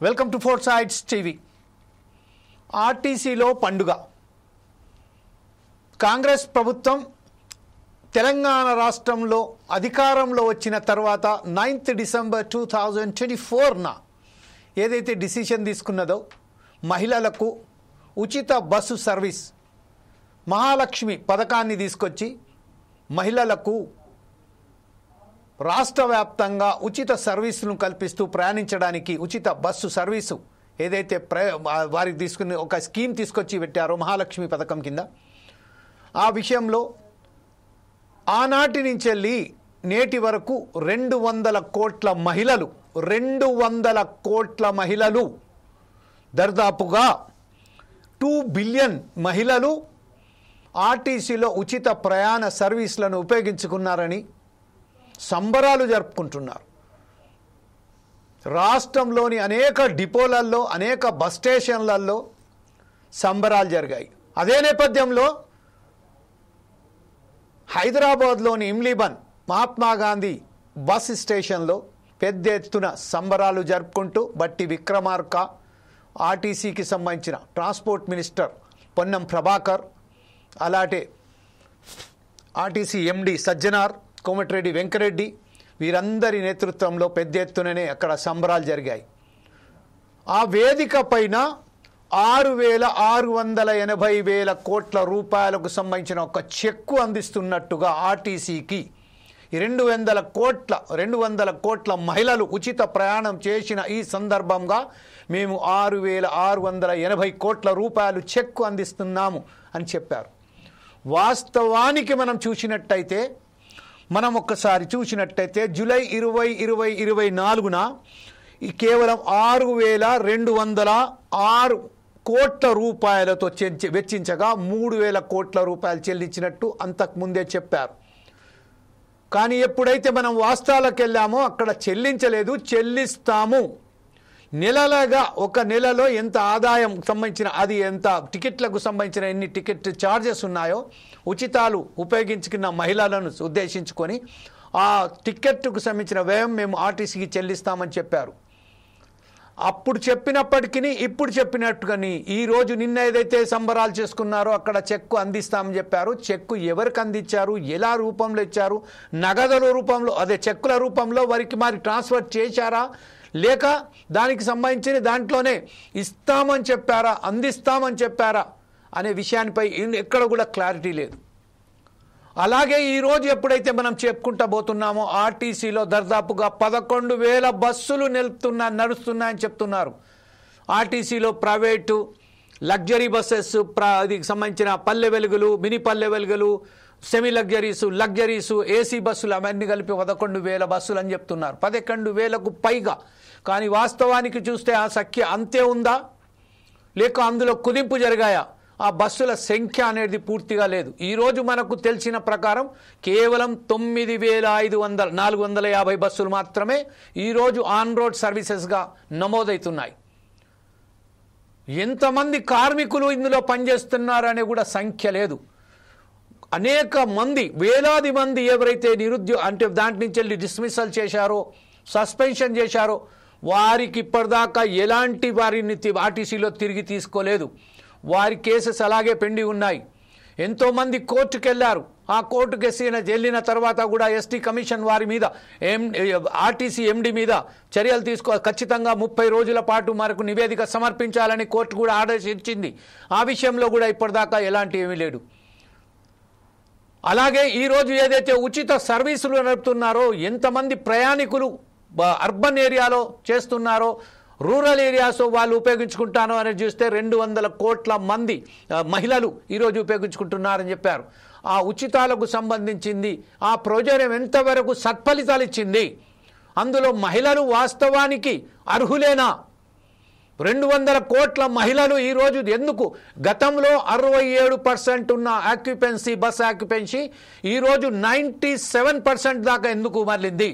Welcome to four sides TV. ఆర్టీసీలో పండుగ. కాంగ్రెస్ ప్రభుత్వం తెలంగాణ రాష్ట్రంలో అధికారంలో వచ్చిన తర్వాత 9th December 2024న ఏదైతే డిసిషన్ తీసుకున్నదో మహిళలకు ఉచిత బస్సు సర్వీస్ మహాలక్ష్మి పథకాన్ని తీసుకొచ్చి మహిళలకు రాష్ట్ర వ్యాప్తంగా ఉచిత సర్వీసును కల్పిస్తూ ప్రయాణించడానికి ఉచిత బస్సు సర్వీసు ఏదైతే వారికి తీసుకుని ఒక స్కీమ్ తీసుకొచ్చి పెట్టారో మహాలక్ష్మి పథకం కింద, ఆ విషయంలో ఆనాటి నుంచి వెళ్ళి నేటి వరకు 200 కోట్ల మహిళలు దర్దాపుగా 2 బిలియన్ మహిళలు ఆర్టీసీలో ఉచిత ప్రయాణ సర్వీసులను ఉపయోగించుకున్నారని సంబరాలు జరుపుకుంటున్నారు. రాష్ట్రంలోని అనేక డిపోలలో అనేక బస్ స్టేషన్లలో సంబరాలు జరిగాయి. అదే నేపథ్యంలో హైదరాబాద్లోని ఇమ్లీబన్ మహాత్మా గాంధీ బస్ స్టేషన్లో పెద్ద ఎత్తున సంబరాలు జరుపుకుంటూ బట్టి విక్రమార్క, ఆర్టీసీకి సంబంధించిన ట్రాన్స్పోర్ట్ మినిస్టర్ పొన్నం ప్రభాకర్, అలాగే ఆర్టీసీ ఎండి సజ్జనార్, కోమటిరెడ్డి వెంకరెడ్డి, వీరందరి నేతృత్వంలో పెద్ద ఎత్తుననే అక్కడ సంబరాలు జరిగాయి. ఆ వేదిక పైన 6,680,000 కోట్ల రూపాయలకు సంబంధించిన ఒక చెక్కు అందిస్తున్నట్టుగా ఆర్టీసీకి 200 కోట్ల మహిళలు ఉచిత ప్రయాణం చేసిన ఈ సందర్భంగా మేము 6,680 కోట్ల రూపాయలు చెక్కు అందిస్తున్నాము అని చెప్పారు. వాస్తవానికి మనం ఒక్కసారి చూసినట్టయితే జూలై 2024న కేవలం 6,206 కోట్ల రూపాయలతో వెచ్చించగా 3,000 కోట్ల రూపాయలు చెల్లించినట్టు అంతకుముందే చెప్పారు. కానీ ఎప్పుడైతే మనం వాస్తవాలకు వెళ్ళామో అక్కడ చెల్లించలేదు, చెల్లిస్తాము. నెలలుగా ఒక నెలలో ఎంత ఆదాయం సంబంధించిన అది ఎంత టికెట్లకు సంబంధించిన ఎన్ని టికెట్ ఛార్జెస్ ఉన్నాయో ఉచితాలు ఉపయోగించుకున్న మహిళలను ఉద్దేశించుకొని ఆ టికెట్కు సంబంధించిన వ్యయం మేము ఆర్టీసీకి చెల్లిస్తామని చెప్పారు. అప్పుడు చెప్పినప్పటికీ ఇప్పుడు చెప్పినట్టుగాని ఈరోజు నిన్న ఏదైతే సంబరాలు చేసుకున్నారో అక్కడ చెక్కు అందిస్తామని చెప్పారు. చెక్కు ఎవరికి అందించారు, ఎలా రూపంలో ఇచ్చారు, నగదుల రూపంలో అదే చెక్కుల రూపంలో వారికి మరి ట్రాన్స్ఫర్ చేశారా లేక దానికి సంబంధించిన దాంట్లోనే ఇస్తామని చెప్పారా, అందిస్తామని చెప్పారా అనే విషయానిపై ఎక్కడ కూడా క్లారిటీ లేదు. అలాగే ఈరోజు ఎప్పుడైతే మనం చెప్పుకుంటా పోతున్నామో ఆర్టీసీలో దాదాపుగా 11,000 బస్సులు నడుస్తున్నాయని చెప్తున్నారు. ఆర్టీసీలో ప్రైవేటు లగ్జరీ బస్సెస్ దీనికి సంబంధించిన పల్లె వెలుగులు, మినీ పల్లె వెలుగులు, సెమీ లగ్జరీసు, ఏసీ బస్సులు అవన్నీ కలిపి 11,000 బస్సులు అని చెప్తున్నారు. 11,000కు పైగా. కానీ వాస్తవానికి చూస్తే ఆ సంఖ్య అంతే ఉందా లేక అందులో కుదింపు జరిగాయా? ఆ బస్సుల సంఖ్య అనేది పూర్తిగా లేదు. ఈరోజు మనకు తెలిసిన ప్రకారం కేవలం 9,450 బస్సులు మాత్రమే ఈరోజు ఆన్ రోడ్ సర్వీసెస్గా నమోదవుతున్నాయి. ఎంతమంది కార్మికులు ఇందులో పనిచేస్తున్నారనే కూడా సంఖ్య లేదు. అనేక మంది, వేలాది మంది ఎవరైతే అంటే దాంట్ నుంచి వెళ్ళి డిస్మిసల్ చేశారో, సస్పెన్షన్ చేశారో వారికి ఇప్పటిదాకా ఎలాంటి వారిని ఆర్టీసీలో తిరిగి తీసుకోలేదు. వారి కేసెస్ అలాగే పెండి ఉన్నాయి. ఎంతోమంది కోర్టుకు వెళ్ళారు. ఆ కోర్టుకు వెళ్ళిన తర్వాత కూడా ఎస్టీ కమిషన్ వారి మీద ఆర్టీసీ ఎండి మీద చర్యలు ఖచ్చితంగా 30 రోజుల పాటు మనకు నివేదిక సమర్పించాలని కోర్టు కూడా ఆర్డర్స్ ఇచ్చింది. ఆ విషయంలో కూడా ఇప్పటిదాకా ఎలాంటి ఏమీ లేదు. అలాగే ఈరోజు ఏదైతే ఉచిత సర్వీసులు నడుపుతున్నారో, ఎంతమంది ప్రయాణికులు అర్బన్ ఏరియాలో చేస్తున్నారో, రూరల్ ఏరియాస్ వాళ్ళు ఉపయోగించుకుంటానో అనేది చూస్తే 200 కోట్ల మంది మహిళలు ఈరోజు ఉపయోగించుకుంటున్నారని చెప్పారు. ఆ ఉచితాలకు సంబంధించింది ఆ ప్రోజనం ఎంతవరకు సత్ఫలితాలు ఇచ్చింది? అందులో మహిళలు వాస్తవానికి అర్హులేనా? 200 కోట్ల మహిళలు ఈరోజు ఎందుకు గతంలో 67% ఉన్న బస్ ఆక్యుపెన్సీ ఈరోజు 97% దాకా ఎందుకు మరలింది?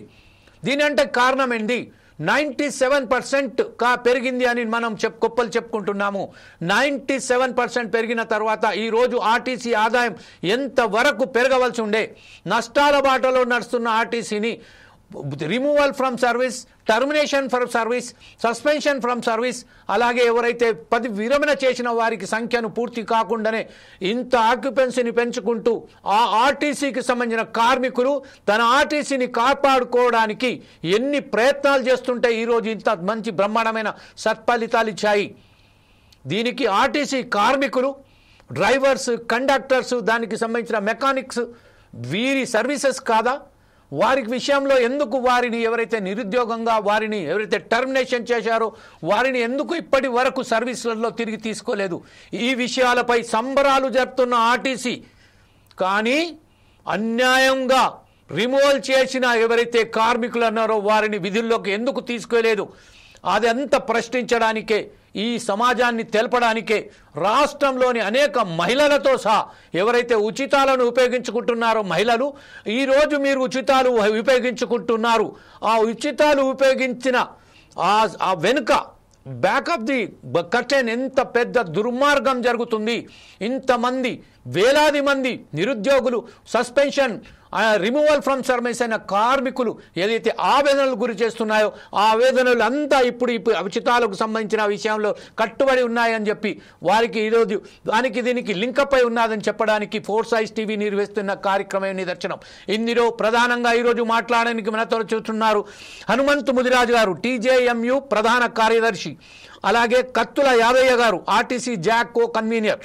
దీని అంటే కారణం ఏంటి? 97% పెరిగింది అని మనం గొప్పలు చెప్పుకుంటున్నాము. 97% పెరిగిన తర్వాత ఈరోజు ఆర్టీసీ ఆదాయం ఎంతవరకు పెరగవలసి ఉండే? నష్టాల బాటలో నడుస్తున్న ఆర్టీసీని removal from service, termination from service, suspension from service, అలాగే ఎవరైతే విరమణ చేసిన వారికి సంఖ్యను పూర్తి కాకుండానే ఇంత ఆక్యుపెన్సీని పెంచుకుంటూ ఆ ఆర్టీసీకి సంబంధించిన కార్మికులు తన ఆర్టీసీని కాపాడుకోవడానికి ఎన్ని ప్రయత్నాలు చేస్తుంటే ఈరోజు ఇంత మంచి బ్రహ్మాండమైన సత్ఫలితాలు ఇచ్చాయి. దీనికి ఆర్టీసీ కార్మికులు, డ్రైవర్స్, కండక్టర్స్, దానికి సంబంధించిన మెకానిక్స్ వీరి సర్వీసెస్ కాదా? వారి విషయంలో ఎందుకు వారిని ఎవరైతే నిరుద్యోగంగా వారిని ఎవరైతే టర్మినేషన్ చేశారో వారిని ఎందుకు ఇప్పటి వరకు సర్వీసులలో తిరిగి తీసుకోలేదు? ఈ విషయాలపై సంబరాలు జరుపుతున్న ఆర్టీసీ కానీ అన్యాయంగా రిమూవల్ చేసిన ఎవరైతే కార్మికులు అన్నారో వారిని విధుల్లోకి ఎందుకు తీసుకోలేదు? అదంతా ప్రశ్నించడానికే, ఈ సమాజాన్ని తెలపడానికే రాష్ట్రంలోని అనేక మహిళలతో సహా ఎవరైతే ఉచితాలను ఉపయోగించుకుంటున్నారో మహిళలు, ఈరోజు మీరు ఉచితాలు ఉపయోగించుకుంటున్నారు, ఆ ఉచితాలు ఉపయోగించిన ఆ వెనుక బ్యాక్ ఆఫ్ ది కర్టెన్ ఎంత పెద్ద దుర్మార్గం జరుగుతుంది. ఇంతమంది వేలాది మంది నిరుద్యోగులు, సస్పెన్షన్, రిమూవల్ ఫ్రమ్ సర్వీస్ అయిన కార్మికులు ఏదైతే ఆవేదనలు గురి చేస్తున్నాయో ఆ ఆవేదనలు అంతా ఇప్పుడు ఉచితాలకు సంబంధించిన విషయంలో కట్టుబడి ఉన్నాయని చెప్పి వారికి ఈరోజు దానికి దీనికి లింకప్ అయి ఉన్నదని చెప్పడానికి ఫోర్స్ ఐస్ టీవీ నిర్వహిస్తున్న కార్యక్రమం నిదర్శనం. ఇందులో ప్రధానంగా ఈరోజు మాట్లాడడానికి మనతో చూస్తున్నారు హనుమంతు ముదిరాజు గారు, టీజేఎంయు ప్రధాన కార్యదర్శి, అలాగే కత్తుల యాదయ్య గారు, ఆర్టీసీ జాక్ కో కన్వీనర్,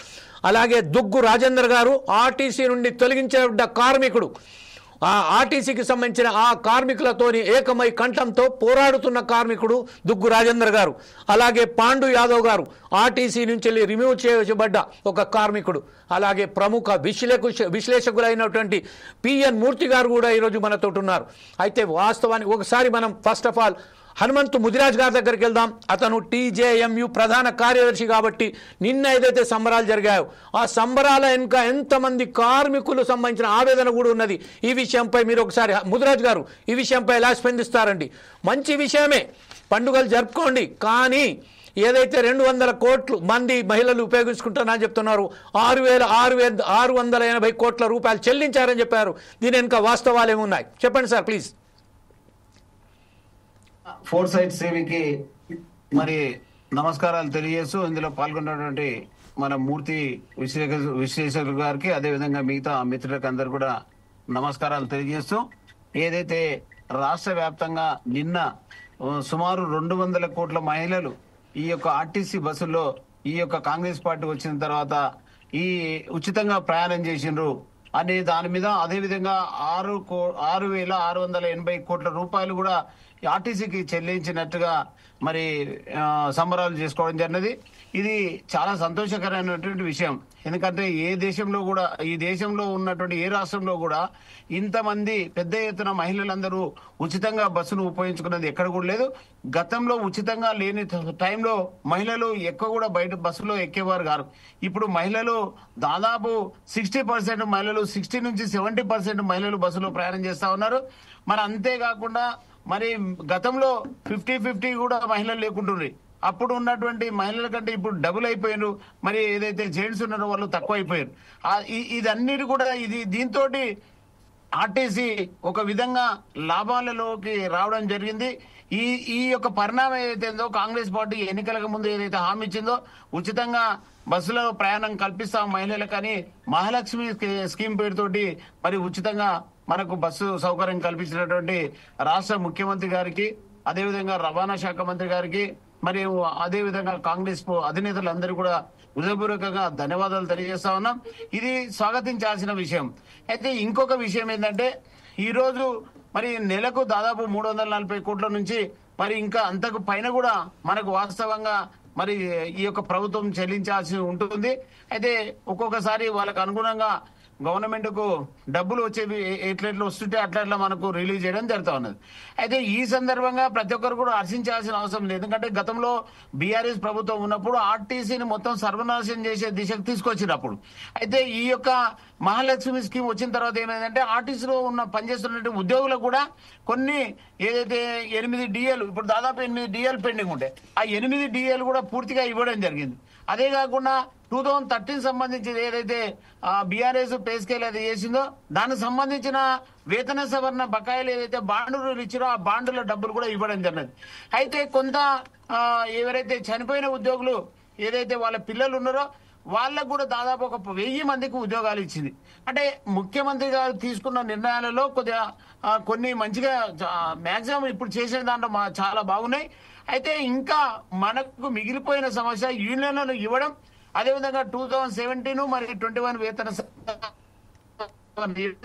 అలాగే దుగ్గు రాజేందర్ గారు, ఆర్టీసీ నుండి తొలగించబడ్డ కార్మికుడు, ఆ ఆర్టీసీకి సంబంధించిన ఆ కార్మికులతోని ఏకమై కంఠంతో పోరాడుతున్న కార్మికుడు దుగ్గు రాజేందర్ గారు, అలాగే పాండు యాదవ్ గారు, ఆర్టీసీ నుంచి రిమూవ్ చేయబడ్డ ఒక కార్మికుడు, అలాగే ప్రముఖ విశ్లేషకులైనటువంటి పిఎన్ మూర్తి గారు కూడా ఈరోజు మనతో ఉన్నారు. అయితే వాస్తవానికి ఒకసారి మనం first of all Hanumanthu Mudiraj గారి దగ్గరికి వెళ్దాం. అతను టీజేఎంయు ప్రధాన కార్యదర్శి కాబట్టి నిన్న ఏదైతే సంబరాలు జరిగాయో ఆ సంబరాల వెనుక ఎంతమంది కార్మికులు సంబంధించిన ఆవేదన కూడా ఉన్నది. ఈ విషయంపై మీరు ఒకసారి ముదిరాజ్ గారు ఈ విషయంపై ఎలా స్పందిస్తారండి? మంచి విషయమే, పండుగలు జరుపుకోండి, కానీ ఏదైతే 200 కోట్లు మంది మహిళలు ఉపయోగించుకుంటారని చెప్తున్నారు, 6,680 కోట్ల రూపాయలు చెల్లించారని చెప్పారు. దీని వెనుక వాస్తవాలు ఏమున్నాయి చెప్పండి సార్ ప్లీజ్. ఫోర్ సైట్ సేవికి మరి నమస్కారాలు తెలియజేస్తూ ఇందులో పాల్గొన్నటువంటి మన మూర్తి విశ్లేషకులు గారికి, అదేవిధంగా మిగతా మిత్రులకు అందరు కూడా నమస్కారాలు తెలియజేస్తూ, ఏదైతే రాష్ట్ర వ్యాప్తంగా నిన్న సుమారు 200 కోట్ల మహిళలు ఈ యొక్క ఆర్టీసీ బస్సుల్లో ఈ యొక్క కాంగ్రెస్ పార్టీ వచ్చిన తర్వాత ఈ ఉచితంగా ప్రయాణం చేసిండ్రు అనే దాని మీద, అదేవిధంగా 6,680 కోట్ల రూపాయలు కూడా ఆర్టీసీకి చెల్లించినట్టుగా మరి సంబరాలు చేసుకోవడం జరిగినది. ఇది చాలా సంతోషకరమైనటువంటి విషయం. ఎందుకంటే ఏ దేశంలో కూడా, ఈ దేశంలో ఉన్నటువంటి ఏ రాష్ట్రంలో కూడా ఇంతమంది పెద్ద ఎత్తున మహిళలందరూ ఉచితంగా బస్సును ఉపయోగించుకున్నది ఎక్కడ కూడా లేదు. గతంలో ఉచితంగా లేని టైంలో మహిళలు ఎక్కువ కూడా బయట బస్సులో ఎక్కేవారు కాదు. ఇప్పుడు మహిళలు దాదాపు 60% మహిళలు, 60 నుంచి 70% మహిళలు బస్సులో ప్రయాణం చేస్తా ఉన్నారు. మరి అంతేకాకుండా మరి గతంలో 50-50 కూడా మహిళలు లేకుంటున్నారు. అప్పుడు ఉన్నటువంటి మహిళల కంటే ఇప్పుడు డబుల్ అయిపోయారు. మరి ఏదైతే జెంట్స్ ఉన్నారో వాళ్ళు తక్కువ అయిపోయారు. ఇదన్నిటి కూడా దీంతో ఆర్టీసీ ఒక విధంగా లాభాలలోకి రావడం జరిగింది. ఈ యొక్క పరిణామం ఏదైతే కాంగ్రెస్ పార్టీ ఎన్నికలకు ముందు ఏదైతే హామీ ఇచ్చిందో ఉచితంగా బస్సులో ప్రయాణం కల్పిస్తాం మహిళలకని, మహాలక్ష్మి స్కీమ్ పేరుతోటి మరి ఉచితంగా మనకు బస్సు సౌకర్యం కల్పించినటువంటి రాష్ట్ర ముఖ్యమంత్రి గారికి, అదేవిధంగా రవాణా శాఖ మంత్రి గారికి, మరియు అదేవిధంగా కాంగ్రెస్ అధినేతలందరూ కూడా హృదయపూర్వకంగా ధన్యవాదాలు తెలియజేస్తా ఉన్నాం. ఇది స్వాగతించాల్సిన విషయం. అయితే ఇంకొక విషయం ఏంటంటే, ఈరోజు మరి నెలకు దాదాపు 340 కోట్ల నుంచి మరి ఇంకా అంతకు పైన కూడా మనకు వాస్తవంగా మరి ఈ యొక్క ప్రభుత్వం చెల్లించాల్సి ఉంటుంది. అయితే ఒక్కొక్కసారి వాళ్ళకు అనుగుణంగా గవర్నమెంట్ కు డబ్బులు వచ్చేవి ఎట్లా వస్తుంటే అట్లా మనకు రిలీజ్ చేయడం జరుగుతూ ఉన్నది. అయితే ఈ సందర్భంగా ప్రతి ఒక్కరు కూడా హర్షించాల్సిన అవసరం లేదు. ఎందుకంటే గతంలో బీఆర్ఎస్ ప్రభుత్వం ఉన్నప్పుడు ఆర్టీసీని మొత్తం సర్వనాశనం చేసే దిశకు తీసుకొచ్చినప్పుడు, అయితే ఈ యొక్క మహాలక్ష్మి స్కీమ్ వచ్చిన తర్వాత ఏమైందంటే ఆర్టీసీలో ఉన్న పనిచేస్తున్న ఉద్యోగులకు కూడా కొన్ని ఏదైతే 8 DL, ఇప్పుడు దాదాపు 8 DL పెండింగ్ ఉంటాయి, ఆ 8 DL కూడా పూర్తిగా ఇవ్వడం జరిగింది. అదే కాకుండా 2013 సంబంధించి ఏదైతే బీఆర్ఎస్ పే స్కేల్ అది చేసిందో దానికి సంబంధించిన వేతన సవరణ బకాయిలు ఏదైతే బాండ్లు ఇచ్చారో ఆ బాండ్ల డబ్బులు కూడా ఇవ్వడం జరిగింది. అయితే కొంత ఎవరైతే చనిపోయిన ఉద్యోగులు ఏదైతే వాళ్ళ పిల్లలు ఉన్నారో వాళ్ళకు కూడా దాదాపు ఒక 1000 మందికి ఉద్యోగాలు ఇచ్చింది. అంటే ముఖ్యమంత్రి గారు తీసుకున్న నిర్ణయాలలో కొద్దిగా కొన్ని మంచిగా మాక్సిమం ఇప్పుడు చేసిన దాంట్లో చాలా బాగున్నాయి. అయితే ఇంకా మనకు మిగిలిపోయిన సమస్య యూనియన్లను ఇవ్వడం, అదేవిధంగా 2017 మరియు 21 వేతన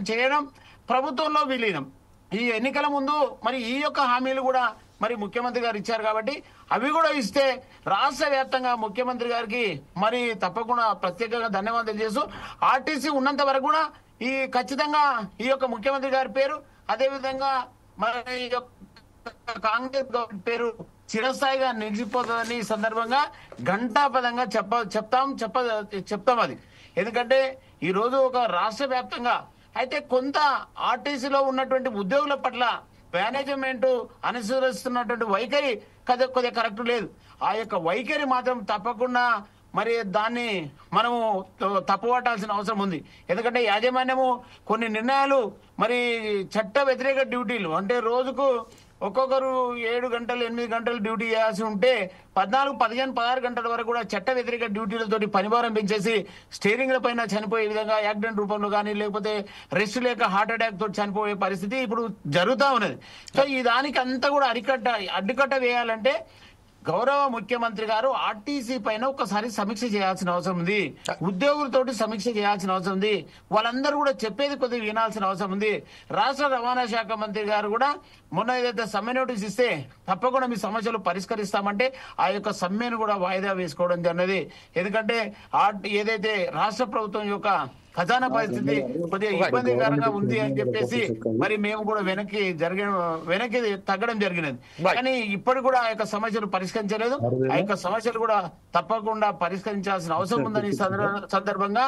చేయడం, ప్రభుత్వంలో విలీనం. ఈ ఎన్నికల ముందు మరి ఈ యొక్క హామీలు కూడా మరి ముఖ్యమంత్రి గారు ఇచ్చారు కాబట్టి అవి కూడా ఇస్తే రాష్ట్ర వ్యాప్తంగా ముఖ్యమంత్రి గారికి మరి తప్పకుండా ప్రత్యేకంగా ధన్యవాదాలు చేస్తూ ఆర్టీసీ ఉన్నంత వరకు కూడా ఈ ఖచ్చితంగా ఈ యొక్క ముఖ్యమంత్రి గారి పేరు, అదేవిధంగా మరి కాంగ్రెస్ గవర్నమెంట్ పేరు చిరస్థాయిగా నిలిచిపోతుందని ఈ సందర్భంగా ఘంటాపదంగా చెప్తాం అది. ఎందుకంటే ఈ రోజు ఒక రాష్ట్ర వ్యాప్తంగా అయితే కొంత ఆర్టీసీలో ఉన్నటువంటి ఉద్యోగుల పట్ల మేనేజ్మెంట్ అనుసరిస్తున్నటువంటి వైఖరి కొద్దిగా కరెక్ట్ లేదు. ఆ యొక్క వైఖరి మాత్రం తప్పకుండా మరి దాన్ని మనము తప్పుపట్టాల్సిన అవసరం ఉంది. ఎందుకంటే యాజమాన్యము కొన్ని నిర్ణయాలు మరి చట్ట వ్యతిరేక డ్యూటీలు అంటే రోజుకు ఒక్కొక్కరు 7 గంటలు 8 గంటలు డ్యూటీ చేయాల్సి ఉంటే 14, 15, 16 గంటల వరకు కూడా చట్ట వ్యతిరేక డ్యూటీలతోటి పనిభారం పెంచేసి స్టీరింగ్ల పైన చనిపోయే విధంగా యాక్సిడెంట్ రూపంలో కానీ లేకపోతే రెస్ట్ లేక హార్ట్ అటాక్ తోటి చనిపోయే పరిస్థితి ఇప్పుడు జరుగుతూ ఉన్నది. సో ఈ దానికి అంతా కూడా అడ్డుకట్ట వేయాలంటే గౌరవ ముఖ్యమంత్రి గారు ఆర్టీసీ పైన ఒకసారి సమీక్ష చేయాల్సిన అవసరం ఉంది. ఉద్యోగులతోటి సమీక్ష చేయాల్సిన అవసరం ఉంది. వాళ్ళందరూ కూడా చెప్పేది కొద్దిగా వినాల్సిన అవసరం ఉంది. రాష్ట్ర రవాణా శాఖ మంత్రి గారు కూడా మొన్న ఏదైతే సమ్మె నోటీస్ ఇస్తే తప్పకుండా మీ సమస్యలు పరిష్కరిస్తామంటే ఆ యొక్క సమ్మెను కూడా వాయిదా వేసుకోవడం జరిగినది. ఎందుకంటే ఏదైతే రాష్ట్ర ప్రభుత్వం యొక్క ఖజానా పరిస్థితి కొద్దిగా ఇబ్బందికరంగా ఉంది అని చెప్పేసి మరి మేము కూడా వెనక్కి తగ్గడం జరిగినది. కానీ ఇప్పటికి కూడా ఆ యొక్క సమస్యలు పరిష్కరించలేదు. ఆ యొక్క సమస్యలు కూడా తప్పకుండా పరిష్కరించాల్సిన అవసరం ఉందని సందర్భంగా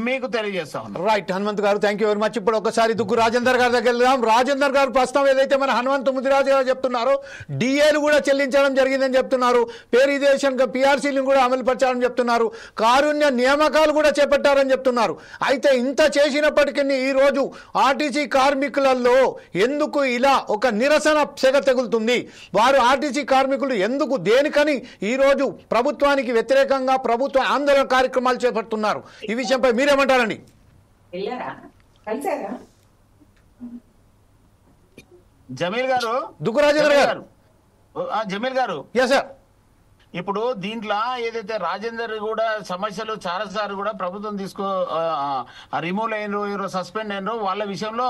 మీకు తెలియజేస్తాం. రైట్ హనుమంత్ గారు, థ్యాంక్ యూ వెరీ మచ్. ఇప్పుడు ఒకసారి దుగ్గు రాజేందర్ గారి దగ్గర వెళ్దాం. రాజేందర్ గారు ప్రస్తుతం ఏదైతే మన హనుమంత్ ముదిరాజు గారు చెప్తున్నారో డిఏలు కూడా చెల్లించడం జరిగిందని చెప్తున్నారు. పేరుదేశంగా పిఆర్సీలను కూడా అమలు పరచాలని చెప్తున్నారు. కారుణ్య నియామకాలు కూడా చేపట్టారని చెప్తున్నారు. అయితే ఇంత చేసినప్పటికీ ఈ రోజు ఆర్టీసీ కార్మికులలో ఎందుకు ఇలా ఒక నిరసన సెగ తగులుతుంది? వారు ఆర్టీసీ కార్మికులు ఎందుకు దేనికని ఈ రోజు ప్రభుత్వానికి వ్యతిరేకంగా ప్రభుత్వ ఆందోళన కార్యక్రమాలు చేపడుతున్నారు? ఈ విషయంపై మీరేమంటారండి? జమీల్ గారు, దుగ్గు రాజేంద్ర గారు, జమీల్ గారు, ఎస్ సార్. ఇప్పుడు దీంట్లో ఏదైతే రాజేందర్ కూడా సమస్యలు చాలా సార్లు కూడా ప్రభుత్వం రిమూవ్ అయినరు, సస్పెండ్ అయినరు, వాళ్ళ విషయంలో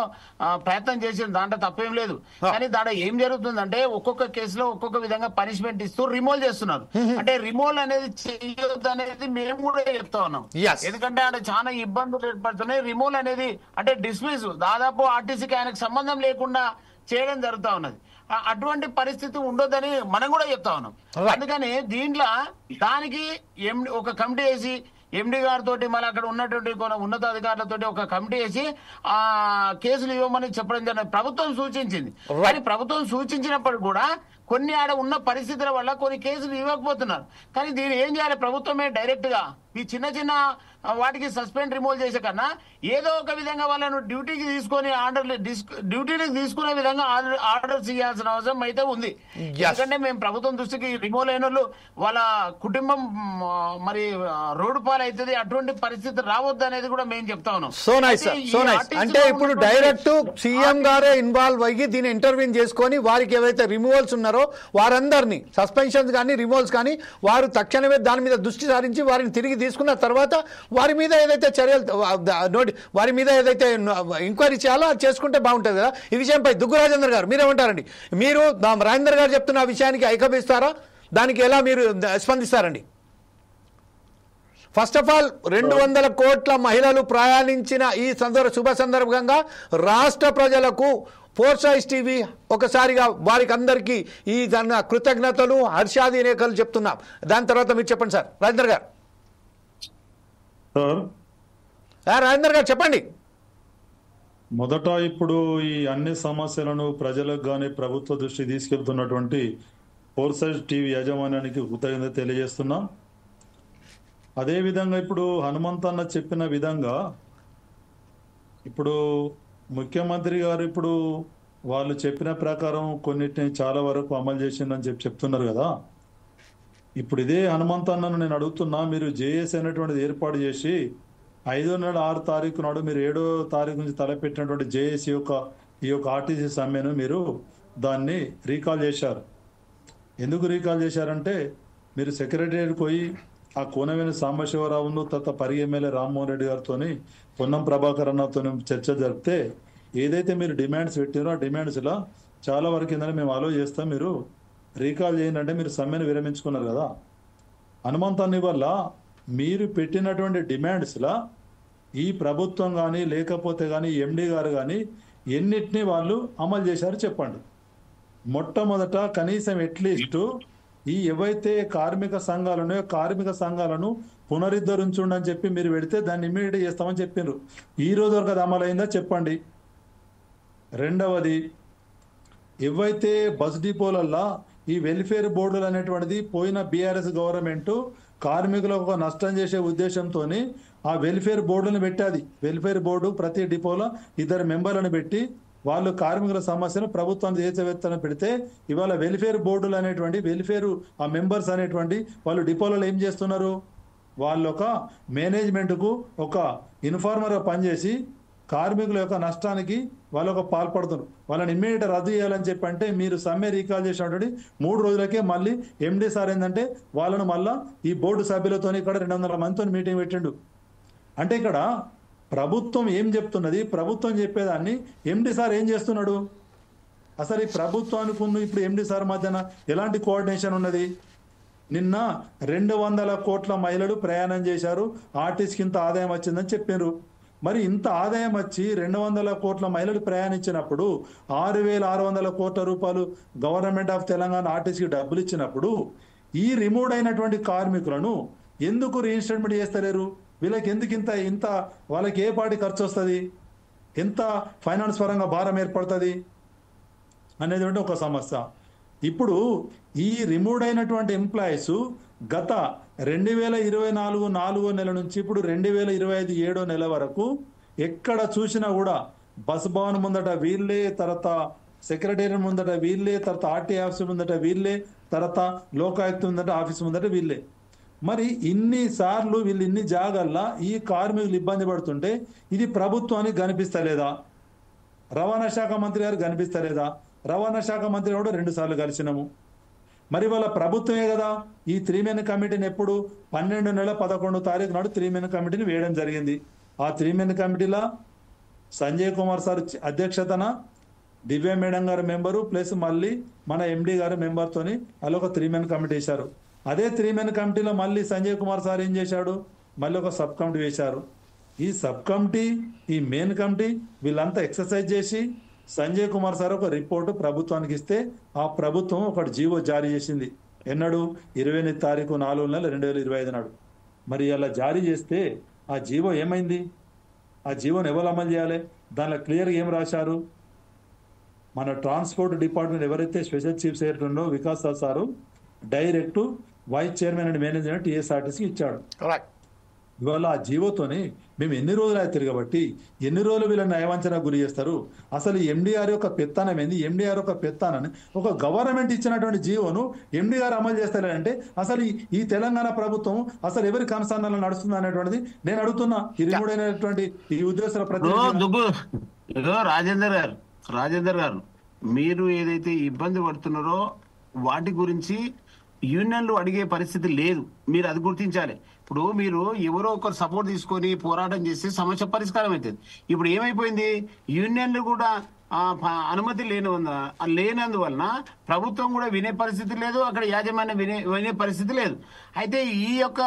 ప్రయత్నం చేసిన దాంట్లో తప్పేం లేదు. కానీ దాంట్లో ఏం జరుగుతుందంటే ఒక్కొక్క కేసులో ఒక్కొక్క విధంగా పనిష్మెంట్ ఇస్తూ రిమూవ్ చేస్తున్నారు. అంటే రిమూవ్ అనేది చేయొద్దు అనేది మేము కూడా చెప్తా ఉన్నాం. ఎందుకంటే అంటే చాలా ఇబ్బందులు ఏర్పడుతున్నాయి. రిమూవ్ అనేది అంటే డిస్మిస్ దాదాపు ఆర్టీసీకి ఆయనకు సంబంధం లేకుండా చేయడం జరుగుతా ఉన్నది. అటువంటి పరిస్థితి ఉండొద్దని మనం కూడా చెప్తా ఉన్నాం. అందుకని దీంట్లో దానికి ఒక కమిటీ వేసి ఎండి గారితో మళ్ళీ అక్కడ ఉన్నటువంటి కొన్ని ఉన్నతాధికారులతో ఒక కమిటీ వేసి ఆ కేసులు ఇవ్వమని చెప్పడం జరిగింది. ప్రభుత్వం సూచించింది. కానీ ప్రభుత్వం సూచించినప్పుడు కూడా కొన్ని ఆడ ఉన్న పరిస్థితుల వల్ల కొన్ని కేసులు ఇవ్వకపోతున్నారు. కానీ దీన్ని ఏం చేయాలి? ప్రభుత్వమే డైరెక్ట్ గా ఈ చిన్న చిన్న వాటికి సస్పెండ్ రిమూవ్ చేసే కన్నా ఏదో ఒక విధంగా వాళ్ళను డ్యూటీకి తీసుకొని డ్యూటీకి తీసుకునే విధంగా ఆర్డర్స్ ఇవ్వాల్సిన అవసరం అయితే ఉంది. ఎందుకంటే మేము ప్రభుత్వం దృష్టికి రిమూవ్ అయిన వాళ్ళు వాళ్ళ కుటుంబం మరి రోడ్డు పాలవుతుంది. అటువంటి పరిస్థితి రావద్దు అనేది కూడా మేము చెప్తా ఉన్నాం. So nice, so nice. అంటే ఇప్పుడు డైరెక్ట్ సీఎం గారే ఇన్వాల్వ్ అయ్యి దీన్ని ఇంటర్వ్యూన్ చేసుకొని వారికి ఏవైతే రిమూవల్స్ ఉన్నారో వారందరినీ సస్పెన్షన్స్ కానీ రిమూవల్స్ కానీ వారు తక్షణమే దాని మీద దృష్టి సారించి వారిని తిరిగి తీసుకున్న తర్వాత వారి మీద ఏదైతే చర్యలు వారి మీద ఏదైతే ఎంక్వైరీ చేయాలో అది చేసుకుంటే బాగుంటుంది కదా. ఈ విషయంపై దుగ్గు రాజేందర్ గారు మీరేమంటారండి? మీరు రాజేందర్ గారు చెప్తున్న విషయానికి ఐకమిస్తారా? దానికి ఎలా మీరు స్పందిస్తారండి? ఫస్ట్ ఆఫ్ ఆల్ 200 కోట్ల మహిళలు ప్రయాణించిన ఈ శుభ సందర్భంగా రాష్ట్ర ప్రజలకు ఫోర్సైజ్ టీవీ ఒకసారిగా వారికి అందరికీ ఈ కృతజ్ఞతలు హర్షాదిరేఖలు చెప్తున్నాం. దాని తర్వాత మీరు చెప్పండి సార్. రాజేందర్ గారు, రాజేందర్ గారు చెప్పండి. మొదట ఇప్పుడు ఈ అన్ని సమస్యలను ప్రజలకు కానీ ప్రభుత్వ దృష్టి తీసుకెళ్తున్నటువంటి ఫోర్సైజ్ టీవీ యాజమాన్యానికి కృతజ్ఞత తెలియజేస్తున్నాం. అదే విధంగా ఇప్పుడు హనుమంతన్న చెప్పిన విధంగా ఇప్పుడు ముఖ్యమంత్రి గారు ఇప్పుడు వాళ్ళు చెప్పిన ప్రకారం కొన్నిటిని చాలా వరకు అమలు చేసిందని చెప్తున్నారు కదా. ఇప్పుడు ఇదే హనుమంతన్నను నేను అడుగుతున్నా, మీరు జేఏసీ అనేటువంటిది ఏర్పాటు చేసి 5వ నెల 6వ తారీఖు నాడు మీరు 7వ తారీఖు నుంచి తలపెట్టినటువంటి జేఏసీ ఈ యొక్క ఆర్టీసీ సమ్మెను మీరు దాన్ని రీకాల్ చేశారు. ఎందుకు రీకాల్ చేశారంటే, మీరు సెక్రటరియట్కి పోయి ఆ కోనవేని సాంబశివరావును తర్వాత పరి ఎమ్మెల్యే రామ్మోహన్ రెడ్డి గారితో పొన్నం ప్రభాకర్ అన్నతో చర్చ జరిపితే ఏదైతే మీరు డిమాండ్స్ పెట్టారో ఆ డిమాండ్స్లో చాలా వరకు ఏంటంటే మేము అలో చేస్తాం, మీరు రీకాల్ చేయండి అంటే మీరు సమ్మెను విరమించుకున్నారు కదా. హనుమంతన్ని వల్ల మీరు పెట్టినటువంటి డిమాండ్స్లా ఈ ప్రభుత్వం కానీ లేకపోతే కానీ ఎండి గారు కానీ ఎన్నిటినీ వాళ్ళు అమలు చేశారు చెప్పండి. మొట్టమొదట కనీసం అట్లీస్ట్ ఈ ఏవైతే కార్మిక సంఘాలు ఉన్నాయో కార్మిక సంఘాలను పునరుద్ధరించుండి అని చెప్పి మీరు పెడితే దాన్ని ఇమ్మీడియట్ చేస్తామని చెప్పిండ్రు. ఈ రోజు వరకు అది అమలైందా చెప్పండి. రెండవది, ఏవైతే బస్ డిపోలల్లో ఈ వెల్ఫేర్ బోర్డులు అనేటువంటిది పోయిన బీఆర్ఎస్ గవర్నమెంట్ కార్మికులకు ఒక నష్టం చేసే ఉద్దేశంతో ఆ వెల్ఫేర్ బోర్డులను పెట్టాది. వెల్ఫేర్ బోర్డు ప్రతి డిపోలో 2 మెంబర్లను పెట్టి వాళ్ళు కార్మికుల సమస్యను ప్రభుత్వాన్ని దేశవేత్తలను పెడితే ఇవాళ వెల్ఫేర్ బోర్డులు అనేటువంటి వెల్ఫేర్ ఆ మెంబర్స్ అనేటువంటి వాళ్ళు డిపోలలో ఏం చేస్తున్నారు, వాళ్ళు ఒక మేనేజ్మెంట్కు ఒక ఇన్ఫార్మర్గా పనిచేసి కార్మికుల యొక్క నష్టానికి వాళ్ళు ఒక పాల్పడుతున్నారు. వాళ్ళని ఇమ్మీడియట్ రద్దు చేయాలని చెప్పి అంటే మీరు సమ్మె రీకాల్ చేసినటువంటి 3 రోజులకే మళ్ళీ ఎండి సార్ ఏంటంటే వాళ్ళను మళ్ళా ఈ బోర్డు సభ్యులతో ఇక్కడ 200 మందితో మీటింగ్ పెట్టిండు. అంటే ఇక్కడ ప్రభుత్వం ఏం చెప్తున్నది, ప్రభుత్వం చెప్పేదాన్ని ఎండి సార్ ఏం చేస్తున్నాడు, అసలు ఈ ప్రభుత్వానికి ఇప్పుడు ఎండి సార్ మధ్యన ఎలాంటి కోఆర్డినేషన్ ఉన్నది. నిన్న 200 కోట్ల మహిళలు ప్రయాణం చేశారు, ఆర్టీసీకి ఇంత ఆదాయం వచ్చిందని చెప్పారు. మరి ఇంత ఆదాయం వచ్చి 200 కోట్ల మహిళలు ప్రయాణించినప్పుడు 6,600 కోట్ల రూపాయలు గవర్నమెంట్ ఆఫ్ తెలంగాణ ఆర్టీసీకి డబ్బులు ఇచ్చినప్పుడు ఈ రిమూవ్ అయినటువంటి కార్మికులను ఎందుకు రీఇన్స్టేట్మెంట్ చేస్తలేరు, వీళ్ళకి ఎందుకు ఇంత వాళ్ళకి ఏ పాటి ఖర్చు వస్తుంది, ఎంత ఫైనాన్స్ పరంగా భారం ఏర్పడుతుంది అనేది ఒక సమస్య. ఇప్పుడు ఈ రిమూవ్ అయినటువంటి ఎంప్లాయీస్ గత 2024 4వ నెల నుంచి ఇప్పుడు 2025 7వ నెల వరకు ఎక్కడ చూసినా కూడా బస్ భవన్ ముందట వీళ్ళే, తర్వాత సెక్రటేరియట్ ముందట వీళ్ళే, తర్వాత ఆర్టీ ఆఫీస్ ముందట వీళ్ళే, తర్వాత లోకాయుక్త ముందట ఆఫీస్ ముందట వీళ్ళే. మరి ఇన్నిసార్లు వీళ్ళు ఇన్ని జాగల్లా ఈ కార్మికులు ఇబ్బంది పడుతుంటే ఇది ప్రభుత్వానికి కనిపిస్తలేదా, రవాణా శాఖ మంత్రి గారు కనిపిస్తలేదా? రవాణా శాఖ మంత్రి కూడా 2 సార్లు కలిసినాము. మరి వాళ్ళ ప్రభుత్వమే కదా ఈ 3 మెన్ కమిటీని ఎప్పుడు 12 నెల 11వ తారీఖు నాడు 3 మెన్ కమిటీని వేయడం జరిగింది. ఆ 3 మెన్ కమిటీలో సంజయ్ కుమార్ సార్ అధ్యక్షతన దివ్య మేడం గారు మెంబరు ప్లస్ మళ్ళీ మన ఎండి గారు మెంబర్తోని అలా ఒక 3 మెన్ కమిటీ వేశారు. అదే 3 మెన్ కమిటీలో మళ్ళీ సంజయ్ కుమార్ సార్ ఏం చేశాడు, మళ్ళీ ఒక సబ్ కమిటీ వేశారు. ఈ సబ్ కమిటీ ఈ మెయిన్ కమిటీ వీళ్ళంతా ఎక్సర్సైజ్ చేసి సంజయ్ కుమార్ సార్ ఒక రిపోర్టు ప్రభుత్వానికి ఇస్తే ఆ ప్రభుత్వం ఒకటి జీవో జారీ చేసింది. ఎన్నడు 28 తారీఖు 4వ నెల 2025 నాడు. మరి అలా జారీ చేస్తే ఆ జీవో ఏమైంది, ఆ జీవోని ఎవరు అమలు చేయాలి, దానిలో క్లియర్గా ఏం రాశారు, మన ట్రాన్స్పోర్ట్ డిపార్ట్మెంట్ ఎవరైతే స్పెషల్ చీఫ్ సెక్రటరీ ఉన్నో Vikas sir direct vice chairman and manager టీఎస్ఆర్టీసీకి ఇచ్చాడు. ఇవాళ ఆ జీవోతోని మేము ఎన్ని రోజులు అయితే తిరగబట్టి ఎన్ని రోజులు వీళ్ళని నయవంచన గురి చేస్తారు. అసలు ఎండిఆర్ యొక్క పెత్తనం ఏంది, ఎండిఆర్ యొక్క పెత్తనాన్ని ఒక గవర్నమెంట్ ఇచ్చినటువంటి జీవోను ఎండిఆర్ అమలు చేస్తారంటే అసలు ఈ తెలంగాణ ప్రభుత్వం అసలు ఎవరి కనసానాలు నడుస్తుంది అనేటువంటిది నేను అడుగుతున్నా. ఈ రిమూడైనటువంటి ఈ ఉద్యోగస్తుల ప్రతి రాజేందర్ గారు మీరు ఏదైతే ఇబ్బంది పడుతున్నారో వాటి గురించి యూనియన్లు అడిగే పరిస్థితి లేదు, మీరు అది గుర్తించాలి. ఇప్పుడు మీరు ఎవరో ఒకరు సపోర్ట్ తీసుకొని పోరాటం చేస్తే సమస్య పరిష్కారం అవుతుంది. ఇప్పుడు ఏమైపోయింది, యూనియన్లు కూడా అనుమతి లేనందువలన ప్రభుత్వం కూడా వినే పరిస్థితి లేదు, అక్కడ యాజమాన్యం వినే పరిస్థితి లేదు. అయితే ఈ యొక్క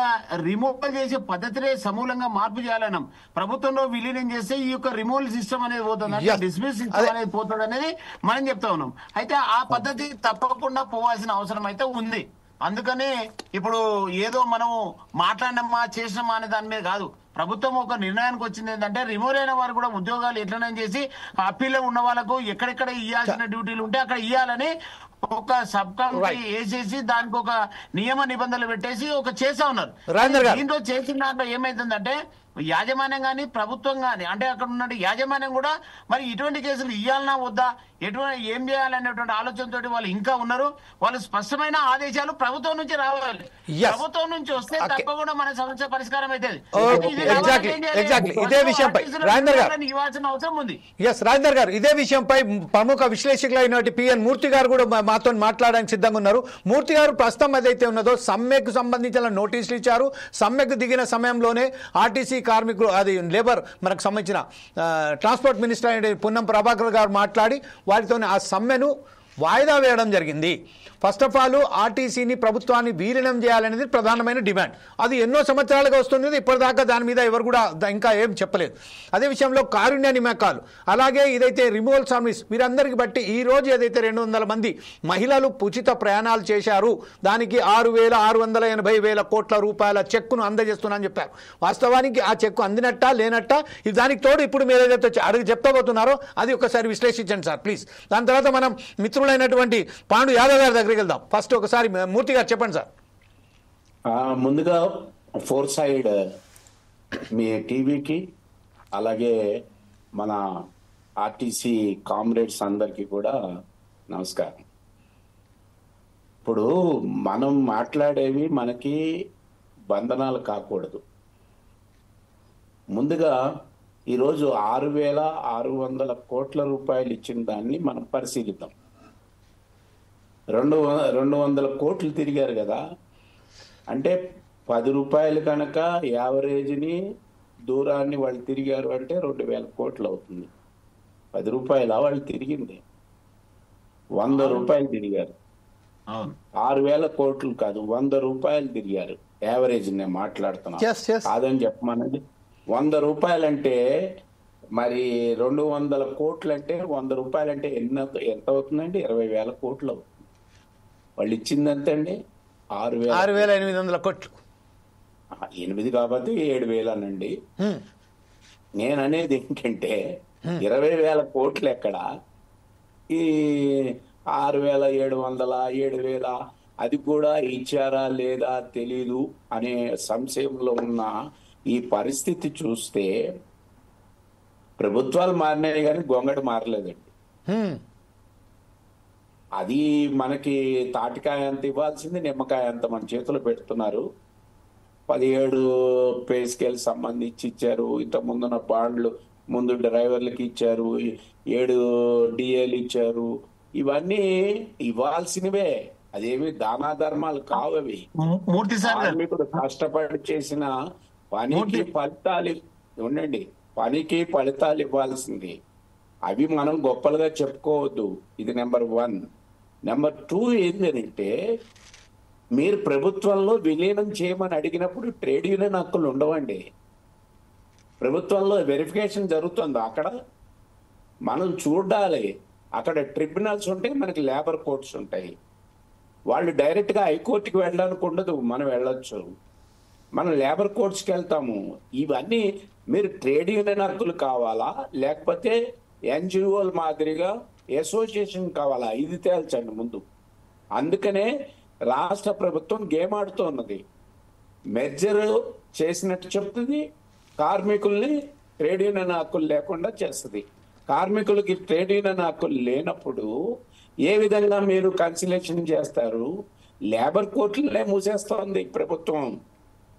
రిమూవల్ చేసే పద్ధతినే సమూలంగా మార్పు చేయాలన్నాం. ప్రభుత్వంలో విలీనం చేస్తే ఈ యొక్క రిమూవల్ సిస్టమ్ అనేది పోతుంది, డిస్మిస్ సిస్టమ్ అనేది పోతుంది అనేది మనం చెప్తా ఉన్నాం. అయితే ఆ పద్ధతి తప్పకుండా పోవాల్సిన అవసరం అయితే ఉంది. అందుకనే ఇప్పుడు ఏదో మనం మాట్లాడినమ్మా చేసినమ్మా అనే దాని మీద కాదు, ప్రభుత్వం ఒక నిర్ణయానికి వచ్చింది ఏంటంటే రిమూవ్ అయిన వారు కూడా ఉద్యోగాలు ఎట్లనే చేసి అప్పీల్లో ఉన్న వాళ్ళకు ఎక్కడెక్కడ ఇవ్వాల్సిన డ్యూటీలు ఉంటే అక్కడ ఇవ్వాలని ఒక సబ్ కమిటీ వేసేసి దానికి ఒక నియమ నిబంధనలు పెట్టేసి ఒక చేసా ఉన్నారు. దీంట్లో చేసిన దాంట్లో ఏమైతుందంటే యాజమాన్యం కానీ ప్రభుత్వం కానీ అంటే అక్కడ ఉన్న యాజమాన్యం కూడా మరి ఇటువంటి కేసులు ఇవ్వాలన్నా వద్దా ఎటువంటి ఏం చేయాలనేటువంటి ఆలోచనతో వాళ్ళు ఇంకా ఉన్నారు. వాళ్ళు స్పష్టమైన ఆదేశాలు ప్రభుత్వం నుంచి రావాలి. ప్రభుత్వం నుంచి వస్తే తప్పకుండా మన సమస్య పరిష్కారం అవుతుంది. ఇదే విషయంపై ఇవ్వాల్సిన అవసరం ఉంది. రాజేందర్ గారు ఇదే విషయంపై ప్రముఖ విశ్లేషకులైనటువంటి పిఎన్ మూర్తి గారు కూడా మాతో మాట్లాడడానికి సిద్ధంగా ఉన్నారు. మూర్తి గారు ప్రస్తుతం ఏదైతే ఉన్నదో సమ్మెకు సంబంధించిన నోటీసులు ఇచ్చారు. సమ్మెకు దిగిన సమయంలోనే ఆర్టీసీ కార్మికులు అది లేబర్ మనకు సంబంధించిన ట్రాన్స్పోర్ట్ మినిస్టర్ అయిన పొన్నం ప్రభాకర్ గారు మాట్లాడి వారితో ఆ సమ్మెను వాయిదా వేయడం జరిగింది. ఫస్ట్ ఆఫ్ ఆల్ ఆర్టీసీని ప్రభుత్వాన్ని విలీనం చేయాలనేది ప్రధానమైన డిమాండ్. అది ఎన్నో సంవత్సరాలుగా వస్తున్నది. ఇప్పటిదాకా దాని మీద ఎవరు కూడా ఇంకా ఏం చెప్పలేదు. అదే విషయంలో కారుణ్య నియామకాలు అలాగే ఇదైతే రిమూవల్ సర్వీస్ వీరందరికీ బట్టి ఈ రోజు ఏదైతే 200 మంది మహిళలు ఉచిత ప్రయాణాలు చేశారు దానికి 6,680,000 కోట్ల రూపాయల చెక్కును అందజేస్తున్నా అని చెప్పారు. వాస్తవానికి ఆ చెక్కు అందినట్టా లేనట్టా దానికి తోడు ఇప్పుడు మీరు ఏదైతే అడిగి చెప్తాబోతున్నారో అది ఒకసారి విశ్లేషించండి సార్ ప్లీజ్. దాని తర్వాత మనం మిత్రులైనటువంటి పాండు యాదవ్ గారి దగ్గరికి వెళ్దాం. ఫస్ట్ ఒకసారి మూర్తి గారు చెప్పండి సార్. ముందుగా 4 సైడ్ మీ టీవీకి అలాగే మన ఆర్టీసీ కామ్రేడ్స్ అందరికి కూడా నమస్కారం. ఇప్పుడు మనం మాట్లాడేవి మనకి బంధనాలు కాకూడదు. ముందుగా ఈరోజు 6,600 కోట్ల రూపాయలు ఇచ్చిన దాన్ని మనం పరిశీలిద్దాం. 200 కోట్లు తిరిగారు కదా, అంటే 10 రూపాయలు కనుక యావరేజ్ని దూరాన్ని వాళ్ళు తిరిగారు అంటే 2,000 కోట్లు అవుతుంది. 10 రూపాయల వాళ్ళు తిరిగింది 100 రూపాయలు తిరిగారు. 6,000 కోట్లు కాదు 100 రూపాయలు తిరిగారు యావరేజ్. నేను మాట్లాడుతున్నా కాదని చెప్పమన్నది. 100 రూపాయలంటే మరి 200 కోట్లు అంటే 100 రూపాయలు అంటే ఎంత అవుతుందండి? 20,000 కోట్లు అవుతుంది. వాళ్ళు ఇచ్చింది ఎంత అండి? 6,800 కోట్లు. 8 కాబట్టి 7,000 అనండి. నేను అనేది ఏంటంటే 20,000 కోట్లు ఎక్కడ, ఈ 6,700 7,000 అది కూడా ఇచ్చారా లేదా తెలీదు అనే సంశయంలో ఉన్న ఈ పరిస్థితి చూస్తే ప్రభుత్వాలు మారినాయి కానీ గొంగడి మారలేదండి. అది మనకి తాటికాయ అంత ఇవ్వాల్సింది నిమ్మకాయ అంత మన చేతులు పెడుతున్నారు. 17 పే స్కేల్ సంబంధించి ఇచ్చారు. ఇంత ముందున్న బాండ్లు ముందు డ్రైవర్లకి ఇచ్చారు, 7 డిఏలు ఇచ్చారు. ఇవన్నీ ఇవ్వాల్సినవే, అదేమి దానా ధర్మాలు కావవి. కార్మికుడు కష్టపడి చేసిన పనికి ఫలితాలు ఉండండి, పనికి ఫలితాలు ఇవ్వాల్సింది. అవి మనం గొప్పలుగా చెప్పుకోవద్దు. ఇది నెంబర్ 1. నెంబర్ 2 ఏంటంటే మీరు ప్రభుత్వంలో విలీనం చేయమని అడిగినప్పుడు ట్రేడ్ యూనియన్ హక్కులు ఉండవండి. ప్రభుత్వంలో వెరిఫికేషన్ జరుగుతుంది. అక్కడ మనం చూడాలి. అక్కడ ట్రిబ్యునల్స్ ఉంటాయి, మనకి లేబర్ కోర్ట్స్ ఉంటాయి. వాళ్ళు డైరెక్ట్గా హైకోర్టుకి వెళ్ళడానికి ఉండదు, మనం వెళ్ళొచ్చు. మనం లేబర్ కోర్ట్స్కి వెళ్తాము. ఇవన్నీ మీరు ట్రేడ్ యూనియన్ హక్కులు కావాలా లేకపోతే ఎన్జిఓల మాదిరిగా అసోసియేషన్ కావాలా, ఇది తేల్చండి ముందు. అందుకనే రాష్ట్ర ప్రభుత్వం గేమ్ ఆడుతున్నది. మెర్జర్ చేసినట్టు చెప్తుంది, కార్మికుల్ని ట్రేడ్ యూనియన్ హక్కులు లేకుండా చేస్తుంది. కార్మికులకి ట్రేడ్ యూనియన్ హక్కులు లేనప్పుడు ఏ విధంగా మీరు కన్సిలేషన్ చేస్తారు? లేబర్ కోర్టులనే మూసేస్తోంది ప్రభుత్వం.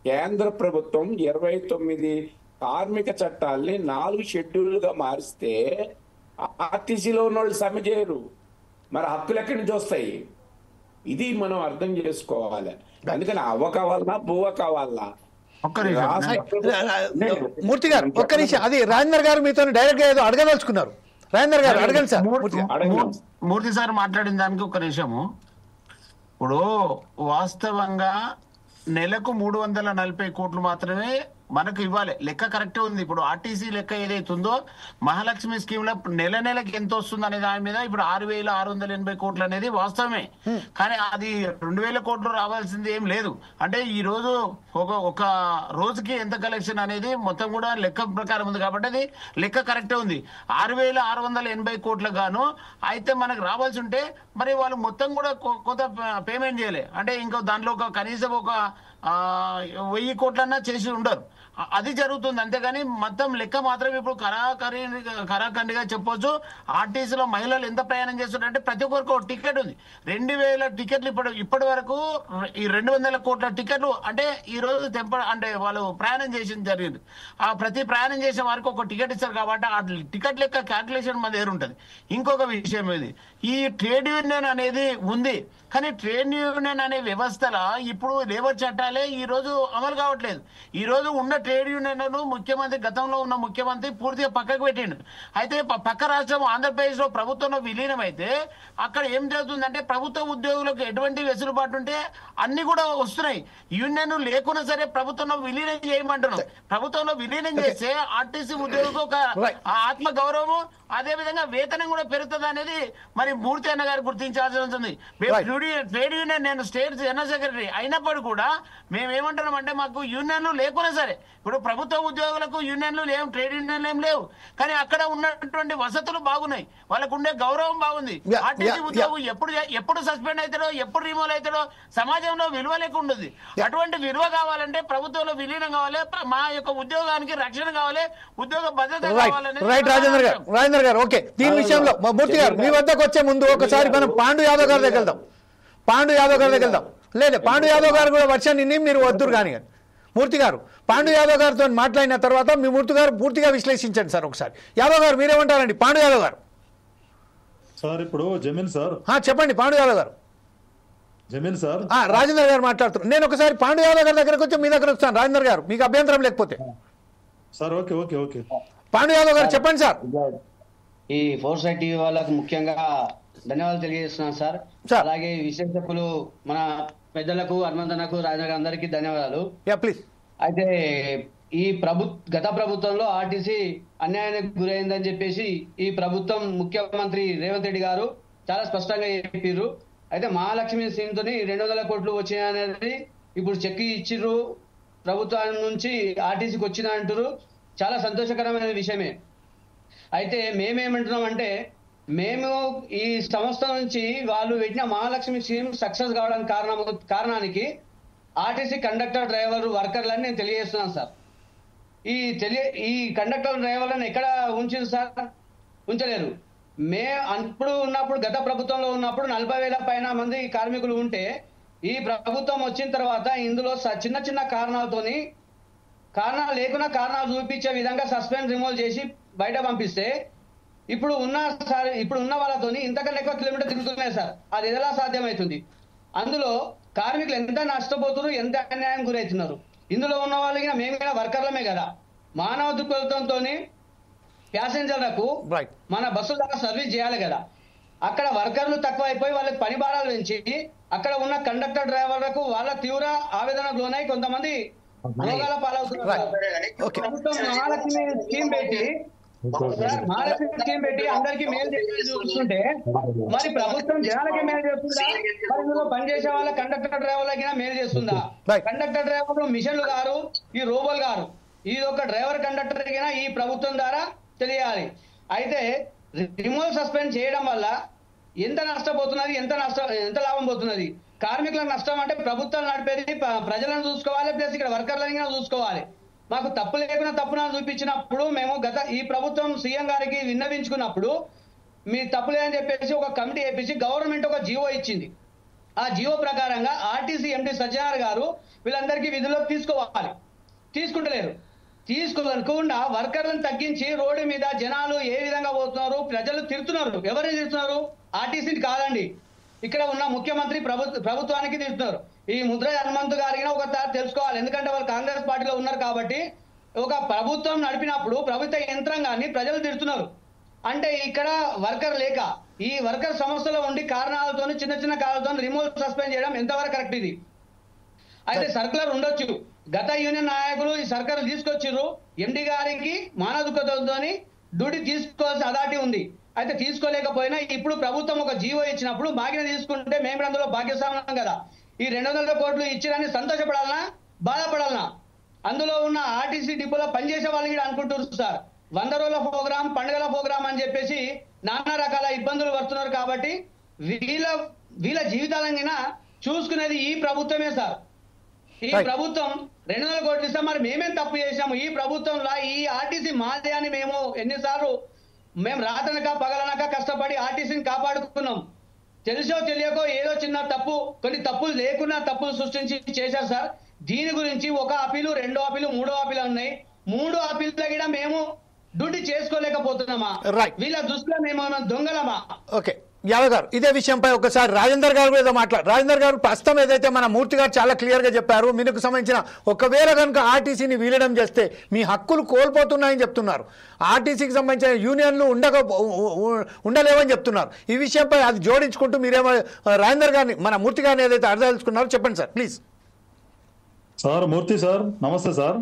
కేంద్ర ప్రభుత్వం 29 కార్మిక చట్టాల్ని 4 షెడ్యూల్గా మారిస్తే ఆర్టీసీలో ఉన్న వాళ్ళు సమ్మె చేయరు. మరి హక్కులు ఎక్కడి నుంచి వస్తాయి? ఇది మనం అర్థం చేసుకోవాలి. అందుకని అవ్వ కావాలన్నా బువ్వ కావాలన్నా. మూర్తి గారు ఒక్క నిమిషం, అది రాజేందర్ గారు మీతో డైరెక్ట్ గా ఏదో అడగదలుచుకున్నారు. రాజేందర్ గారు అడగండి సార్. మూర్తి సార్ మాట్లాడిన దానికి ఒక నిమిషము. ఇప్పుడు వాస్తవంగా నెలకు 340 కోట్లు మాత్రమే మనకు ఇవ్వాలి. లెక్క కరెక్టే ఉంది. ఇప్పుడు ఆర్టీసీ లెక్క ఏదైతే ఉందో మహాలక్ష్మి స్కీమ్ లో నెలకి ఎంత వస్తుంది అనే దాని మీద ఇప్పుడు 6,680 కోట్లు అనేది వాస్తవమే. కానీ అది 2,000 కోట్లు రావాల్సింది ఏం లేదు. అంటే ఈ రోజు ఒక రోజుకి ఎంత కలెక్షన్ అనేది మొత్తం కూడా లెక్క ప్రకారం ఉంది కాబట్టి అది లెక్క కరెక్టే ఉంది. 6,680 కోట్లకు గాను అయితే మనకు రావాల్సి ఉంటే మరి వాళ్ళు మొత్తం కూడా కొంత పేమెంట్ చేయాలి. అంటే ఇంకో దాంట్లో కనీసం ఒక 1000 కోట్లన్నా చేసి ఉండరు. అది జరుగుతుంది. అంతేగాని మొత్తం లెక్క మాత్రం ఇప్పుడు కరాఖండిగా చెప్పొచ్చు. ఆర్టీసీలో మహిళలు ఎంత ప్రయాణం చేస్తున్నారంటే ప్రతి ఒక్కరికి ఒక టికెట్ ఉంది. 2,000 టికెట్లు ఇప్పటి వరకు ఈ 200 కోట్ల టికెట్లు అంటే ఈ రోజు అంటే వాళ్ళు ప్రయాణం చేసింది జరిగింది. ఆ ప్రతి ప్రయాణం చేసే వారికి ఒక టికెట్ ఇస్తారు కాబట్టి ఆ టికెట్ లెక్క క్యాల్కులేషన్ మన దగ్గర ఉంటుంది. ఇంకొక విషయం ఇది, ఈ ట్రేడ్ యూనియన్ అనేది ఉంది. కానీ ట్రేడ్ యూనియన్ అనే వ్యవస్థలో ఇప్పుడు లేబర్ చట్టాలే ఈ రోజు అమలు కావట్లేదు. ఈ రోజు ఉన్న ట్రేడ్ యూనియన్ ముఖ్యమంత్రి గతంలో ఉన్న ముఖ్యమంత్రి పూర్తిగా పక్కకు పెట్టిండు. అయితే పక్క రాష్ట్రం ఆంధ్రప్రదేశ్ లో ప్రభుత్వంలో విలీనం అయితే అక్కడ ఏం జరుగుతుందంటే ప్రభుత్వ ఉద్యోగులకు ఎటువంటి వెసులుబాటు ఉంటే అన్ని కూడా వస్తున్నాయి. యూనియన్ లేకున్నా సరే ప్రభుత్వంలో విలీనం చేయమంటున్నాం. ప్రభుత్వంలో విలీనం చేస్తే ఆర్టీసీ ఉద్యోగులకు ఒక ఆత్మ గౌరవము అదే విధంగా వేతనం కూడా పెరుగుతుంది అనేది మరి మూర్తి అన్న గారు గుర్తించాల్సి ఉంటుంది. ట్రేడ్ యూనియన్ నేను స్టేట్ జనరల్ సెక్రటరీ అయినప్పుడు కూడా మేము ఏమంటున్నాం అంటే మాకు యూనియన్లు లేకున్నా సరే ఇప్పుడు ప్రభుత్వ ఉద్యోగులకు యూనియన్లు లేవు, ట్రేడ్ యూనియన్లు ఏం లేవు. కానీ అక్కడ ఉన్నటువంటి వసతులు బాగున్నాయి, వాళ్ళకు ఉండే గౌరవం బాగుంది. ఆర్టీసీ ఉద్యోగం ఎప్పుడు సస్పెండ్ అవుతాడో ఎప్పుడు రిమూవ్ అవుతాడో సమాజంలో విలువ లేకుండా ఉంది. అటువంటి విలువ కావాలంటే ప్రభుత్వంలో విలీనం కావాలి, మా యొక్క ఉద్యోగానికి రక్షణ కావాలి, ఉద్యోగ భద్రత కావాలని. రైట్ రాజేంద్ర గారు ఓకే. దీని విషయంలో మూర్తి గారు మీ వద్దకు వచ్చే ముందు ఒకసారి మనం పాండు యాదవ్ గారి దగ్గర వెళ్దాం. లేదు పాండు యాదవ్ గారు కూడా వర్షాన్ని మీరు వద్దురు కానీ మూర్తి గారు పాండు యాదవ్ గారితో మాట్లాడిన తర్వాత మీ మూర్తి గారు పూర్తిగా విశ్లేషించండి సార్ ఒకసారి. యాదవ్ గారు మీరేమంటారండి? పాండు యాదవ్ గారు సార్ ఇప్పుడు జమీన్ సార్ చెప్పండి. పాండు యాదవ్ గారు జమీన్ సార్ రాజేంద్ర గారు మాట్లాడుతున్నారు. నేను ఒకసారి పాండు యాదవ్ గారి దగ్గరకు వచ్చి మీ దగ్గర వస్తాను రాజేంద్ర గారు, మీకు అభ్యంతరం లేకపోతే. Sir okay okay okay Pandu Yadav గారు చెప్పండి సార్. ఈ ఫోర్సైట్ టీవీ వాళ్ళకు ముఖ్యంగా ధన్యవాదాలు తెలియజేస్తున్నాను సార్. అలాగే విశ్లేషకులు మన పెద్దలకు హనుమంతన్నకు రాజేంద్ర అందరికీ ధన్యవాదాలు. ప్లీజ్. అయితే ఈ గత ప్రభుత్వంలో ఆర్టీసీ అన్యాయానికి గురైందని చెప్పేసి ఈ ప్రభుత్వం ముఖ్యమంత్రి రేవంత్ రెడ్డి గారు చాలా స్పష్టంగా చెప్పారు. అయితే మహాలక్ష్మి స్కీమ్ తోని 200 కోట్లు వచ్చినాయనేది ఇప్పుడు చెక్ ఇచ్చిర్రు ప్రభుత్వం నుంచి ఆర్టీసీకి వచ్చిన అంటారు. చాలా సంతోషకరమైన విషయమే. అయితే మేమేమంటున్నాం అంటే మేము ఈ సంస్థ నుంచి వాళ్ళు పెట్టిన మహాలక్ష్మి స్కీమ్ సక్సెస్ కావడానికి కారణానికి ఆర్టీసీ కండక్టర్ డ్రైవర్ వర్కర్లని నేను తెలియజేస్తున్నాను సార్. ఈ కండక్టర్ డ్రైవర్లను ఎక్కడ ఉంచారు సార్? ఉంచలేరు. ఉన్నప్పుడు గత ప్రభుత్వంలో ఉన్నప్పుడు 40,000 పైన మంది కార్మికులు ఉంటే ఈ ప్రభుత్వం వచ్చిన తర్వాత ఇందులో చిన్న కారణాలు లేకున్నా చూపించే విధంగా సస్పెండ్ రిమూవ్ చేసి బయట పంపిస్తే ఇప్పుడు ఉన్న వాళ్ళతోని ఇంతకన్నా ఎక్కువ కిలోమీటర్ తిరుగుతున్నాయి సార్. అది ఎలా సాధ్యమవుతుంది? అందులో కార్మికులు ఎంత నష్టపోతున్నారు, ఎంత అన్యాయం గురవుతున్నారు. ఇందులో ఉన్న వాళ్ళకి మేము కూడా వర్కర్లమే కదా. మానవ దృక్పథంతో ప్యాసింజర్లకు మన బస్సుల ద్వారా సర్వీస్ చేయాలి కదా. అక్కడ వర్కర్లు తక్కువ అయిపోయి వాళ్ళకి పని భారాలు పెంచి అక్కడ ఉన్న కండక్టర్ డ్రైవర్లకు వాళ్ళ తీవ్ర ఆవేదనకు లోనై కొంతమంది రోగాల పాలవుతున్నారు. ప్రభుత్వం మహాలక్ష్మి స్కీమ్ పెట్టి అందరికి మేలు చూస్తుంటే మరి ప్రభుత్వం జనాలకి మేలు చేస్తుందా? మరి ఇందులో పనిచేసే వాళ్ళ కండక్టర్ డ్రైవర్లకి మేలు చేస్తుందా? కండక్టర్ డ్రైవర్లు మిషన్లు గారు, ఈ రోబోలు గారు, ఇది ఒక డ్రైవర్ కండక్టర్ కినా ఈ ప్రభుత్వం ద్వారా తెలియాలి. అయితే రిమూవ్ సస్పెండ్ చేయడం వల్ల ఎంత నష్టపోతున్నది, ఎంత లాభం పోతున్నది? కార్మికులకు నష్టం అంటే ప్రభుత్వాలు నడిపేది ప్రజలను చూసుకోవాలి, ప్లస్ ఇక్కడ వర్కర్లను చూసుకోవాలి. మాకు తప్పు లేకుండా తప్పున చూపించినప్పుడు మేము ఈ ప్రభుత్వం సీఎం గారికి విన్నవించుకున్నప్పుడు మీ తప్పు లేదని చెప్పేసి ఒక కమిటీ వేపించి గవర్నమెంట్ ఒక జీవో ఇచ్చింది. ఆ జీవో ప్రకారంగా ఆర్టీసీ ఎండి సజ్జనార్ గారు వీళ్ళందరికీ విధుల్లోకి తీసుకోవాలి. తీసుకుంటలేరు. తీసుకోకుండా వర్కర్లను తగ్గించి రోడ్డు మీద జనాలు ఏ విధంగా పోతున్నారు, ప్రజలు తిడుతున్నారు. ఎవరిని తిడుతున్నారు? ఆర్టీసీని కాదండి, ఇక్కడ ఉన్న ముఖ్యమంత్రి ప్రభుత్వానికి తిడుతున్నారు. ఈ ముద్ర హనుమంతు గారికి ఒకసారి తెలుసుకోవాలి. ఎందుకంటే వాళ్ళు కాంగ్రెస్ పార్టీలో ఉన్నారు కాబట్టి ఒక ప్రభుత్వం నడిపినప్పుడు ప్రభుత్వ యంత్రాంగాన్ని ప్రజలు తిడుతున్నారు. అంటే ఇక్కడ వర్కర్ లేక ఈ వర్కర్ సమస్యలో ఉండి కారణాలతో చిన్న కారణాలతో రిమూవ్ సస్పెండ్ చేయడం ఎంతవరకు కరెక్ట్? ఇది అయితే సర్కులర్ ఉండొచ్చు, గత యూనియన్ నాయకులు ఈ సర్కారు తీసుకొచ్చిర్రు. ఎండి గారికి మానదుకతోని డ్యూటీ తీసుకోవాల్సిన అథారిటీ ఉంది. అయితే తీసుకోలేకపోయినా ఇప్పుడు ప్రభుత్వం ఒక జీవో ఇచ్చినప్పుడు మాగిన తీసుకుంటే మేము అందులో భాగ్యస్వామ్యం కదా. ఈ 200 కోట్లు ఇచ్చిరని సంతోషపడాలనా బాధపడాలనా? అందులో ఉన్న ఆర్టీసీ డిపోలో పనిచేసే వాళ్ళని కూడా అనుకుంటున్నారు సార్, 100 రోజుల ప్రోగ్రాం, పండుగల ప్రోగ్రాం అని చెప్పేసి నానా రకాల ఇబ్బందులు పడుతున్నారు. కాబట్టి వీళ్ళ జీవితాలైనా చూసుకునేది ఈ ప్రభుత్వమే సార్. ఈ ప్రభుత్వం 200 కోట్లు ఇస్తాం, మరి మేమేం తప్పు చేసాము? ఈ ప్రభుత్వంలో ఈ ఆర్టీసీ మాదే అని మేము ఎన్నిసార్లు మేము రాత్రనక పగలనక కష్టపడి ఆర్టీసీని కాపాడుకున్నాం. తెలుసో తెలియకో ఏదో చిన్న తప్పు, కొన్ని తప్పులు లేకున్నా తప్పులు సృష్టించి చేశారు సార్. దీని గురించి 1 అప్పీలు, 2 అప్పీలు, 3 అప్పీలు ఉన్నాయి. 3 అప్పీలు కూడా మేము డ్యూటీ చేసుకోలేకపోతున్నామా? వీళ్ళ దృష్టిలో మేము దొంగలమా? ఓకే, యాదవ్ గారు, ఇదే విషయంపై ఒకసారి రాజేందర్ గారు ఏదో రాజేందర్ గారు, ప్రస్తుతం ఏదైతే మన మూర్తి గారు చాలా క్లియర్ గా చెప్పారు, మీకు సంబంధించిన ఒకవేళ కనుక ఆర్టీసీని విలీనం చేస్తే మీ హక్కులు కోల్పోతున్నాయని చెప్తున్నారు. ఆర్టీసీకి సంబంధించిన యూనియన్లు ఉండలేవని చెప్తున్నారు. ఈ విషయంపై అది జోడించుకుంటూ మీరేమో రాజేందర్ గారిని, మన మూర్తి గారిని ఏదైతే అర్థాలుచుకున్నారో చెప్పండి sir please. Sir Murthy sir, నమస్తే సార్.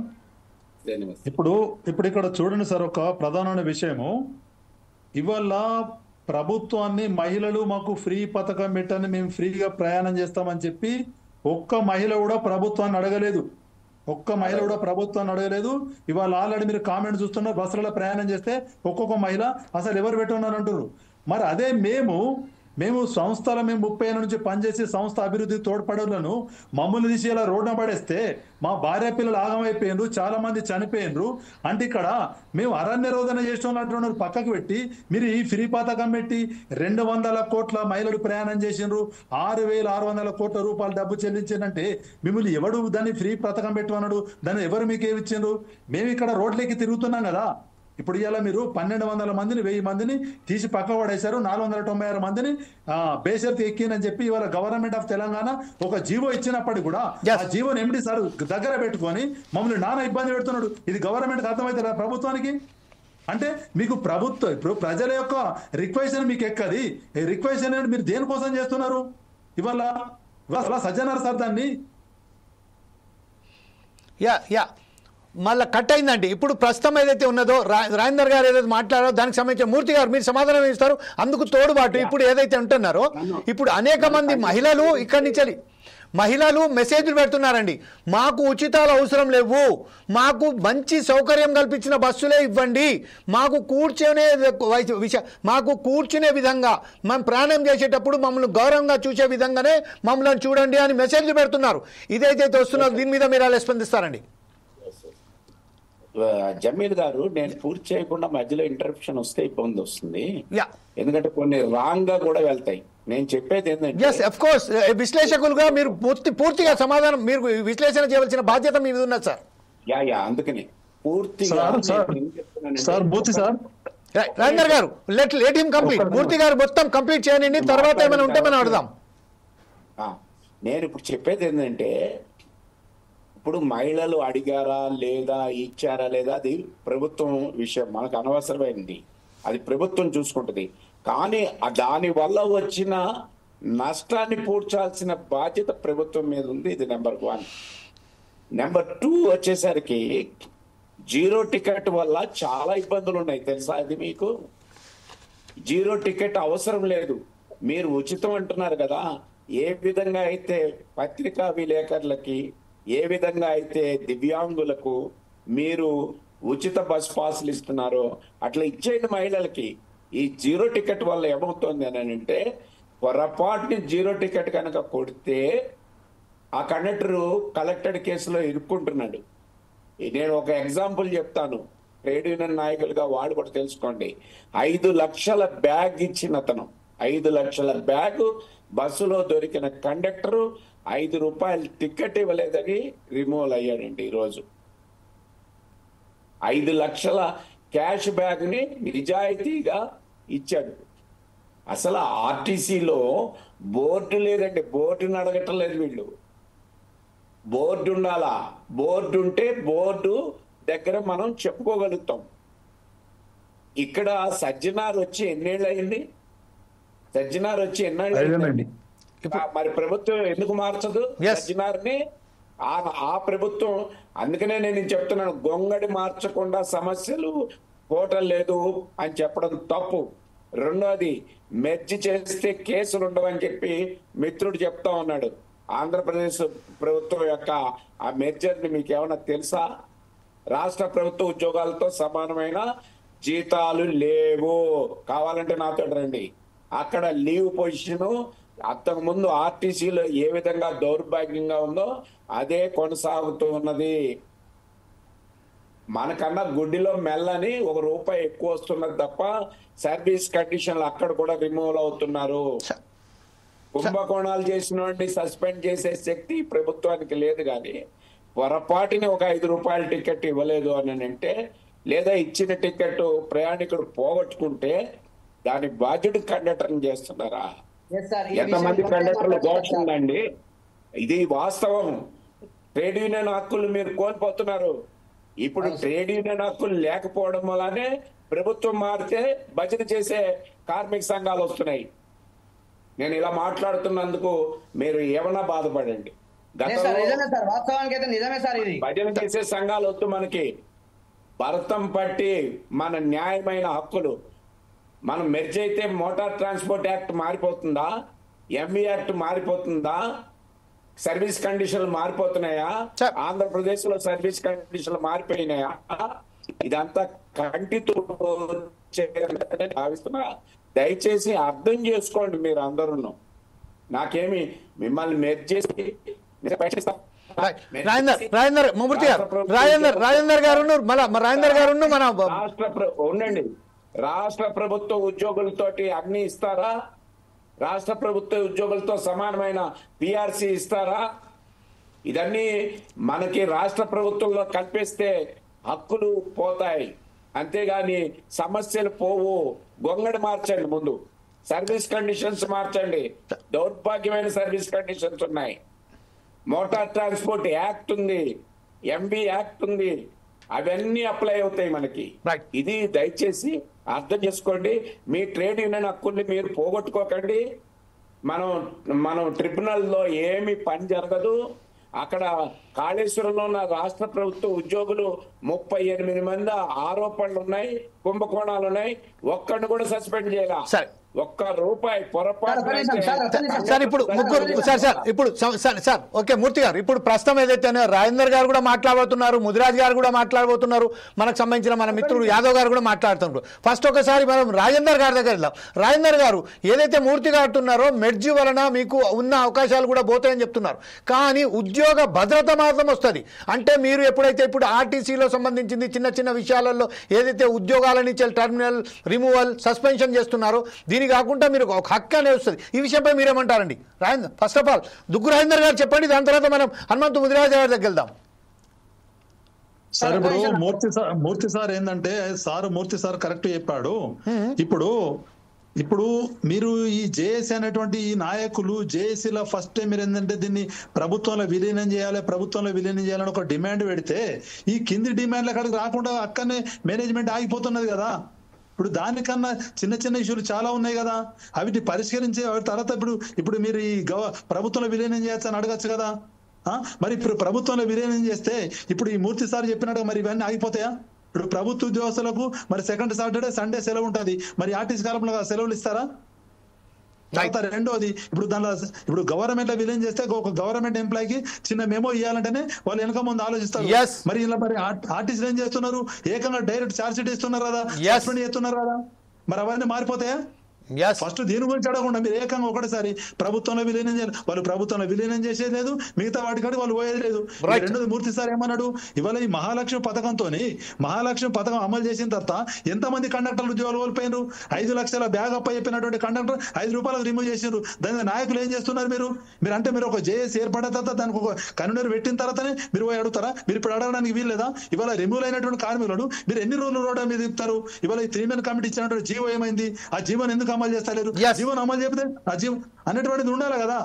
ఇప్పుడు ఇక్కడ చూడండి సార్, ఒక ప్రధానమైన విషయము, ఇవాళ ప్రభుత్వాన్ని మహిళలు మాకు ఫ్రీ పథకం పెట్టని, మేము ఫ్రీగా ప్రయాణం చేస్తామని చెప్పి ఒక్క మహిళ కూడా ప్రభుత్వాన్ని అడగలేదు. ఇవాళ ఆల్రెడీ మీరు కామెంట్ చూస్తున్నారు, బస్సులలో ప్రయాణం చేస్తే ఒక్కొక్క మహిళ అసలు ఎవరు పెట్టున్నారు అంటారు. మరి అదే మేము సంస్థల 30 ఏళ్ళ నుంచి పనిచేసి సంస్థ అభివృద్ధి తోడ్పడలను మమ్మల్ని తీసి ఇలా రోడ్డున పడేస్తే మా భార్య పిల్లలు ఆగమైపోయినరు, చాలా మంది చనిపోయినరు. అంటే ఇక్కడ మేము అరణ్య రోదన చేస్తున్నట్టు పక్కకు పెట్టి మీరు ఈ ఫ్రీ పథకం పెట్టి 200 కోట్ల మహిళలు ప్రయాణం చేసినారు, 6,600 కోట్ల రూపాయలు డబ్బు చెల్లించారంటే మిమ్మల్ని ఎవడు దాన్ని ఫ్రీ పథకం పెట్టమన్నాడు? దాన్ని ఎవరు మీకు ఏమిచ్చిండ్రు? మేము ఇక్కడ రోడ్లకి తిరుగుతున్నాం కదా. ఇప్పుడు ఇలా మీరు 1,200 మందిని 1000 మందిని తీసి పక్క పడేశారు, 496 మందిని బేషరతు ఎక్కినని చెప్పి ఇవాళ గవర్నమెంట్ ఆఫ్ తెలంగాణ ఒక జీవో ఇచ్చినప్పటికీ కూడా ఆ జీవోని ఎండి సార్ దగ్గర పెట్టుకొని మమ్మల్ని నానా ఇబ్బంది పెడుతున్నాడు. ఇది గవర్నమెంట్కి అర్థమవుతుందా ప్రభుత్వానికి? అంటే మీకు ప్రభుత్వం ఇప్పుడు ప్రజల యొక్క రిక్వెషన్ మీకు ఎక్కది, రిక్వెషన్ మీరు దేనికోసం చేస్తున్నారు? ఇవాళ సజ్జనారు సార్ దాన్ని మళ్ళీ కట్ అయిందండి. ఇప్పుడు ప్రస్తుతం ఏదైతే ఉన్నదో రాజేందర్ గారు ఏదైతే మాట్లాడారో దానికి సంబంధించిన మూర్తి గారు మీరు సమాధానం ఇస్తారు. అందుకు తోడుబాటు ఇప్పుడు ఏదైతే ఉంటున్నారో, ఇప్పుడు అనేక మంది మహిళలు ఇక్కడి నుంచి మెసేజ్లు పెడుతున్నారండి, మాకు ఉచితాలు అవసరం లేవు, మాకు మంచి సౌకర్యం కల్పించిన బస్సులే ఇవ్వండి, మాకు కూర్చునే విధంగా మేము ప్రయాణం చేసేటప్పుడు మమ్మల్ని గౌరవంగా చూసే విధంగానే మమ్మల్ని చూడండి అని మెసేజ్లు పెడుతున్నారు. ఇదైతే వస్తున్నదో దీని మీద మీరు ఎలా స్పందిస్తారండి? జమీల్ గారు, నేను పూర్తి చేయకుండా మధ్యలో ఇంటరప్షన్ వస్తే ఇబ్బంది వస్తుంది, ఎందుకంటే కొన్ని రాంగ్ గా కూడా వెళ్తాయి. నేను చెప్పేది ఏంటంటే విశ్లేషకులుగా మీరు పూర్తిగా సమాధానం, మీరు విశ్లేషణ చేయవలసిన బాధ్యత మీ మీద ఉన్నది సార్. అందుకని పూర్తిగా రాజేందర్ గారు లెట్ హిమ్ కంప్లీట్. మూర్తి గారు మొత్తం కంప్లీట్ చేయండి, తర్వాత ఏమైనా ఉంటే మనం అడదాం. నేను ఇప్పుడు చెప్పేది ఏంటంటే, ఇప్పుడు మహిళలు అడిగారా లేదా, ఇచ్చారా లేదా, అది ప్రభుత్వం విషయం, మనకు అనవసరమైంది, అది ప్రభుత్వం చూసుకుంటుంది. కానీ దాని వల్ల వచ్చిన నష్టాన్ని పూడ్చాల్సిన బాధ్యత ప్రభుత్వం మీద ఉంది. ఇది నెంబర్ 1. నెంబర్ 2 వచ్చేసరికి జీరో టికెట్ వల్ల చాలా ఇబ్బందులు ఉన్నాయి, తెలుసా? అది మీకు జీరో టికెట్ అవసరం లేదు, మీరు ఉచితం అంటున్నారు కదా. ఏ విధంగా అయితే పత్రికా విలేకరులకి, ఏ విధంగా అయితే దివ్యాంగులకు మీరు ఉచిత బస్ పాసులు ఇస్తున్నారో అట్లా ఇచ్చేది మహిళలకి. ఈ జీరో టికెట్ వల్ల ఏమవుతుంది అని అంటే, పొరపాటుని జీరో టికెట్ కనుక కొడితే ఆ కండక్టరు కలెక్టెడ్ కేసులో ఇరుక్కుంటున్నాడు. నేను ఒక ఎగ్జాంపుల్ చెప్తాను, ట్రేడ్ యూనియన్ నాయకులుగా వాడు కూడా తెలుసుకోండి. 5 లక్షల బ్యాగ్ ఇచ్చిన అతను, 5 లక్షల బ్యాగ్ బస్సులో దొరికిన కండక్టరు 5 రూపాయలు టికెట్ ఇవ్వలేదని రిమూవల్ అయ్యాడండి. ఈరోజు 5 లక్షల క్యాష్ బ్యాగ్ ని నిజాయితీగా ఇచ్చాడు. అసలు ఆర్టీసీలో బోర్డు లేదండి, బోర్డుని అడగటం లేదు వీళ్ళు. బోర్డు ఉండాలా, బోర్డు ఉంటే బోర్డు దగ్గర మనం చెప్పుకోగలుగుతాం. ఇక్కడ సజ్జనార్ వచ్చి ఎన్నేళ్ళు అయింది? సజ్జనార్ వచ్చి ఎన్నేళ్ళు అయిందండి? మరి ప్రభుత్వం ఎందుకు మార్చదు సజ్జనార్ని? ఆ ప్రభుత్వం, అందుకనే నేను చెప్తున్నాను, గొంగడి మార్చకుండా సమస్యలు పోవటం లేదు అని చెప్పడం తప్పు. రెండోది, మెర్జి చేస్తే కేసులు ఉండవని చెప్పి మిత్రుడు చెప్తా ఉన్నాడు. ఆంధ్రప్రదేశ్ ప్రభుత్వం యొక్క ఆ మెర్జర్ని మీకు ఏమైనా తెలుసా? రాష్ట్ర ప్రభుత్వ ఉద్యోగాలతో సమానమైన జీతాలు లేవు. కావాలంటే నాతో రండి. అక్కడ లీవ్ పొజిషన్ అంతకు ముందు ఆర్టీసీలో ఏ విధంగా దౌర్భాగ్యంగా ఉందో అదే కొనసాగుతూ ఉన్నది. మనకన్నా గుడ్డిలో మెల్లని ₹1 ఎక్కువ వస్తున్నది తప్ప సర్వీస్ కండిషన్లు అక్కడ కూడా రిమూవ్ అవుతున్నారు. కుంభకోణాలు చేసిన వాడిని సస్పెండ్ చేసే శక్తి ప్రభుత్వానికి లేదు. కానీ పొరపాటుని ఒక ₹5 టికెట్ ఇవ్వలేదు అని అంటే, లేదా ఇచ్చిన టికెట్ ప్రయాణికుడు పోగొట్టుకుంటే దాని బాధ్యుడు కండక్టర్ని చేస్తున్నారా? ఎంతమంది కండక్టర్లు దోషుందండి? ఇది వాస్తవం. ట్రేడ్ యూనియన్ హక్కులు మీరు కోల్పోతున్నారు. ఇప్పుడు ట్రేడ్ యూనియన్ హక్కులు లేకపోవడం వల్లనే ప్రభుత్వం మారితే భజన చేసే కార్మిక సంఘాలు వస్తున్నాయి. నేను ఇలా మాట్లాడుతున్నందుకు మీరు ఏమన్నా బాధపడండి. భజన చేసే సంఘాలు వద్దు మనకి. భరతం పట్టి మన న్యాయమైన హక్కులు మనం మెర్జ్ అయితే మోటార్ ట్రాన్స్పోర్ట్ యాక్ట్ మారిపోతుందా? ఎంవి యాక్ట్ మారిపోతుందా? సర్వీస్ కండిషన్లు మారిపోతున్నాయా? ఆంధ్రప్రదేశ్ లో సర్వీస్ కండిషన్లు మారిపోయినాయా? ఇదంతా కంటితో భావిస్తున్నా. దయచేసి అర్థం చేసుకోండి మీరు అందరూ. నాకేమి మిమ్మల్ని మెర్జ్ చేసి ఉండండి. రాష్ట్ర ప్రభుత్వ ఉద్యోగులతోటి అన్ని ఇస్తారా? రాష్ట్ర ప్రభుత్వ ఉద్యోగులతో సమానమైన పిఆర్సి ఇస్తారా? ఇదన్నీ మనకి రాష్ట్ర ప్రభుత్వంలో కల్పిస్తే హక్కులు పోతాయి, అంతేగాని సమస్యలు పోవు. గొంగడి మార్చండి, ముందు సర్వీస్ కండిషన్స్ మార్చండి. దౌర్భాగ్యమైన సర్వీస్ కండిషన్స్ ఉన్నాయి. మోటార్ ట్రాన్స్పోర్ట్ యాక్ట్ ఉంది, ఎంబీ యాక్ట్ ఉంది, అవన్నీ అప్లై అవుతాయి మనకి. ఇది దయచేసి అర్థం చేసుకోండి. మీ ట్రేడ్ యూనియన్ హక్కుల్ని మీరు పోగొట్టుకోకండి. మనం ట్రిబ్యునల్లో ఏమి పని జరగదు. అక్కడ కాళేశ్వరంలో ఉన్న రాష్ట్ర ప్రభుత్వ ఉద్యోగులు 38 మంది ఆరోపణలు ఉన్నాయి, కుంభకోణాలు ఉన్నాయి. ఒక్కడిని కూడా సస్పెండ్ చేయాల. ₹1 పొరపాటు. సార్ ఇప్పుడు ముగ్గురు సార్ ఓకే మూర్తి గారు, ఇప్పుడు ప్రస్తుతం ఏదైతే రాజేందర్ గారు కూడా మాట్లాడబోతున్నారు, ముదిరాజ్ గారు కూడా మాట్లాడబోతున్నారు, మనకు సంబంధించిన మన మిత్రుడు యాదవ్ గారు కూడా మాట్లాడుతున్నారు. ఫస్ట్ ఒకసారి మనం రాజేందర్ గారి దగ్గర వెళ్దాం. రాజేందర్ గారు, ఏదైతే మూర్తి గారు అంటున్నారో మెర్జ్ వలన మీకు ఉన్న అవకాశాలు కూడా పోతాయని చెప్తున్నారు, కానీ ఉద్యోగ భద్రత మాత్రం వస్తుంది. అంటే మీరు ఎప్పుడైతే ఇప్పుడు ఆర్టీసీలో సంబంధించింది చిన్న చిన్న విషయాలలో ఏదైతే ఉద్యోగాల నుంచి టర్మినల్ రిమూవల్ సస్పెన్షన్ చేస్తున్నారో దీని కాకుండా మీరు ఒక హక్కు అనేది వస్తుంది. ఈ విషయంపై మీరేమంటారండి? Rajender, first of all Duggu Rajender గారు చెప్పండి, దాని తర్వాత మనం హనుమంతు ముదిరాజు గారి దగ్గర వెళ్దాం. సార్ ఇప్పుడు మూర్తి సార్ ఏంటంటే మూర్తి సార్ కరెక్ట్ చెప్పాడు. ఇప్పుడు మీరు ఈ జేఏసీ అనేటువంటి ఈ నాయకులు జేఏసీలో ఫస్ట్ టైం మీరు ఏంటంటే దీన్ని ప్రభుత్వంలో విలీనం చేయాలని ఒక డిమాండ్ పెడితే ఈ కింది డిమాండ్ల కాడికి రాకుండా అక్కడనే మేనేజ్మెంట్ ఆగిపోతున్నది కదా. ఇప్పుడు దానికన్నా చిన్న చిన్న ఇష్యూలు చాలా ఉన్నాయి కదా, అవిటి పరిష్కరించే తర్వాత ఇప్పుడు మీరు ఈ ప్రభుత్వంలో విలీనం చేయొచ్చని అడగచ్చు కదా. మరి ఇప్పుడు ప్రభుత్వంలో విలీనం చేస్తే ఇప్పుడు ఈ మూర్తి సార్ చెప్పినట్టుగా మరి ఇవన్నీ ఆగిపోతాయా? ఇప్పుడు ప్రభుత్వ ఉద్యోగస్తులకు మరి సెకండ్ సాటర్డే సండే సెలవు ఉంటుంది, మరి ఆర్టీసీ కాలంలో సెలవులు ఇస్తారా? రెండోది, ఇప్పుడు గవర్నమెంట్ లో విలీనం చేస్తే ఒక గవర్నమెంట్ ఎంప్లాయీకి చిన్న మెమో ఇవ్వాలంటేనే వాళ్ళు వెనక ముందు ఆలోచిస్తారు. మరి ఇలా మరి ఆర్టీసీలు ఏం చేస్తున్నారు? ఏకంగా డైరెక్ట్ ఛార్జ్ షీట్ ఇస్తున్నారు కదా, సస్పెండ్ చేస్తున్నారు కదా. మరి అవన్నీ మారిపోతాయా? ఫస్ట్ దీని గురించి అడగకుండా మీరు ఏకంగా ఒకటిసారి ప్రభుత్వంలో విలీనం చేయాలి. వాళ్ళు ప్రభుత్వంలో విలీనం చేసేది లేదు, మిగతా వాటికాడికి వాళ్ళు పోయేది లేదు. రెండోది, మూర్తి సార్ ఏమన్నాడు, ఇవాళ ఈ మహాలక్ష్మి పథకం అమలు చేసిన తర్వాత ఎంతమంది కండక్టర్లు ఉద్యోగాలు కోల్పోయినారు? 5 లక్షల బ్యాగ్ అప్ప చెప్పినటువంటి కండక్టర్ ₹5 రిమూవ్ చేసినారు. దాని నాయకులు ఏం చేస్తున్నారు? మీరు ఒక జేఏసీ ఏర్పడిన తర్వాత దానికి ఒక కన్వీనర్ పెట్టిన తర్వాతనే మీరు పోయి అడుగుతారా? మీరు ఇప్పుడు అడగడానికి వీల్లేదా? ఇవాళ రిమూవ్ అయినటువంటి కార్మికులను మీరు ఎన్ని రోజులు రోడ్డు మీద తిప్పుతారు? ఇవాళ ఈ 3 మెన్ కమిటీ ఇచ్చినటువంటి జీవో ఏమైంది? ఆ జీవోని ఎందుకు అమలు చేస్తలేరు? జీవోని అమలు చేస్తే ఆ జీవో అనేటువంటిది ఉండాలి కదా.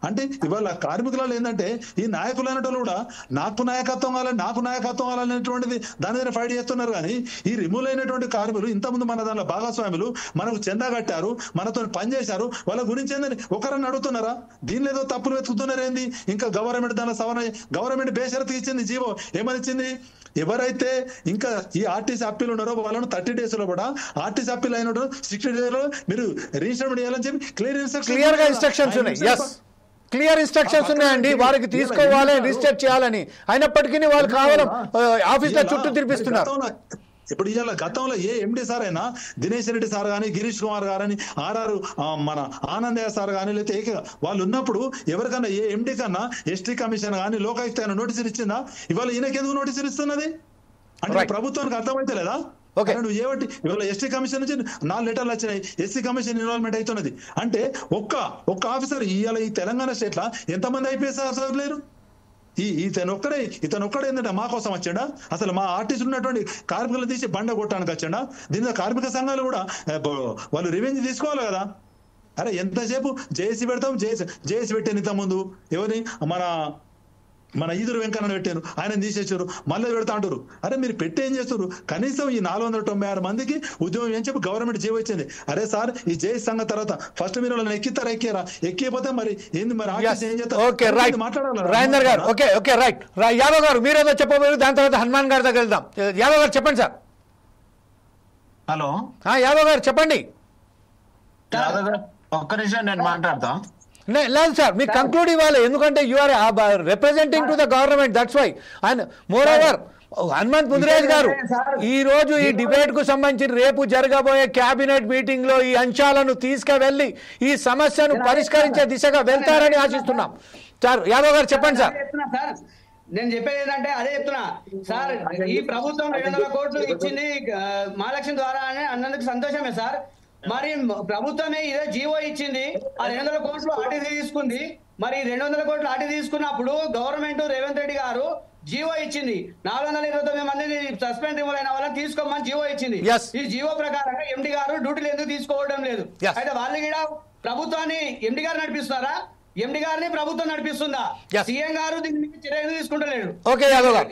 అంటే ఇవాళ కార్మికులలో ఏంటంటే ఈ నాయకులు అనేటోళ్ళు కూడా నాకు నాయకత్వం కావాలనేటువంటిది దాని మీద ఫైట్ చేస్తున్నారు. కానీ ఈ రిమూవ్ అయినటువంటి కార్మికులు ఇంతకుముందు మన దానిలో భాగస్వాములు మనకు చందా కట్టారు, మనతో పనిచేశారు, వాళ్ళ గురించి ఏందని ఒకరని అడుగుతున్నారా? దీనిలో ఏదో తప్పులు వెతుకుతున్నారు ఏంది? ఇంకా గవర్నమెంట్ దానిలో సవరణ గవర్నమెంట్ బేషరతుకి ఇచ్చింది జీవో. ఏమని ఇచ్చింది? ఎవరైతే ఇంకా ఈ ఆర్టీసీ అప్పీలు ఉన్నారో వాళ్ళను 30 days లో కూడా ఆర్టీసీ అప్పీల్ అయిన 60 days లో మీరు రిజిస్టర్మెంట్ చేయాలని చెప్పి క్లియర్ ఇన్స్ట్రక్షన్స్ ఉన్నాయి. క్లియర్ ఇన్స్ట్రక్షన్స్ ఉన్నాయండి, వారికి తీసుకోవాలి, రిజిస్టర్ చేయాలని. అయినప్పటికీ వాళ్ళు కావాలని ఆఫీస్ లో చుట్టూ తిరిపిస్తున్నారు. ఇప్పుడు ఇవాళ గతంలో ఏ ఎండి సార్ అయినా దినేష్ రెడ్డి సార్ కానీ, గిరీష్ కుమార్ గారని, మన ఆనందయ్య సార్ కానీ, లేకపోతే వాళ్ళు ఉన్నప్పుడు ఎవరికన్నా ఏ ఎండి కన్నా ఎస్టీ కమిషన్ కానీ లోకాయుక్త అయినా నోటీసులు ఇచ్చిందా? ఇవాళ ఈయనకెందుకు నోటీసులు ఇస్తున్నది అంటే ప్రభుత్వానికి అర్థమైతే లేదా? నువ్వు ఏమిటి ఇవాళ ఎస్టీ కమిషన్ నుంచి 4 letters వచ్చినాయి, ఎస్సీ కమిషన్ ఇన్వాల్వ్మెంట్ అవుతున్నది అంటే ఒక్క ఆఫీసర్ ఇవాళ ఈ తెలంగాణ స్టేట్ లా ఎంతమంది ఐపీఎస్ ఆఫీసర్లు లేరు? ఇతను ఒక్కడే ఏంటంటే మా కోసం వచ్చాడా? అసలు మా ఆర్టిస్ట్ ఉన్నటువంటి కార్మికులు తీసి బండ కొట్టడానికి వచ్చాడా? దీని కార్మిక సంఘాలు కూడా వాళ్ళు రివెంజ్ తీసుకోవాలి కదా. అరే ఎంతసేపు జేఏసీ పెడతాం, జేఏసీ పెట్టాను ఇంత ముందు ఎవరిని మన ఈదురు వెంకన్న పెట్టారు, ఆయన తీసేసారు, మళ్ళీ పెడతా అంటారు. అరే మీరు పెట్టి ఏం చేస్తారు? కనీసం ఈ 496 మందికి ఉద్యోగం ఏం చెప్పి గవర్నమెంట్ జీవో ఇచ్చింది. అరే సార్ ఈ జేఏసీ సంఘం తర్వాత ఫస్ట్ మీరు వాళ్ళని ఎక్కియారా? ఎక్కిపోతే మరి ఏంది మరి ఏం చేస్తారు మాట్లాడాలి. యాదవ్ గారు మీరేదో చెప్పబోయారు, దాని తర్వాత హనుమాన్ గారి దగ్గర వెళ్దాం. యాదవ్ గారు చెప్పండి సార్. హలో యాదవ్ గారు చెప్పండి. ఒక్క నిమిషం నేను మాట్లాడతా. లేదు సార్, మీకు కంక్లూడ్ ఇవ్వాలి, ఎందుకంటే you are representing to the government, that's why. And moreover Hanumanth Mundraj గారు ఈ రోజు ఈ డిబేట్ కు సంబంధించి రేపు జరగబోయే కేబినెట్ మీటింగ్ లో ఈ అంశాలను తీసుకువెళ్లి ఈ సమస్యను పరిష్కరించే దిశగా వెళ్తారని ఆశిస్తున్నాం. సార్ యాదవ్ గారు చెప్పండి సార్. నేను చెప్పేది ఏంటంటే అదే చెప్తున్నా సార్, ఈ ప్రభుత్వం 200 కోట్లు ఇచ్చింది మహాలక్ష్మి ద్వారా అని అన్నందుకు సంతోషమే సార్. మరి ప్రభుత్వమే ఇదే జీవో ఇచ్చింది, ఆ 200 కోట్లు ఆర్టీసీ తీసుకుంది. మరి 200 కోట్లు ఆర్టీసీ తీసుకున్నప్పుడు గవర్నమెంట్ రేవంత్ రెడ్డి గారు జీవో ఇచ్చింది, 429 మందిని సస్పెండ్ అయిన వాళ్ళని తీసుకోమని జీవో ఇచ్చింది. ఈ జీవో ప్రకారంగా ఎండి గారు డ్యూటీలు ఎందుకు తీసుకోవడం లేదు? అయితే వాళ్ళు కూడా ప్రభుత్వాన్ని ఎండి గారు నడిపిస్తున్నారా? ఎండి గారిని ప్రభుత్వం నడిపిస్తుందా? సీఎం గారు దీని మీద చర్యలు తీసుకుంటలేడు. ఓకే యాదవ్ గారు,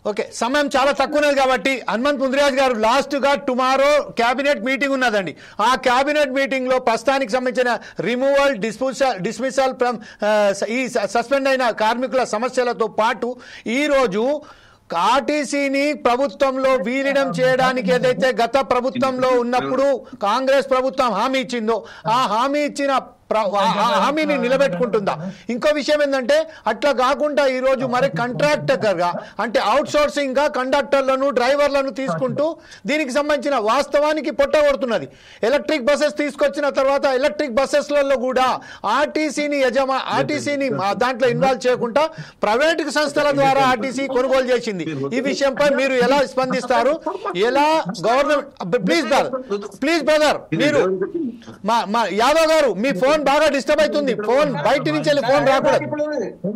ఓకే సమయం చాలా తక్కువ ఉన్నది కాబట్టి హనుమంత్ ముంద్రాజ్ గారు లాస్ట్ గా టుమారో క్యాబినెట్ మీటింగ్ ఉన్నదండి. ఆ క్యాబినెట్ మీటింగ్ లో ప్రస్తుతానికి సంబంధించిన రిమూవల్, డిస్మిసల్ ఫ్రమ్ ఈ సస్పెండ్ అయిన కార్మికుల సమస్యలతో పాటు ఈ రోజు ఆర్టీసీని ప్రభుత్వంలో విలీనం చేయడానికి ఏదైతే గత ప్రభుత్వంలో ఉన్నప్పుడు కాంగ్రెస్ ప్రభుత్వం హామీ ఇచ్చిందో ఆ హామీ ఇచ్చిన హామీని నిలబెట్టుకుంటుందా? ఇంకో విషయం ఏంటంటే అట్లా కాకుండా ఈరోజు మరి కాంట్రాక్టర్గా అంటే అవుట్ సోర్సింగ్ గా కండక్టర్లను, డ్రైవర్లను తీసుకుంటూ దీనికి సంబంధించిన వాస్తవానికి పొట్టగొడుతున్నది. ఎలక్ట్రిక్ బస్సెస్ తీసుకొచ్చిన తర్వాత ఎలక్ట్రిక్ బస్సెస్లలో కూడా ఆర్టీసీని దాంట్లో ఇన్వాల్వ్ చేయకుండా ప్రైవేట్ సంస్థల ద్వారా ఆర్టీసీ కొనుగోలు చేసింది. ఈ విషయంపై మీరు ఎలా స్పందిస్తారు? ఎలా గవర్నమెంట్ ప్లీజ్ బ్రదర్ మీరు యాదవ్ గారు మీ ఫోన్ బాగా డిస్టర్బ్ అవుతుంది, ఫోన్ బయట నుంచి వెళ్ళి ఫోన్ రాకూడదు.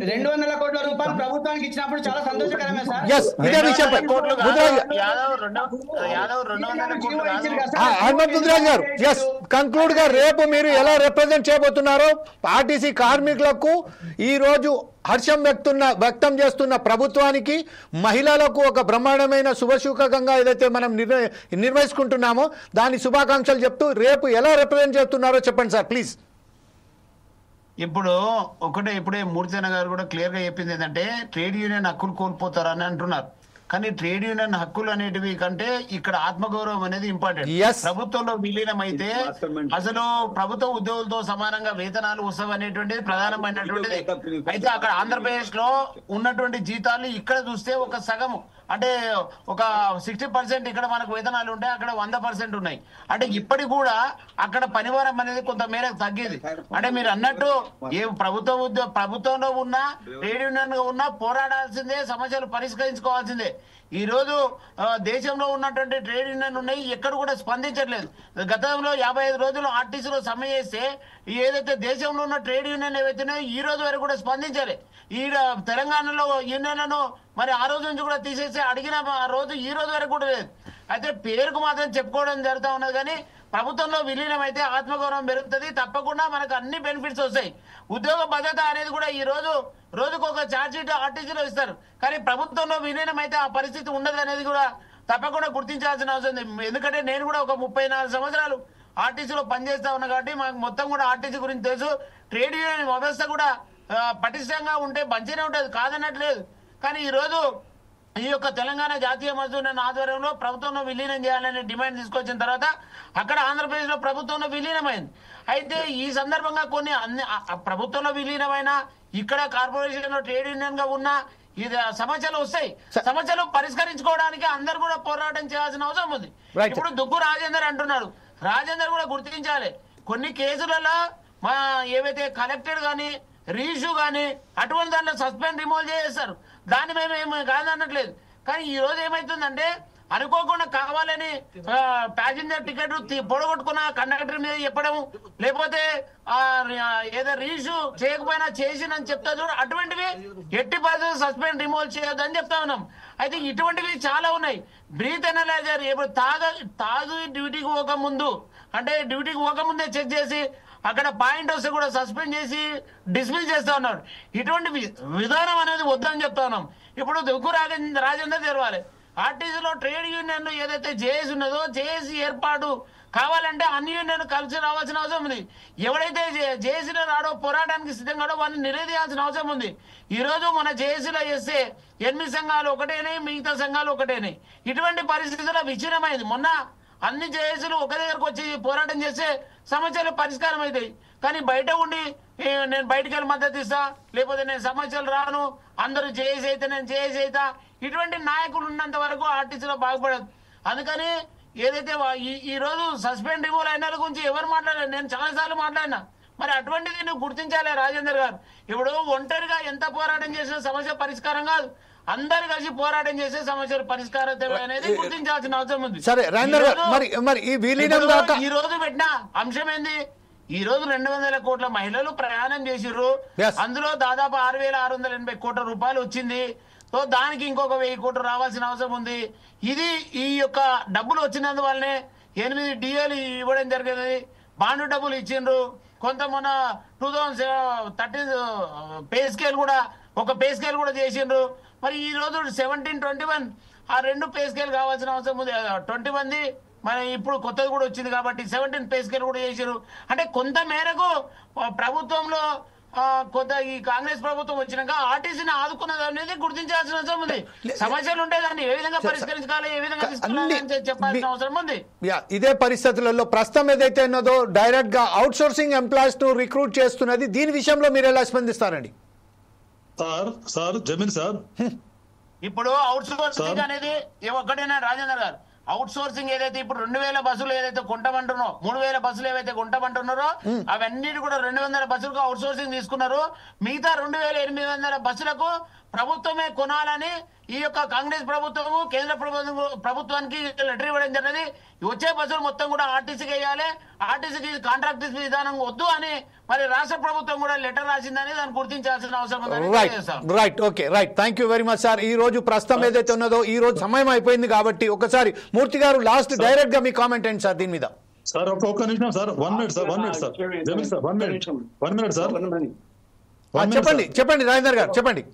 200 కోట్ల రూపాయలు ప్రభుత్వానికి ఇచ్చినప్పుడు చాలా సంతోషకరమే సార్. ఇదే విషయంపై హనుమంత్ ముంద్రాజ్ గారు కంక్లూడ్ గా రేపు మీరు ఎలా రిప్రజెంట్ చేయబోతున్నారో ఆర్టీసీ కార్మికులకు ఈ రోజు హర్షం వ్యక్తం చేస్తున్న ప్రభుత్వానికి, మహిళలకు ఒక బ్రహ్మాండమైన శుభసూచకంగా ఏదైతే మనం నిర్వహించుకుంటున్నామో దాని శుభాకాంక్షలు చెప్తూ రేపు ఎలా రిప్రజెంట్ చేస్తున్నారో చెప్పండి సార్ ప్లీజ్. ఇప్పుడే మూర్తిన్న గారు కూడా క్లియర్ గా చెప్పింది ఏంటంటే ట్రేడ్ యూనియన్ హక్కులు కోల్పోతారని అంటున్నారు. కానీ ట్రేడ్ యూనియన్ హక్కులు అనేటివి కంటే ఇక్కడ ఆత్మగౌరవం అనేది ఇంపార్టెంట్. ప్రభుత్వంలో విలీనం అయితే అసలు ప్రభుత్వ ఉద్యోగులతో సమానంగా వేతనాలు వస్తావు అనేటువంటిది ప్రధానమైనటువంటిది. అయితే అక్కడ ఆంధ్రప్రదేశ్ లో ఉన్నటువంటి జీతాలు ఇక్కడ చూస్తే ఒక సగము అంటే ఒక 60% ఇక్కడ మనకు వేతనాలు ఉంటాయి, అక్కడ 100% ఉన్నాయి. అంటే ఇప్పటికి కూడా అక్కడ పనివారం అనేది కొంత మేరకు తగ్గింది. అంటే మీరు అన్నట్టు ఏ ప్రభుత్వంలో ఉన్నా ట్రేడ్ యూనియన్ గా ఉన్నా పోరాడాల్సిందే, సమస్యలు పరిష్కరించుకోవాల్సిందే. ఈ రోజు దేశంలో ఉన్నటువంటి ట్రేడ్ యూనియన్ ఉన్నాయి, ఎక్కడ కూడా స్పందించట్లేదు. గతంలో 55 రోజులు ఆర్టీసీలో సమ్మె చేస్తే ఏదైతే దేశంలో ఉన్న ట్రేడ్ యూనియన్ ఏవైతున్నాయో ఈ రోజు వరకు కూడా స్పందించాలి. ఈ తెలంగాణలో యూనియన్లను మరి ఆ రోజు నుంచి కూడా తీసేసి అడిగిన రోజు ఈ రోజు వరకు కూడా లేదు. అయితే పేరుకు మాత్రం చెప్పుకోవడం జరుగుతూ ఉన్నది. కానీ ప్రభుత్వంలో విలీనం అయితే ఆత్మగౌరవం పెరుగుతుంది, తప్పకుండా మనకు అన్ని బెనిఫిట్స్ వస్తాయి. ఉద్యోగ భద్రత అనేది కూడా ఈ రోజుకు ఒక ఛార్జ్ షీట్ ఆర్టీసీలో ఇస్తారు, కానీ ప్రభుత్వంలో విలీనం అయితే ఆ పరిస్థితి ఉండదు అనేది కూడా తప్పకుండా గుర్తించాల్సిన అవసరం ఉంది. ఎందుకంటే నేను కూడా ఒక 34 సంవత్సరాలు ఆర్టీసీలో పనిచేస్తా ఉన్నా కాబట్టి మాకు మొత్తం కూడా ఆర్టీసీ గురించి తెలుసు. ట్రేడ్ యూనియన్ వ్యవస్థ కూడా పటిష్టంగా ఉంటే మంచిగానే ఉంటుంది, కాదన్నట్లేదు. కానీ ఈ రోజు ఈ యొక్క తెలంగాణ జాతీయ మజ్దూర్ యూనియన్ ఆధ్వర్యంలో ప్రభుత్వంలో విలీనం చేయాలనే డిమాండ్ తీసుకొచ్చిన తర్వాత అక్కడ ఆంధ్రప్రదేశ్ లో ప్రభుత్వంలో విలీనమైంది. అయితే ఈ సందర్భంగా కొన్ని ప్రభుత్వంలో విలీనమైన ఇక్కడ కార్పొరేషన్ లో ట్రేడ్ యూనియన్ గా ఉన్న ఇది సమస్యలు వస్తాయి. సమస్యలు పరిష్కరించుకోవడానికి అందరు కూడా పోరాటం చేయాల్సిన అవసరం ఉంది. ఇప్పుడు దుగ్గు రాజేందర్ అంటున్నాడు, రాజేందర్ కూడా గుర్తించాలి. కొన్ని కేసులలో మా ఏవైతే కలెక్టెడ్ గానీ రీఇష్యూ గానీ అటువంటి దాంట్లో సస్పెండ్ రిమూవ్ చేస్తారు, దాన్ని మేము ఏమి కాదనట్లేదు. కానీ ఈ రోజు ఏమైతుందంటే అనుకోకుండా కావాలని ప్యాసింజర్ టికెట్ పొడగొట్టుకున్న కండక్టర్ మీద చెప్పడం, లేకపోతే ఏదో రీఇష్యూ చేయకపోయినా చేసినని చెప్తా చూడ, అటువంటివి ఎట్టి పరిస్థితుల్లో సస్పెండ్ రిమూవ్ చేయొద్దని చెప్తా ఉన్నాం. అయితే ఇటువంటివి చాలా ఉన్నాయి. బ్రీత్ ఎనలైజర్ ఇప్పుడు తాగు డ్యూటీకి పోకముందు, అంటే డ్యూటీకి పోకముందే చెక్ చేసి అక్కడ పాయింట్ వస్తే కూడా సస్పెండ్ చేసి డిస్మిస్ చేస్తా ఉన్నాడు. ఇటువంటి విధానం అనేది వద్దని చెప్తా ఉన్నాం. ఇప్పుడు దుగ్గు రాజేందర్ తెలవాలి, ఆర్టీసీలో ట్రేడ్ యూనియన్ ఏదైతే జేఏసీ ఉన్నదో జేఏసీ ఏర్పాటు కావాలంటే అన్ని యూనియన్ కలిసి రావాల్సిన అవసరం ఉంది. ఎవడైతే జేఏసీలో రాడో పోరాటానికి సిద్ధంగాడో వాడిని నిలదీయాల్సిన అవసరం ఉంది. ఈ రోజు మన జేఏసీలో చేస్తే 8 సంఘాలు ఒకటేనే, మిగతా సంఘాలు ఒకటేనే. ఇటువంటి పరిస్థితుల్లో విచ్ఛిన్నమైంది. మొన్న అన్ని జేఏసీలు ఒక దగ్గరకు వచ్చి పోరాటం చేస్తే సమస్యలు పరిష్కారం అవుతాయి. కానీ బయట ఉండి నేను బయటకు వెళ్ళి మద్దతు ఇస్తా, లేకపోతే నేను సమస్యలు రాను, అందరూ జేఏసీ అయితే నేను జేఏసీ అవుతా, ఇటువంటి నాయకులు ఉన్నంత వరకు ఆర్టీసీలో బాగుపడదు. అందుకని ఏదైతే ఈ రోజు సస్పెండ్ రిమూవ్ అయిన గురించి ఎవరు మాట్లాడారు, నేను చాలా సార్లు మాట్లాడినా. మరి అటువంటిది నువ్వు గుర్తించాలి రాజేందర్ గారు. ఇప్పుడు ఒంటరిగా ఎంత పోరాటం చేసినా సమస్య పరిష్కారం కాదు, అందరు కలిసి పోరాటం చేసే సమస్యలు పరిష్కారం అనేది గుర్తించాల్సిన అవసరం ఉంది. సరే రాజేందర్ గారు, మరి ఈ విలీనం దాకా ఈ రోజు పెట్టిన అంశం ఏంది? ఈ రోజు 200 కోట్ల మహిళలు ప్రయాణం చేసిర్రు, అందులో దాదాపు 6,680 కోట్ల రూపాయలు వచ్చింది. సో దానికి ఇంకొక 1000 కోట్లు రావాల్సిన అవసరం ఉంది. ఇది ఈ యొక్క డబ్బులు వచ్చినందువల్లనే 8 డిఏలు ఇవ్వడం జరిగింది. బాండ్ డబ్బులు ఇచ్చిండ్రు. కొంత మన 2013 పే స్కేల్ కూడా ఒక పే స్కేల్ కూడా చేసిండ్రు. మరి ఈ రోజు 17-21 ఆ 2 పే స్కేల్ కావాల్సిన అవసరం ఉంది. 21 మన ఇప్పుడు కొత్తది కూడా వచ్చింది కాబట్టి 17 పే స్కేల్ కూడా చేసారు. అంటే కొంత మేరకు ప్రభుత్వంలో కొంత ఈ కాంగ్రెస్ ప్రభుత్వం వచ్చినాక ఆర్టీసీని ఆదుకున్నది అనేది గుర్తించాల్సిన అవసరం ఉంది. సమస్యలు ఉంటే దాన్ని ఏ విధంగా పరిష్కరించాలి, ఏ విధంగా తీసుకురావాలి చెప్పాల్సిన అవసరం ఉంది. ఇదే పరిస్థితులలో ప్రస్తుతం ఏదైతే ఉన్నదో డైరెక్ట్ గా అవుట్ సోర్సింగ్ ఎంప్లాయీస్ ను రిక్రూట్ చేస్తున్నది, దీని విషయంలో మీరు ఎలా స్పందిస్తారండి? సార్ జమీన్ సార్, ఇప్పుడు అవుట్ సోర్సింగ్ అనేది ఒక్కటేనా రాజేందర్ గారు? అవుట్ సోర్సింగ్ ఏదైతే ఇప్పుడు 2000 బస్సులు ఏదైతే కొంటామంటున్నారో, 3000 బస్సులు ఏవైతే కొంటామంటున్నారో అవన్నీ కూడా 200 బస్సులకు అవుట్ సోర్సింగ్ తీసుకున్నారు. మిగతా 2800 బస్సులకు ప్రభుత్వమే కొనాలని ఈ యొక్క కాంగ్రెస్ ప్రభుత్వము కేంద్ర ప్రభుత్వానికి లెటర్ ఇవ్వడం జరిగింది. వచ్చే బస్సులు మొత్తం కూడా ఆర్టీసీకి వేయాలి, ఆర్టీసీకి కాంట్రాక్ట్ విధానం వద్దు అని మరి రాష్ట్ర ప్రభుత్వం కూడా లెటర్ రాసిందని దాన్ని గుర్తించాల్సిన అవసరం ఉంది. Right, okay, right. Thank you very much sir. ఈ రోజు ప్రస్తుతం ఏదైతే ఉన్నదో ఈ రోజు సమయం అయిపోయింది కాబట్టి ఒకసారి మూర్తి గారు లాస్ట్ డైరెక్ట్ గా మీ కామెంట్ ఏంటి సార్ దీని మీద? సార్ ఒక్క నిమిషం sir, 1 minute sir, 1 minute sir, జమీన్ సార్, 1 minute సార్. చెప్పండి రాజేందర్ గారు, చెప్పండి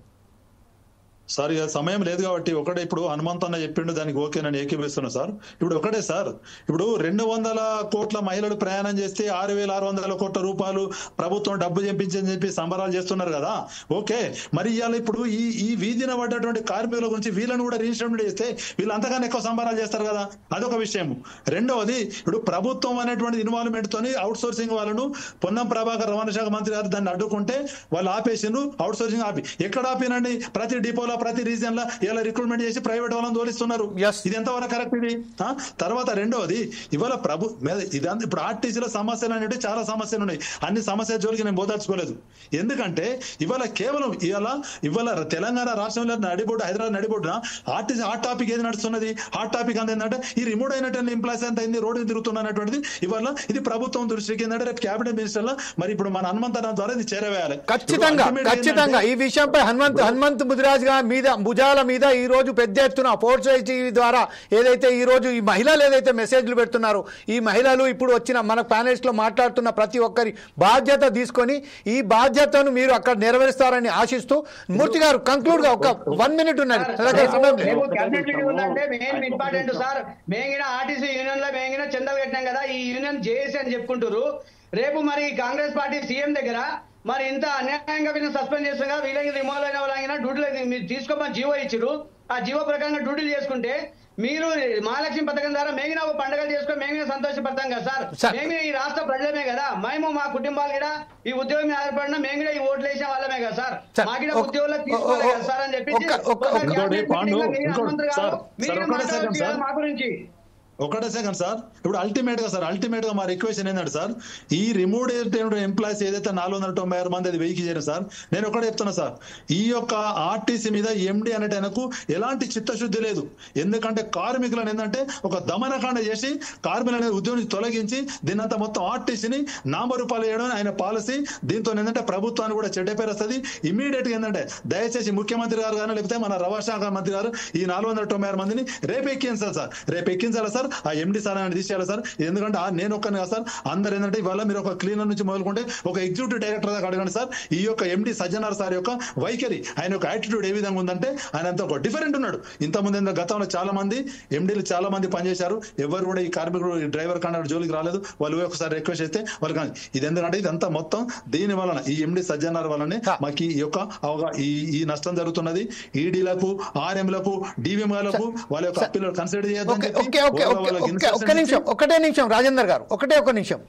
సార్. ఇక సమయం లేదు కాబట్టి ఒకటే ఇప్పుడు హనుమంత్ అన్న చెప్పిండు, దానికి ఓకే నేను ఏకీపిస్తున్నా సార్. ఇప్పుడు ఒకటే సార్, ఇప్పుడు 200 కోట్ల మహిళలు ప్రయాణం చేస్తే 6,600 కోట్ల రూపాయలు ప్రభుత్వం డబ్బు చెప్పించని చెప్పి సంబరాలు చేస్తున్నారు కదా, ఓకే. మరి ఇవాళ ఇప్పుడు ఈ వీధిన పడ్డటువంటి కార్మికుల గురించి వీళ్ళని కూడా రిజిస్ట్రేషన్ చేస్తే వీళ్ళు అంతగానే ఎక్కువ సంబరాలు చేస్తారు కదా, అదొక విషయం. రెండవది, ఇప్పుడు ప్రభుత్వం అనేటువంటి ఇన్వాల్వ్మెంట్ తోని అవుట్ సోర్సింగ్ వాళ్ళను పొన్నం ప్రభాకర్ రవాణా శాఖ మంత్రి గారు దాన్ని అడ్డుకుంటే వాళ్ళు ఆపేసిండ్రు. అవుట్ సోర్సింగ్ ఆపి ఎక్కడ ఆపినండి? ప్రతి డిపోలో ప్రతి రీజన్ లో ఇలా రిక్రూట్మెంట్ చేసి ప్రైవేట్ వాళ్ళని తోలిస్తున్నారు. ఇది ఎంతవరకు కరెక్ట్ ఇది? తర్వాత రెండవది, ఇవాళ ఇదంతా ఇప్పుడు ఆర్టీసీలో సమస్యలు అనేవి చాలా సమస్యలు ఉన్నాయి. అన్ని సమస్యల జోలికి నేను బోదార్చుకోలేదు. ఎందుకంటే ఇవాళ కేవలం ఇవాళ తెలంగాణ రాష్ట్రంలో నడిబొడ్డు, హైదరాబాద్ నడిబొడ్డున ఆర్టీసీ హాట్ టాపిక్ ఏది నడుస్తున్నది? హాట్ టాపిక్ అంత ఏంటంటే ఈ రిమోట్ అయినటువంటి ఎంప్లాయీస్ ఎంత అయింది, రోడ్డు తిరుగుతున్నటువంటిది. ఇవాళ ఇది ప్రభుత్వం దృష్టికి ఏంటంటే రేపు క్యాబినెట్ మినిస్టర్ లో మరి ఇప్పుడు మన హనుమంత్ ద్వారా ఇది చేరవేయాలి. ఖచ్చితంగా ఈ విషయంపై హనుమంత్ ముదిరాజ్ గా భుజాల మీద ఈ రోజు పెద్ద ఎత్తున ఫోర్స్ టీవీ ద్వారా ఏదైతే ఈ రోజు ఈ మహిళలు ఏదైతే మెసేజ్లు పెడుతున్నారో ఈ మహిళలు ఇప్పుడు వచ్చిన మన ప్యానెల్స్ లో మాట్లాడుతున్న ప్రతి ఒక్కరి బాధ్యత తీసుకొని ఈ బాధ్యతను మీరు అక్కడ నెరవేరుస్తారని ఆశిస్తూ మూర్తి గారు కంక్లూడ్ గా ఒక 1 minute ఉన్నది ఇంపార్టెంట్ సార్. మేంగిన ఆర్టీసీ యూనియన్ లో మేంగిన చందాలు కట్టినాం కదా, ఈ యూనియన్ జేఏసీ అని చెప్పుకుంటారు. రేపు మరి కాంగ్రెస్ పార్టీ సీఎం దగ్గర మరి ఇంత అన్యాయంగా వీళ్ళని సస్పెండ్ చేస్తున్నా, వీళ్ళకి రిమూవ్ అయిన వాళ్ళైనా డ్యూటీలు మీరు తీసుకోమని జీవో ఇచ్చారు. ఆ జీవో ప్రకారంగా డ్యూటీలు చేసుకుంటే మీరు మహాలక్ష్మి పథకం ద్వారా మేమిన పండుగలు చేసుకొని మేమిన సంతోషపడతాం కదా సార్. మేమిన ఈ రాష్ట్ర ప్రజలమే కదా, మేము మా కుటుంబాలు కూడా ఈ ఉద్యోగం ఆధారపడిన మేము కూడా ఈ ఓట్లు వేసే వాళ్ళమే కదా సార్. మాకు ఉద్యోగులకు తీసుకోవాలి కదా సార్ అని చెప్పి మా గురించి ఒకటే సెకండ్ సార్. ఇప్పుడు అల్టిమేట్ గా మా రిక్వెస్ట్ ఏంటంటే సార్, ఈ రిమూవ్ ఎంప్లాయీస్ ఏదైతే 496 మంది అది 1000కి చేరారు సార్. నేను ఒకటే చెప్తున్నా సార్, ఈ యొక్క ఆర్టీసీ మీద ఎండి అనేటకు ఎలాంటి చిత్తశుద్ధి లేదు. ఎందుకంటే కార్మికులను ఏంటంటే ఒక దమనకాండ చేసి కార్మికులను ఉద్యోగం తొలగించి దీనంతా మొత్తం ఆర్టీసీని నామరూపాలు వేయడం ఆయన పాలసీ. దీంతో ఏంటంటే ప్రభుత్వాన్ని కూడా చెడ్డ పేరు వస్తుంది. ఇమీడియట్ గా ఏంటంటే దయచేసి ముఖ్యమంత్రి గారు కానీ లేకపోతే మన రవాణా శాఖ మంత్రి గారు ఈ 496 మందిని రేపు ఎక్కించాలి సార్. రేపు ఎక్కించాలి సార్. ఆ ఎండి సార్ అని తీసేయాలి సార్. ఎందుకంటే నేను ఒక్కనే కాదు సార్, అందరు ఏంటంటే ఇవాళ మీరు ఒక క్లీనర్ నుంచి మొదలుకుంటే ఒక ఎగ్జిక్యూటివ్ డైరెక్టర్ దాకా అడగండి సార్. ఈ యొక్క ఎండి సజ్జనార్ సార్ యొక్క వైఖరి, ఆయన యొక్క యాటిట్యూడ్ ఏ విధంగా ఉందంటే ఆయన అంతా ఒక డిఫరెంట్ ఉన్నాడు. ఇంతకుముందు గతంలో చాలా మంది ఎండీలు చాలా మంది పనిచేశారు. ఎవరు కూడా ఈ కార్మికుడు డ్రైవర్ కండక్టర్ జోలికి రాలేదు. వాళ్ళు ఒకసారి రిక్వెస్ట్ చేస్తే వాళ్ళు కానీ ఇది ఎందుకంటే ఇదంతా మొత్తం దీని వలన ఈ ఎండి సజ్జనార్ వల్లనే మాకు ఈ యొక్క ఈ నష్టం జరుగుతున్నది. ఈడీలకు ఆర్ఎంలకు డివిఎంలకు వాళ్ళ యొక్క అప్పీలు కన్సిడర్ చేయొద్దని ఒకటే నిమిషం రాజేందర్ గారు, ఒక నిమిషం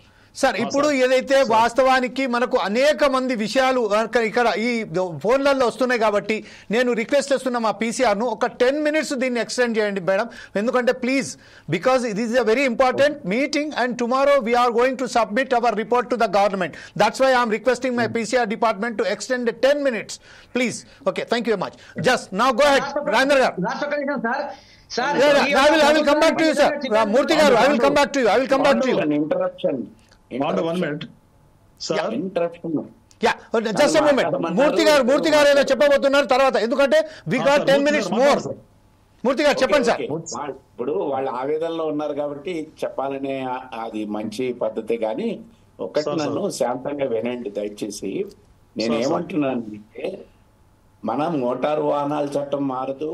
సార్. ఇప్పుడు ఏదైతే వాస్తవానికి మనకు అనేక మంది విషయాలు ఇక్కడ ఈ ఫోన్లలో వస్తున్నాయి కాబట్టి నేను రిక్వెస్ట్ చేస్తున్నా మా పీసీఆర్ను ఒక 10 minutes దీన్ని ఎక్స్టెండ్ చేయండి మేడం. ఎందుకంటే please, because it is a very important meeting and tomorrow we're going to submit our report to the government. That's why I'm requesting my PCR department to extend 10 minutes please. Okay, thank you very much. Just now go head Rajender గారు. I will come back to you, sir. Murthy garu, I will come back to you. An interruption. 1 minute. Sir. Interruption. Yeah, just a moment. Murthy garu ఏదో చెప్పబోతున్నారు తర్వాత, ఎందుకంటే we got 10 minutes more. మూర్తి గారు చెప్పండి sir. ఇప్పుడు వాళ్ళు ఆవేదనలో ఉన్నారు కాబట్టి చెప్పాలనే అది మంచి పద్ధతి. కానీ ఒకటి నన్ను శాంతంగా వినండి దయచేసి. నేనేమంటున్నానంటే మన మోటారు వాహనాల చట్టం మారదు,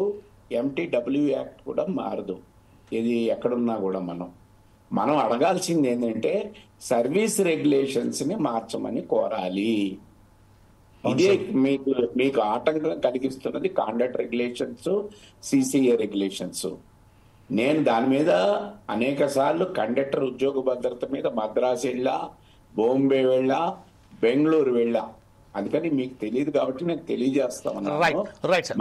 MTW యాక్ట్ కూడా మారదు. ఇది ఎక్కడున్నా కూడా మనం అడగాల్సింది ఏంటంటే సర్వీస్ రెగ్యులేషన్స్ ని మార్చమని కోరాలి. ఇదే మీకు ఆటంకం కలిగిస్తున్నది కాండక్ట్ రెగ్యులేషన్స్, CCA రెగ్యులేషన్స్. నేను దాని మీద అనేక సార్లు కండక్టర్ ఉద్యోగ భద్రత మీద మద్రాసు వెళ్ళా, బాంబే వెళ్ళా, బెంగళూరు వెళ్ళా. అందుకని మీకు తెలియదు కాబట్టి నేను తెలియజేస్తాను.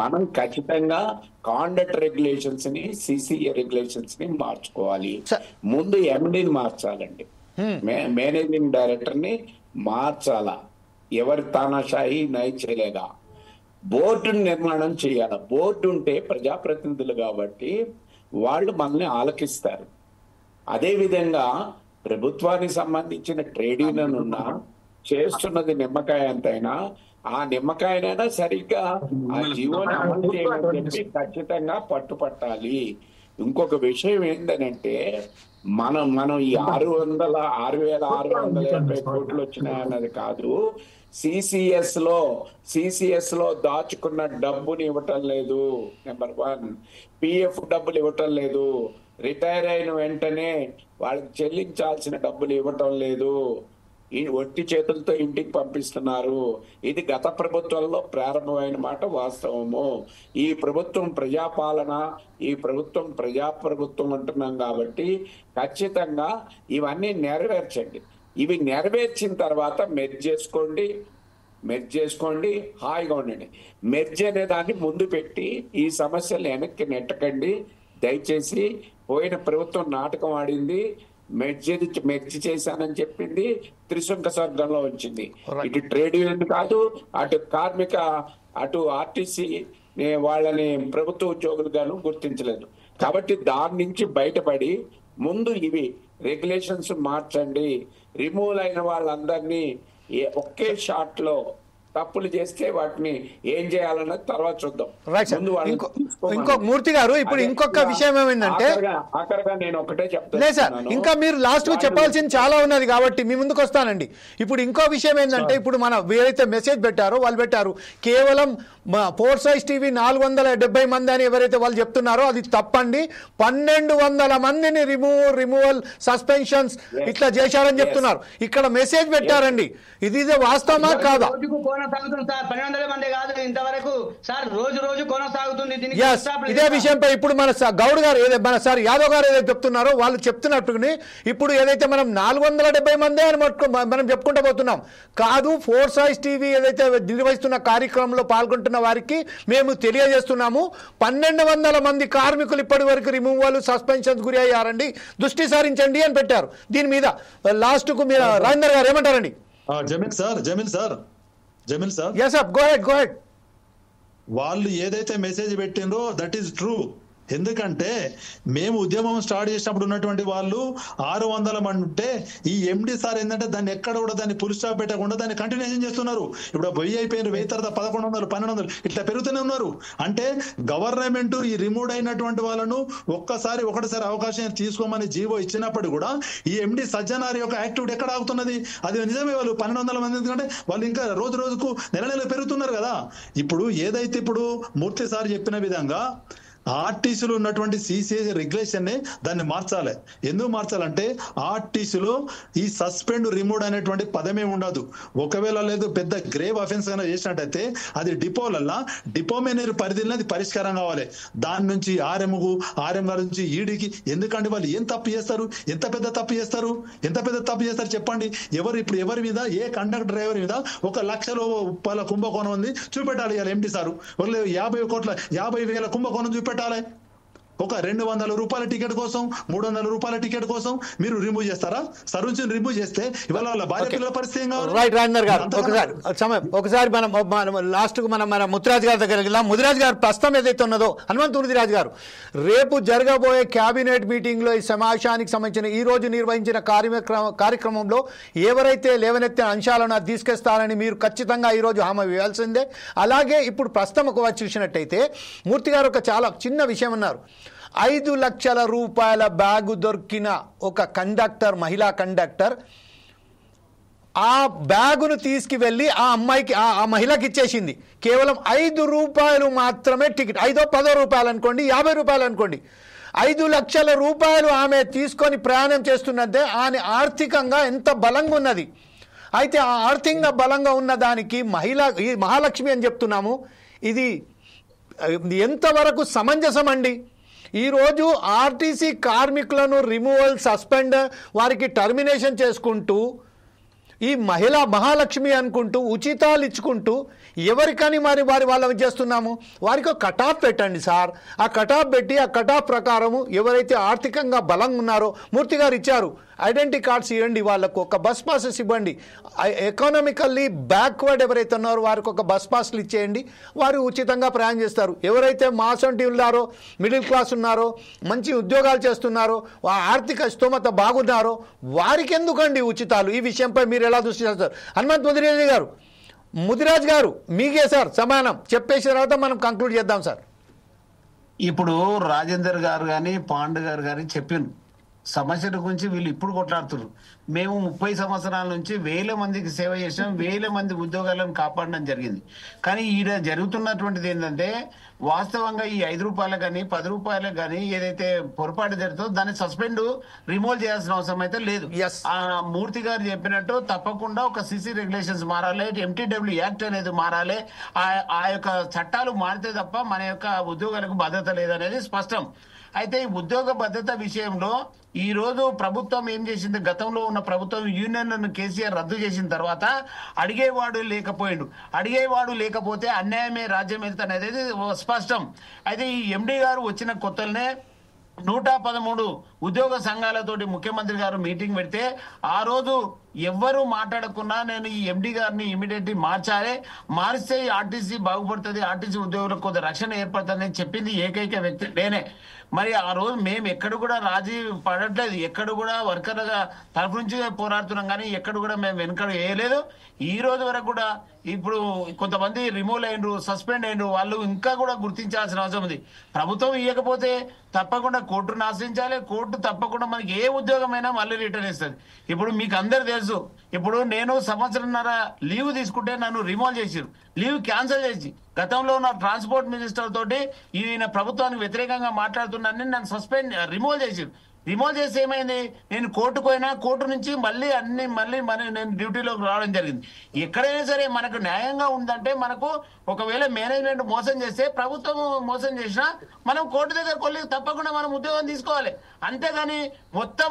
మనం ఖచ్చితంగా కాండక్ట్ రెగ్యులేషన్స్ ని, CCA రెగ్యులేషన్స్ ని మార్చుకోవాలి. ముందు MDని మార్చాలండి, మేనేజింగ్ డైరెక్టర్ ని మార్చాలా. ఎవరి తానాషాయి నై చేయలేదా, బోర్డుని నిర్మాణం చేయాలి. బోర్డు ఉంటే ప్రజాప్రతినిధులు కాబట్టి వాళ్ళు మనల్ని ఆలకిస్తారు. అదేవిధంగా ప్రభుత్వానికి సంబంధించిన ట్రేడ్ యూనియన్ ఉన్నా చేస్తున్నది నిమ్మకాయ అంతైనా ఆ నిమ్మకాయనైనా సరిగ్గా ఆ జీవోని అమలు చేయమని చెప్పి ఖచ్చితంగా పట్టుపట్టాలి. ఇంకొక విషయం ఏంటంటే మనం ఈ 6,680 కోట్లు వచ్చినాయన్నది కాదు. సిసిఎస్ లో దాచుకున్న డబ్బుని ఇవ్వటం లేదు. నెంబర్ 1. PF డబ్బులు ఇవ్వటం లేదు. రిటైర్ అయిన వెంటనే వాళ్ళకి చెల్లించాల్సిన డబ్బులు ఇవ్వటం లేదు. ఒట్టి చేతులతో ఇంటికి పంపిస్తున్నారు. ఇది గత ప్రభుత్వంలో ప్రారంభమైన మాట వాస్తవము. ఈ ప్రభుత్వం ప్రజాపాలన, ఈ ప్రభుత్వం ప్రజాప్రభుత్వం అంటున్నాం కాబట్టి ఖచ్చితంగా ఇవన్నీ నెరవేర్చండి. ఇవి నెరవేర్చిన తర్వాత మెర్జ్ చేసుకోండి, హాయిగా ఉండండి. మెర్జ్ అనే దాన్ని ముందు పెట్టి ఈ సమస్యలు వెనక్కి నెట్టకండి దయచేసి. పోయిన ప్రభుత్వం నాటకం ఆడింది, మెర్జ్ చేశానని చెప్పింది, త్రిశంక స్వర్గంలో వచ్చింది. ఇటు ట్రేడ్ యూనియన్ కాదు, అటు కార్మిక, అటు ఆర్టీసీ వాళ్ళని ప్రభుత్వ ఉద్యోగులుగాను గుర్తించలేదు. కాబట్టి దాని నుంచి బయటపడి ముందు ఇవి రెగ్యులేషన్స్ మార్చండి. రిమూవ్ అయిన వాళ్ళందరినీ ఒకే షాట్ లో తప్పులు చేస్తే వాటిని ఏం చేయాలన్నది తర్వాత చూద్దాం. Right sir. ఇంకొక మూర్తి గారు ఇప్పుడు ఇంకొక విషయం ఏమైందంటే ఆఖరిగా నేను ఒకటే చెప్తాను. లేదు సార్, ఇంకా మీరు లాస్ట్ కు చెప్పాల్సింది చాలా ఉన్నది కాబట్టి మీ ముందుకు వస్తానండి. ఇప్పుడు ఇంకో విషయం ఏంటంటే ఇప్పుడు మన ఏదైతే మెసేజ్ పెట్టారో వాళ్ళు పెట్టారు కేవలం ఫోర్ సైజ్ టీవీ 470 మంది అని ఎవరైతే వాళ్ళు చెప్తున్నారో అది తప్పండి. 1200 మందిని రిమూవల్ సస్పెన్షన్స్ ఇట్లా చేశారని చెప్తున్నారు. ఇక్కడ మెసేజ్ పెట్టారండి. ఇది వాస్తవమా కాదా? కొనసాగుతుంది సార్, 1200 మంది కాదు ఇంతవరకు సార్, రోజు కొనసాగుతుంది. ఇదే విషయంపై ఇప్పుడు మన గౌడ్ గారు మన సార్ యాదవ్ గారు ఏదైతే చెప్తున్నారో వాళ్ళు చెప్తున్నట్టుని ఇప్పుడు ఏదైతే మనం 470 మందే అని మనం చెప్పుకుంటూ పోతున్నాం. కాదు, ఫోర్ సైజ్ టీవీ ఏదైతే నిర్వహిస్తున్న కార్యక్రమంలో పాల్గొంటున్న వారికి మేము తెలియజేస్తున్నాము 1200 మంది కార్మికులు ఇప్పటి వరకు రిమూవల్ సస్పెన్షన్ గురి అయ్యారండి, దృష్టి సారించండి అని పెట్టారు. దీని మీద లాస్ట్ కు మీరు రాజేందర్ గారు ఏమంటారండి? Jameel sir yes sir, go ahead. వాళ్ళు ఏదైతే మెసేజ్ పెట్టిండ్రో దట్ ఈస్ ట్రూ. ఎందుకంటే మేము ఉద్యమం స్టార్ట్ చేసినప్పుడు ఉన్నటువంటి వాళ్ళు 600 మంది ఉంటే ఈ ఎండి సార్ ఏంటంటే దాన్ని ఎక్కడ కూడా దాన్ని ఫుల్ స్టాప్ పెట్టకుండా దాన్ని కంటిన్యూషన్ చేస్తున్నారు. ఇప్పుడు 1000 అయిపోయిన 1000 తర్వాత 1100 1200 ఇట్లా పెరుగుతూనే ఉన్నారు. అంటే గవర్నమెంట్ ఈ రిమూవ్ అయినటువంటి వాళ్ళను ఒకసారి అవకాశం తీసుకోమని జీవో ఇచ్చినప్పుడు కూడా ఈ ఎండి సజ్జనారి యొక్క యాక్టివిటీ ఎక్కడ ఆగుతున్నది? అది నిజమే. వాళ్ళు 1200 మంది ఎందుకంటే వాళ్ళు ఇంకా రోజుకు నెల పెరుగుతున్నారు కదా. ఇప్పుడు ఏదైతే ఇప్పుడు మూర్తి సార్ చెప్పిన విధంగా ఆర్టీసీలో ఉన్నటువంటి సిసిఐ రెగ్యులేషన్ ని దాన్ని మార్చాలి. ఎందుకు మార్చాలంటే ఆర్టీసీలో ఈ సస్పెండ్ రిమూవ్ అనేటువంటి పదమే ఉండదు. ఒకవేళ లేదు పెద్ద గ్రేవ్ అఫెన్స్ అయినా చేసినట్టయితే అది డిపో మేనేజర్ పరిధిలో అది పరిష్కారం కావాలి. దాని నుంచి ఆర్ఎం గారి నుంచి ఈడీకి. ఎందుకంటే వాళ్ళు ఏం తప్పు చేస్తారు? ఎంత పెద్ద తప్పు చేస్తారు చెప్పండి. ఇప్పుడు ఎవరి మీద ఏ కండక్టర్ డ్రైవర్ మీద 1 లక్షల రూపాయల కుంభకోణం ఉంది చూపెట్టాలి. ఎండి సారు 50,000 కుంభకోణం చూపెట్టాలి. ఒక 200 రూపాయల టికెట్ కోసం 300 రూపాయల టికెట్ కోసం మీరు రిమూవ్ చేస్తారా? సర్వీస్ రిమూవ్ చేస్తే ఇవాళ వాళ్ళ భార్య పిల్లల పరిస్థితి రైట్. రాజేందర్ గారు ఒకసారి మనం లాస్ట్ కు మన ముదిరాజ్ గారి దగ్గరికి వెళ్దాం. ముదిరాజ్ గారు ప్రస్తుతం ఏదైతే ఉన్నదో హనుమంత్ ముదిరాజ్ గారు రేపు జరగబోయే కేబినెట్ మీటింగ్ లో ఈ సమావేశానికి సంబంధించిన ఈ రోజు నిర్వహించిన కార్యక్రమంలో ఎవరైతే లేవనెత్తిన అంశాలను తీసుకొస్తారని మీరు ఖచ్చితంగా ఈ రోజు హామీ ఇవ్వాల్సిందే. అలాగే ఇప్పుడు ప్రస్తుతం ఒక చూసినట్టయితే మూర్తి గారు ఒక చాలా చిన్న విషయం అన్నారు. 5 లక్షల రూపాయల బ్యాగు దొరికిన ఒక కండక్టర్, మహిళా కండక్టర్ ఆ బ్యాగును తీసుకువెళ్ళి ఆ అమ్మాయికి ఆ మహిళకి ఇచ్చేసింది. కేవలం 5 రూపాయలు మాత్రమే టికెట్. 5-10 రూపాయలు అనుకోండి, 50 రూపాయలు అనుకోండి. 5 లక్షల రూపాయలు ఆమె తీసుకొని ప్రయాణం చేస్తున్నదే ఆమె ఆర్థికంగా ఎంత బలంగా ఉన్నది. అయితే ఆ ఆర్థికంగా బలంగా ఉన్న దానికి ఈ మహాలక్ష్మి అని చెప్తున్నాము. ఇది ఎంతవరకు సమంజసం అండి? ఈరోజు ఆర్టీసీ కార్మికులను రిమూవల్, సస్పెండ్, వారికి టర్మినేషన్ చేసుకుంటూ ఈ మహాలక్ష్మి అనుకుంటూ ఉచితాలు ఇచ్చుకుంటూ ఎవరికని వాళ్ళని చేస్తున్నాము? వారికి ఒక కటాఫ్ పెట్టండి సార్. ఆ కటాఫ్ పెట్టి ఆ కటాఫ్ ప్రకారము ఎవరైతే ఆర్థికంగా బలంగా ఉన్నారో మూర్తి గారు ఇచ్చారు, ఐడెంటిటీ కార్డ్స్ ఇవ్వండి, వాళ్ళకు ఒక బస్ పాసెస్ ఇవ్వండి. ఎకనామికల్లీ బ్యాక్వర్డ్ ఎవరైతే ఉన్నారో వారికి ఒక బస్ పాస్లు ఇచ్చేయండి, వారు ఉచితంగా ప్రయాణం చేస్తారు. ఎవరైతే మాసంటి ఉన్నారో, మిడిల్ క్లాస్ ఉన్నారో, మంచి ఉద్యోగాలు చేస్తున్నారో, ఆర్థిక స్తోమత బాగున్నారో వారికి ఎందుకండి ఉచితాలు? ఈ విషయంపై మీరు ఎలా దృష్టి చేస్తారు? హనుమంత్ ముదిరాజ్ గారు మీకే సార్ సమానం చెప్పేసిన తర్వాత మనం కంక్లూడ్ చేద్దాం సార్. ఇప్పుడు రాజేందర్ గారు కానీ పాండు గారు కానీ చెప్పిన సమస్యల గురించి వీళ్ళు ఇప్పుడు కొట్లాడుతున్నారు. మేము 30 సంవత్సరాల నుంచి 1000 మందికి సేవ చేసాం, 1000 మంది ఉద్యోగాలను కాపాడడం జరిగింది. కానీ ఈడ జరుగుతున్నటువంటిది ఏంటంటే వాస్తవంగా ఈ 5 రూపాయలు కానీ 10 రూపాయలకు కానీ ఏదైతే పొరపాటు జరుగుతుందో దాన్ని సస్పెండ్ రిమూవ్ చేయాల్సిన అవసరం అయితే లేదు. ఆ మూర్తి గారు చెప్పినట్టు తప్పకుండా ఒక సిసి రెగ్యులేషన్స్ మారాలి, ఎంటీడబ్ల్యూ యాక్ట్ అనేది మారాలి. ఆ యొక్క చట్టాలు మారితే తప్ప మన యొక్క ఉద్యోగాలకు భద్రత లేదనేది స్పష్టం. అయితే ఈ ఉద్యోగ భద్రత విషయంలో ఈ రోజు ప్రభుత్వం ఏం చేసింది? గతంలో ఉన్న ప్రభుత్వం యూనియన్లను కేసీఆర్ రద్దు చేసిన తర్వాత అడిగేవాడు లేకపోతే అన్యాయమే రాజ్యం వెళ్తానేది స్పష్టం. అయితే ఈ ఎండి గారు వచ్చిన కొత్తలనే 113 ఉద్యోగ సంఘాలతోటి ముఖ్యమంత్రి గారు మీటింగ్ పెడితే ఆ రోజు ఎవ్వరు మాట్లాడకున్నా నేను ఈ ఎండి గారిని ఇమీడియట్లీ మారిస్తే ఈ ఆర్టీసీ బాగుపడుతుంది, ఆర్టీసీ ఉద్యోగులకు కొంత రక్షణ ఏర్పడుతుంది అని చెప్పింది ఏకైక వ్యక్తి నేనే. మరి ఆ రోజు మేము ఎక్కడ కూడా రాజీ పడట్లేదు, ఎక్కడ కూడా వర్కర్ల తరఫు నుంచి పోరాడుతున్నాం, కానీ ఎక్కడ కూడా మేము వెనుక వేయలేదు. ఈ రోజు వరకు కూడా ఇప్పుడు కొంతమంది రిమూవ్ అయినరు, సస్పెండ్ అయినరు, వాళ్ళు ఇంకా కూడా గుర్తించాల్సిన అవసరం ఉంది. ప్రభుత్వం ఇవ్వకపోతే తప్పకుండా కోర్టును ఆశ్రయించాలి, కోర్టు తప్పకుండా మనకి ఏ ఉద్యోగమైనా మళ్ళీ రిటర్న్ ఇస్తుంది. ఇప్పుడు మీకు అందరు తెలుసు, ఇప్పుడు నేను సంవత్సరంన్నర లీవ్ తీసుకుంటే నన్ను రిమూవ్ చేసిరు, లీవ్ క్యాన్సిల్ చేసి గతంలో ఉన్న ట్రాన్స్పోర్ట్ మినిస్టర్ తోటి ఈయన ప్రభుత్వానికి వ్యతిరేకంగా మాట్లాడుతున్నానని నన్ను రిమూవ్ చేసిరు. రిమూవ్ చేసి ఏమైంది, నేను కోర్టుకు పోయినా, కోర్టు నుంచి మళ్ళీ నేను డ్యూటీలోకి రావడం జరిగింది. ఎక్కడైనా సరే మనకు న్యాయంగా ఉందంటే, మనకు ఒకవేళ మేనేజ్మెంట్ మోసం చేస్తే, ప్రభుత్వం మోసం చేసినా మనం కోర్టు దగ్గర కొల్లి తప్పకుండా మనం ఉద్యోగం తీసుకోవాలి. అంతేగాని మొత్తం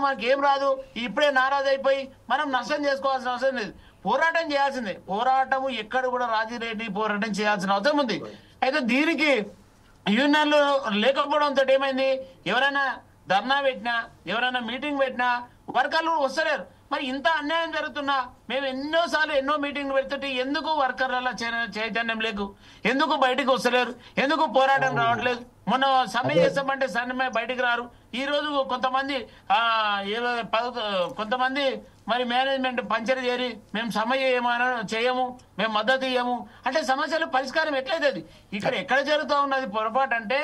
మనకి ఏం రాదు ఇప్పుడే నారాజు అయిపోయి మనం నష్టం చేసుకోవాల్సిన అవసరం లేదు. పోరాటం చేయాల్సిందే, పోరాటం ఎక్కడ కూడా రాజీరెడ్డి పోరాటం చేయాల్సిన అవసరం ఉంది. అయితే దీనికి యూనియన్లు లేకపోవడంతో ఏమైంది, ఎవరైనా ధర్నా పెట్టినా, ఎవరైనా మీటింగ్ పెట్టినా వర్కర్లు వస్తలేరు. మరి ఇంత అన్యాయం జరుగుతున్నా మేము ఎన్నో మీటింగ్లు పెడుతుంటే ఎందుకు వర్కర్ల చైతన్యం లేదు, ఎందుకు బయటకు వస్తలేరు, ఎందుకు పోరాటం రావట్లేదు? మొన్న సమ్మె చేస్తామంటే సమ్మె బయటకు రారు. ఈ రోజు కొంతమంది మరి మేనేజ్మెంట్ పంచర్ చేరి మేము సమ్మె చేయము, మేము మద్దతు ఇయ్యము అంటే సమస్యలు పరిష్కారం ఎట్లయితుంది? ఇక్కడ ఎక్కడ జరుగుతూ ఉన్నది పొరపాటు అంటే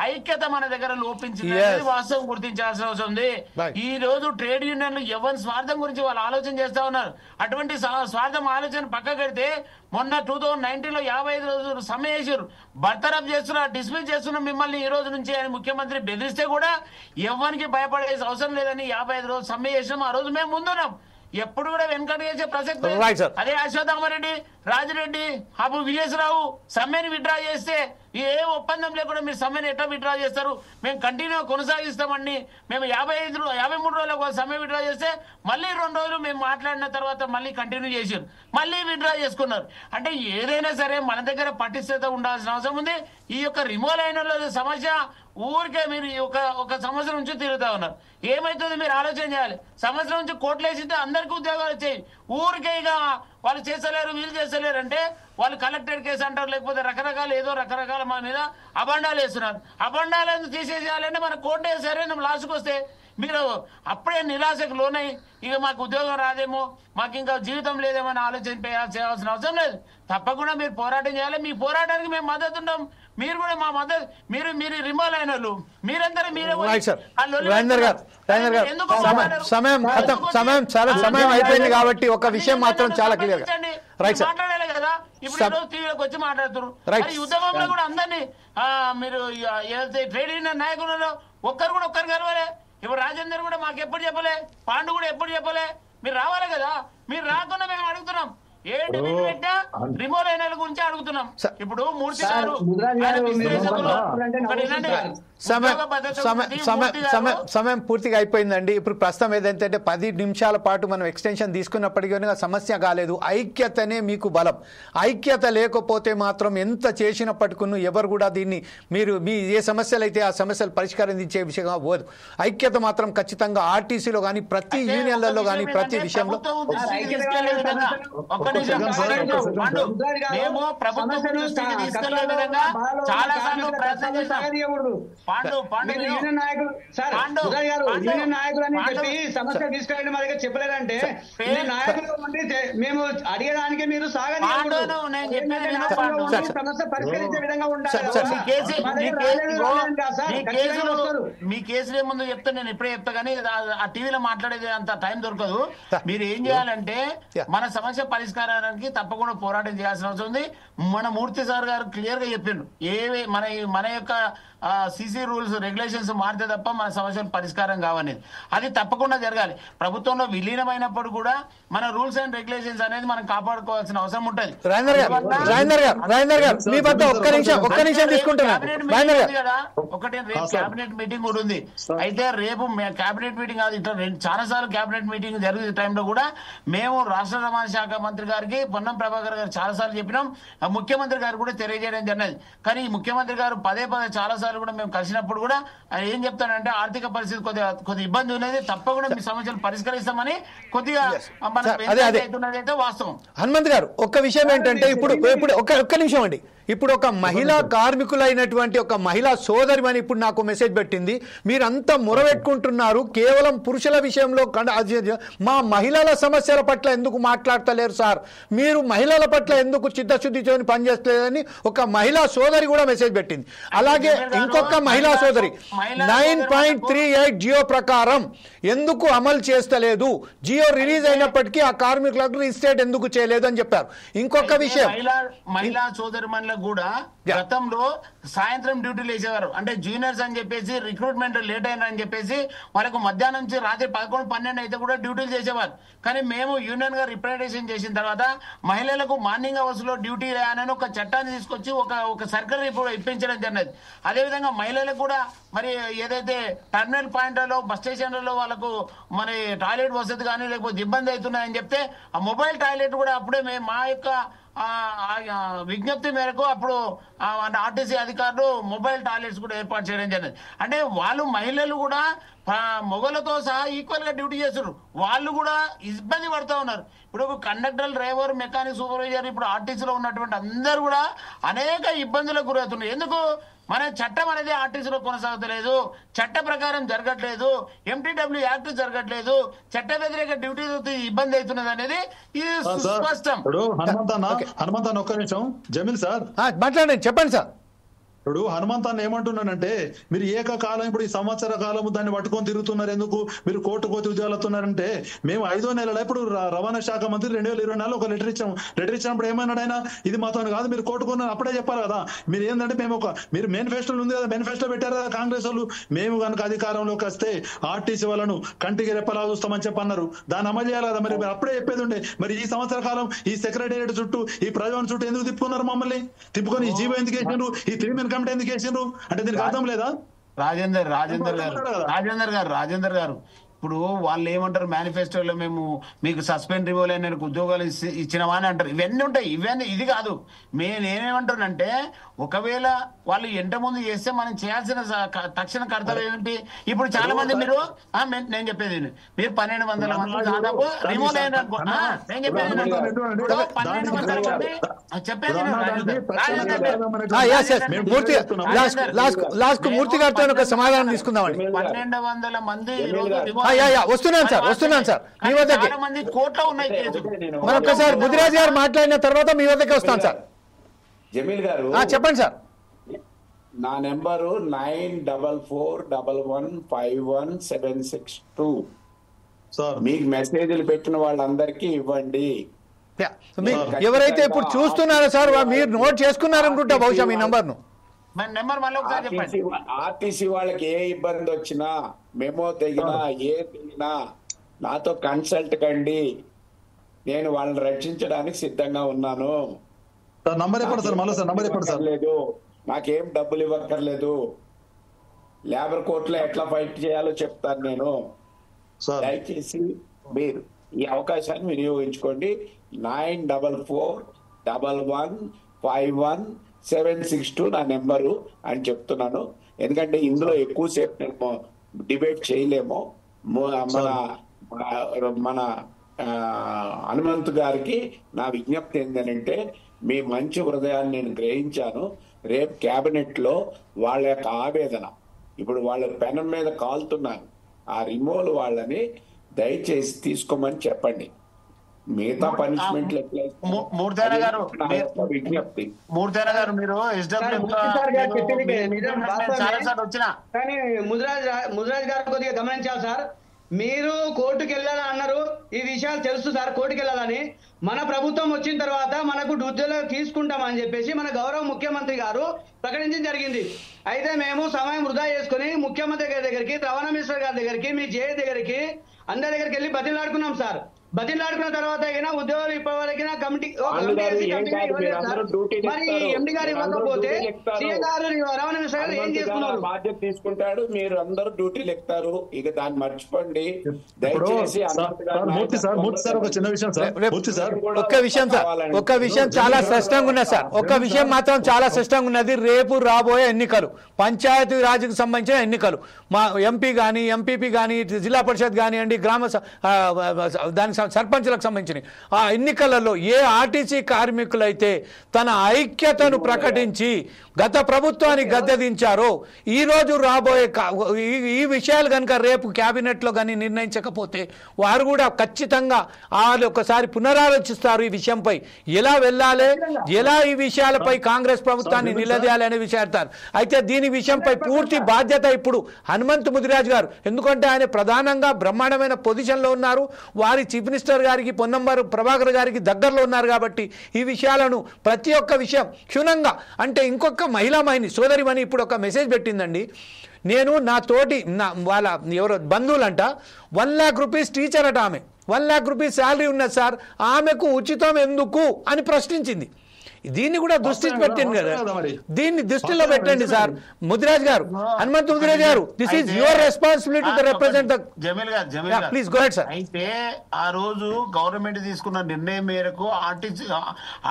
ఐక్యత మన దగ్గర లోపించింది, వాస్తవం గుర్తించాల్సిన అవసరం ఉంది. ఈ రోజు ట్రేడ్ యూనియన్లు ఎవరి స్వార్థం గురించి వాళ్ళు ఆలోచన చేస్తా ఉన్నారు. అటువంటి స్వార్థం ఆలోచన పక్క పెడితే మొన్న 2019 లో 55 రోజులు సమ్మె చేశారు, బర్తరఫ్ చేస్తున్నారు, డిస్మిస్ చేస్తున్నారు మిమ్మల్ని ఈ రోజు నుంచి అని ముఖ్యమంత్రి బెదిరిస్తే కూడా ఎవరికి భయపడే అవసరం లేదని 55 రోజులు సమ్మె చేసినాం. ఆ రోజు మేము ముందున్నాం, ఎప్పుడు కూడా వెనకటి చేసే ప్రసక్తి. అదే అశ్వత్థామరెడ్డి, రాజిరెడ్డి, అబు విజయరావు సమ్మెని విత్డ్రా చేస్తే ఏ ఒప్పందం లేకుండా మీరు సమ్మెను ఎట్లా విత్డ్రా చేస్తారు? మేము కంటిన్యూ కొనసాగిస్తామండి. మేము 53 రోజులకు సమ్మె విత్డ్రా చేస్తే మళ్ళీ 2 రోజులు మేము మాట్లాడిన తర్వాత మళ్ళీ కంటిన్యూ చేశారు, మళ్ళీ విత్డ్రా చేసుకున్నారు. అంటే ఏదైనా సరే మన దగ్గర పటిష్టత ఉండాల్సిన అవసరం ఉంది. ఈ యొక్క రిమూవ్ అయిన సమస్య ఊరికే మీరు ఒక సంవత్సరం నుంచి తిరుగుతా ఉన్నారు. ఏమైతుంది మీరు ఆలోచన చేయాలి. సంవత్సరం నుంచి కోట్లు వేసితే అందరికీ ఉద్యోగాలు వచ్చాయి. ఊరికే ఇక వాళ్ళు చేస్తలేరు, వీళ్ళు చేస్తలేరు అంటే వాళ్ళు కలెక్టెడ్ కేసు అంటారు, లేకపోతే రకరకాల మా మీద అబండాలు వేస్తున్నారు. అబండాలను తీసేసేయాలంటే మన కోర్టు వేసారే లాస్ట్కి వస్తే మీరు అప్పుడే నిరాశకు లోనై ఇక మాకు ఉద్యోగం రాదేమో, మాకు ఇంకా జీవితం లేదేమో అని ఆలోచన చేయాల్సిన అవసరం లేదు. తప్పకుండా మీరు పోరాటం చేయాలి. మీ పోరాటానికి మేము మద్దతు ఉంటాం. మీరు కూడా మా మద్దతు, మీరు రిమూవ్ అయిన వాళ్ళు మీరందరూ మీరే సమయం అయిపోయింది కాబట్టి ఒక విషయం మాత్రం చాలా క్లియర్ మాట్లాడాలి కదా. ఇప్పుడు టీవీలోకి వచ్చి మాట్లాడుతున్నారు. ఈ ఉద్యమంలో కూడా అందరినీ మీరు ఏదైతే ట్రేడ్ యూనియన్ నాయకులలో ఒక్కరు కలవలే. ఇప్పుడు రాజేందర్ కూడా మాకు ఎప్పుడు చెప్పలే, పాండు కూడా ఎప్పుడు చెప్పలే. మీరు రావాలి కదా, మీరు రాకుండా మేము అడుగుతున్నాం. రిమూవ్ అయిన గురించి అడుగుతున్నాం. ఇప్పుడు మూర్తి గారు సమయం పూర్తిగా అయిపోయిందండి. ఇప్పుడు ప్రస్తుతం ఏదంటే 10 నిమిషాల పాటు మనం ఎక్స్టెన్షన్ తీసుకున్నప్పటికీ సమస్య కాలేదు. ఐక్యతనే మీకు బలం. ఐక్యత లేకపోతే మాత్రం ఎంత చేసినప్పటికీ ఎవరు కూడా దీన్ని మీ ఏ సమస్యలు అయితే ఆ సమస్యలు పరిష్కరించే విషయంగా పోదు. ఐక్యత మాత్రం ఖచ్చితంగా ఆర్టీసీలో కానీ ప్రతి యూనియన్లలో కానీ ప్రతి విషయంలో మేము ప్రభుత్వం తీసుకెళ్లే విధంగా చాలా సార్లు ప్రయత్నం చేస్తాం. యూనియన్ నాయకులు అని చెప్పి సమస్య తీసుకెళ్ళండి మా దగ్గర చెప్పలేదంటే నాయకులు మేము అడిగేదానికి మీరు సమస్య పరిష్కరించే విధంగా మీ కేసులే ముందు చెప్తే నేను ఇప్పుడే చెప్తా, కానీ ఆ టీవీలో మాట్లాడేది అంత టైం దొరకదు. మీరు ఏం చేయాలంటే మన సమస్య పరిష్కారానికి తప్పకుండా పోరాటం చేయాల్సిన అవసరం ఉంది. మన మూర్తి సార్ గారు క్లియర్ గా చెప్పిండ్రు, మన యొక్క సిసి రూల్స్ రెగ్యులేషన్స్ మారితే తప్ప మన సమస్యలు పరిష్కారం కావనేది. అది తప్పకుండా జరగాలి. ప్రభుత్వంలో విలీనమైనప్పుడు కూడా మన రూల్స్ అండ్ రెగ్యులేషన్స్ అనేది మనం కాపాడుకోవాల్సిన అవసరం ఉంటుంది. ఒకటి రేపు క్యాబినెట్ మీటింగ్ కూడా ఉంది. అయితే రేపు క్యాబినెట్ మీటింగ్ కాదు, ఇట్లా చాలా సార్లు క్యాబినెట్ మీటింగ్ జరిగే టైంలో కూడా మేము రాష్ట్ర రవాణా శాఖ మంత్రి గారికి పొన్నం ప్రభాకర్ గారు చాలా సార్లు చెప్పినాం. ముఖ్యమంత్రి గారు కూడా తెలియజేయడం జరిగినది. కానీ ముఖ్యమంత్రి గారు పదే చాలా సార్లు సార్లు కూడా మేము కలిసినప్పుడు కూడా ఆయన ఏం చెప్తానంటే ఆర్థిక పరిస్థితి కొద్దిగా ఇబ్బంది ఉన్నది, తప్పకుండా మీ సమస్యలు పరిష్కరిస్తామని కొద్దిగా అయితే వాస్తవం. హనుమంత్ గారు ఒక్క విషయం ఏంటంటే ఇప్పుడు ఒక్క నిమిషం అండి, ఇప్పుడు ఒక మహిళా కార్మికులైనటువంటి ఒక మహిళా సోదరిమని ఇప్పుడు నాకు మెసేజ్ పెట్టింది, మీరంతా మొరబెట్టుకుంటున్నారు కేవలం పురుషుల విషయంలో, మా మహిళల సమస్యల పట్ల ఎందుకు మాట్లాడతలేరు సార్, మీరు మహిళల పట్ల ఎందుకు చిత్తశుద్ధితో పనిచేస్తలేదని ఒక మహిళా సోదరి కూడా మెసేజ్ పెట్టింది. అలాగే ఇంకొక మహిళా సోదరి 9.38 జియో ప్రకారం ఎందుకు అమలు చేస్తలేదు, జియో రిలీజ్ అయినప్పటికీ ఆ కార్మికులకు రిజిస్ట్రేట్ ఎందుకు చేయలేదు అని చెప్పారు. ఇంకొక విషయం, మహిళా సోదరిమణులకు కూడా గతంలో సాయంత్రం డ్యూటీలు వేసేవారు, అంటే జూనియర్స్ అని చెప్పేసి రిక్రూట్మెంట్ లేట్ అయినారని చెప్పేసి వాళ్ళకు మధ్యాహ్నం నుంచి రాత్రి 11-12 అయితే కూడా డ్యూటీలు చేసేవారు. కానీ మేము యూనియన్ గా రిప్రజెంటేషన్ చేసిన తర్వాత మహిళలకు మార్నింగ్ అవర్స్ లో డ్యూటీ అని ఒక చట్టాన్ని తీసుకొచ్చి ఒక సర్కిల్ ఇప్పించడం జరిగింది. అదేవిధంగా మహిళలకు కూడా మరి ఏదైతే టర్మినల్ పాయింట్లలో బస్ స్టేషన్లలో వాళ్ళకు మరి టాయిలెట్ వసతి కానీ లేకపోతే ఇబ్బంది అవుతున్నాయని చెప్తే ఆ మొబైల్ టాయిలెట్ కూడా అప్పుడే మేము మా యొక్క విజ్ఞప్తి మేరకు అప్పుడు ఆర్టీసీ అధికారులు మొబైల్ టాయిలెట్స్ కూడా ఏర్పాటు చేయడం జరిగింది. అంటే వాళ్ళు మహిళలు కూడా మొగలతో సహా ఈక్వల్ గా డ్యూటీ చేస్తున్నారు, వాళ్ళు కూడా ఇబ్బంది పడుతూ ఉన్నారు. ఇప్పుడు కండక్టర్, డ్రైవర్, మెకానిక్, సూపర్వైజర్, ఇప్పుడు ఆర్టీసీలో ఉన్నటువంటి అందరూ కూడా అనేక ఇబ్బందులకు గురవుతున్నారు. ఎందుకు? మన చట్టం అనేది ఆర్టీసీలో కొనసాగలేదు, చట్ట ప్రకారం జరగట్లేదు, ఎంటీడబ్ల్యూ యాక్ట్ జరగట్లేదు, చట్ట వ్యతిరేక డ్యూటీ ఇబ్బంది అవుతున్నది అనేది ఇది సుస్పష్టం. హనుమంతన్న ఒక్క నిమిషం, జమీల్ సార్ మాట్లాడండి, చెప్పండి సార్. ఇప్పుడు హనుమంతాన్ని ఏమంటున్నానంటే, మీరు ఏకకాలం ఇప్పుడు ఈ సంవత్సర కాలము దాన్ని పట్టుకొని తిరుగుతున్నారు, ఎందుకు మీరు కోర్టు ఉద్యోగాలుతున్నారంటే, మేము 5వ నెలలో ఇప్పుడు రవాణా శాఖ మంత్రి 2024 ఒక లెటర్ ఇచ్చాము. లెటర్ ఇచ్చినప్పుడు ఏమన్నాడు ఆయన, ఇది మాతో కాదు మీరు కోర్టుకున్నారు, అప్పుడే చెప్పాలి కదా. మీరు ఏంటంటే మీరు మేనిఫెస్టోలు ఉంది కదా, మేనిఫెస్టో పెట్టారు కదా కాంగ్రెస్ వాళ్ళు, మేము కనుక అధికారంలోకి వస్తే ఆర్టీసీ వాళ్ళను కంటికి రెప్పలా చూస్తామని చెప్పన్నారు, దాన్ని అమలు చేయాలి కదా. మరి అప్పుడే చెప్పేది ఉండే. మరి ఈ సంవత్సర కాలం ఈ సెక్రటేరియట్ చుట్టూ, ఈ ప్రజావన్ చుట్టూ ఎందుకు తిప్పుకున్నారు మమ్మల్ని? తిప్పుకొని ఈ జీవో ఎందుకు వేసినారు, ఈ 3 మెన్ కమిటీ ఎందుకు వేసిండ్రు అంటే దీనికి అర్థం లేదా? రాజేందర్ గారు ఇప్పుడు వాళ్ళు ఏమంటారు, మేనిఫెస్టోలో మేము మీకు సస్పెండ్ రిమూవల్ అయిన ఉద్యోగాలు ఇచ్చినవా అని అంటారు. ఇవన్నీ ఉంటాయి, ఇది కాదు. నేనేమంటానంటే, ఒకవేళ వాళ్ళు ఎంట ముందు చేస్తే మనం చేయాల్సిన తక్షణ కర్తవ్యం ఏంటి? ఇప్పుడు చాలా మంది నేను చెప్పేది మీరు 1200 మంది దాదాపు రిమూవ్ అయిన నేను చెప్పేది 1200 మంది చెప్పేది మూర్తి గారితో ఒక సమాధానం తీసుకుందామండి. 1200 మంది వస్తున్నాను సార్ మీ వద్దకి. కోట్లో ఉన్నాయి కేసులు. మరొకసారి ముదిరాజ్ గారు మాట్లాడిన తర్వాత మీ వద్దకి వస్తాను సార్. జమీల్ గారు చెప్పండి సార్. నా నెంబరు 9444511762. మీకు మెసేజ్లు పెట్టిన వాళ్ళందరికీ ఇవ్వండి. ఎవరైతే ఇప్పుడు చూస్తున్నారో సార్ మీరు నోట్ చేసుకున్నారనుకుంటా బహుశా మీ నంబర్ను. ఆర్టీసీ వాళ్ళకి ఏ ఇబ్బంది వచ్చినా, మెమో తెగినా, తెగినా నాతో కన్సల్ట్ కండి, నేను వాళ్ళని రక్షించడానికి సిద్ధంగా ఉన్నాను. లేదు, నాకేం డబ్బులు ఇవ్వక్కర్లేదు, లేబర్ కోర్టులో ఎట్లా ఫైట్ చేయాలో చెప్తాను నేను. దయచేసి మీరు ఈ అవకాశాన్ని వినియోగించుకోండి. 9444511762 నా నెంబరు అని చెప్తున్నాను. ఎందుకంటే ఇందులో ఎక్కువసేపు మేము డిబేట్ చేయలేము. మన హనుమంత్ గారికి నా విజ్ఞప్తి ఏంటంటే, మీ మంచి హృదయాన్ని నేను గ్రహించాను. రేపు క్యాబినెట్ లో వాళ్ళ యొక్క ఆవేదన, ఇప్పుడు వాళ్ళ పెనం మీద కాలుతున్నారు, ఆ రిమూవల్ వాళ్ళని దయచేసి తీసుకోమని చెప్పండి. మిగతా పనిష్మెంట్ విజ్ఞప్తి. మూర్తేన గారు మీరు కానీ ముదిరాజ్ గారు కొద్దిగా గమనించాలి సార్. మీరు కోర్టుకు వెళ్ళాలని అన్నారు, ఈ విషయాలు తెలుసు సార్, కోర్టుకు వెళ్ళాలని. మన ప్రభుత్వం వచ్చిన తర్వాత మనకు ఉద్యోగాలు తీసుకుంటామని చెప్పేసి మన గౌరవ ముఖ్యమంత్రి గారు ప్రకటించడం జరిగింది. అయితే మేము సమయం వృధా చేసుకుని ముఖ్యమంత్రి గారి దగ్గరికి, రవాణా మినిస్టర్ గారి దగ్గరికి, మీ జేఏ దగ్గరికి, అందరి దగ్గరికి వెళ్ళి బతిలాడుకున్నాం సార్. బతిలాడుకున్న తర్వాత అయినా ఉద్యోగాలు ఇప్పటివరకైనా కమిటీ మరి ఎండి గారు ఇవ్వకపోతే సీఎం గారు రవాణా మినిస్టర్ గారు ఏం చేసుకున్నారు? బాధ్యత తీసుకుంటాడు, మీరు అందరూ డ్యూటీలు ఎక్కుతారు, ఇక దాన్ని మర్చిపోండి దయచేసి. ఒక్క విషయం చాలా స్పష్టంగా ఉన్నది సార్, ఒక్క విషయం మాత్రం చాలా స్పష్టంగా ఉన్నది. రేపు రాబోయే ఎన్నికలు పంచాయతీ రాజ్కి సంబంధించిన ఎన్నికలు, మా ఎంపీ కానీ ఎంపీపీ కానీ జిల్లా పరిషత్ కానివ్వండి దానికి సర్పంచ్లకు సంబంధించినవి, ఆ ఎన్నికలలో ఏ ఆర్టీసీ కార్మికులైతే తన ఐక్యతను ప్రకటించి గత ప్రభుత్వాన్ని గద్దెదించారో ఈరోజు రాబోయే ఈ విషయాలు కనుక రేపు క్యాబినెట్లో కానీ నిర్ణయించకపోతే వారు కూడా ఖచ్చితంగా వాళ్ళు ఒకసారి పునరాలోచిస్తారు. ఈ విషయంపై ఎలా వెళ్ళాలి, ఎలా ఈ విషయాలపై కాంగ్రెస్ ప్రభుత్వాన్ని నిలదీయాలి అనే విషయాలు. అయితే దీని విషయంపై పూర్తి బాధ్యత ఇప్పుడు హనుమంత్ ముదిరాజ్ గారు, ఎందుకంటే ఆయన ప్రధానంగా బ్రహ్మాండమైన పొజిషన్లో ఉన్నారు, వారి చీఫ్ మినిస్టర్ గారికి పొన్నంబరు ప్రభాకర్ గారికి దగ్గరలో ఉన్నారు కాబట్టి ఈ విషయాలను ప్రతి ఒక్క విషయం క్షుణ్ణంగా, అంటే ఇంకొక మహిళామణి సోదరిమణి ఇప్పుడు ఒక మెసేజ్ పెట్టిందండి. నేను నా తోటి వాళ్ళ ఎవరో బంధువులంట 1 lakh rupees టీచర్ అట, ఆమె 1 lakh rupees శాలరీ ఉన్నది సార్, ఆమెకు ఉచితం ఎందుకు అని ప్రశ్నించింది. దీన్ని కూడా దృష్టిలో పెట్టండి కదా, దీన్ని దృష్టిలో పెట్టండి సార్ ముదిరాజ్ గారు, హనుమంత్ ముదిరాజ్ గారు. This is your responsibility to represent. Jameel గారు ప్లీజ్ గో హెడ్ సార్. అయితే ఆ రోజు గవర్నమెంట్ తీసుకున్న నిర్ణయం మేరకు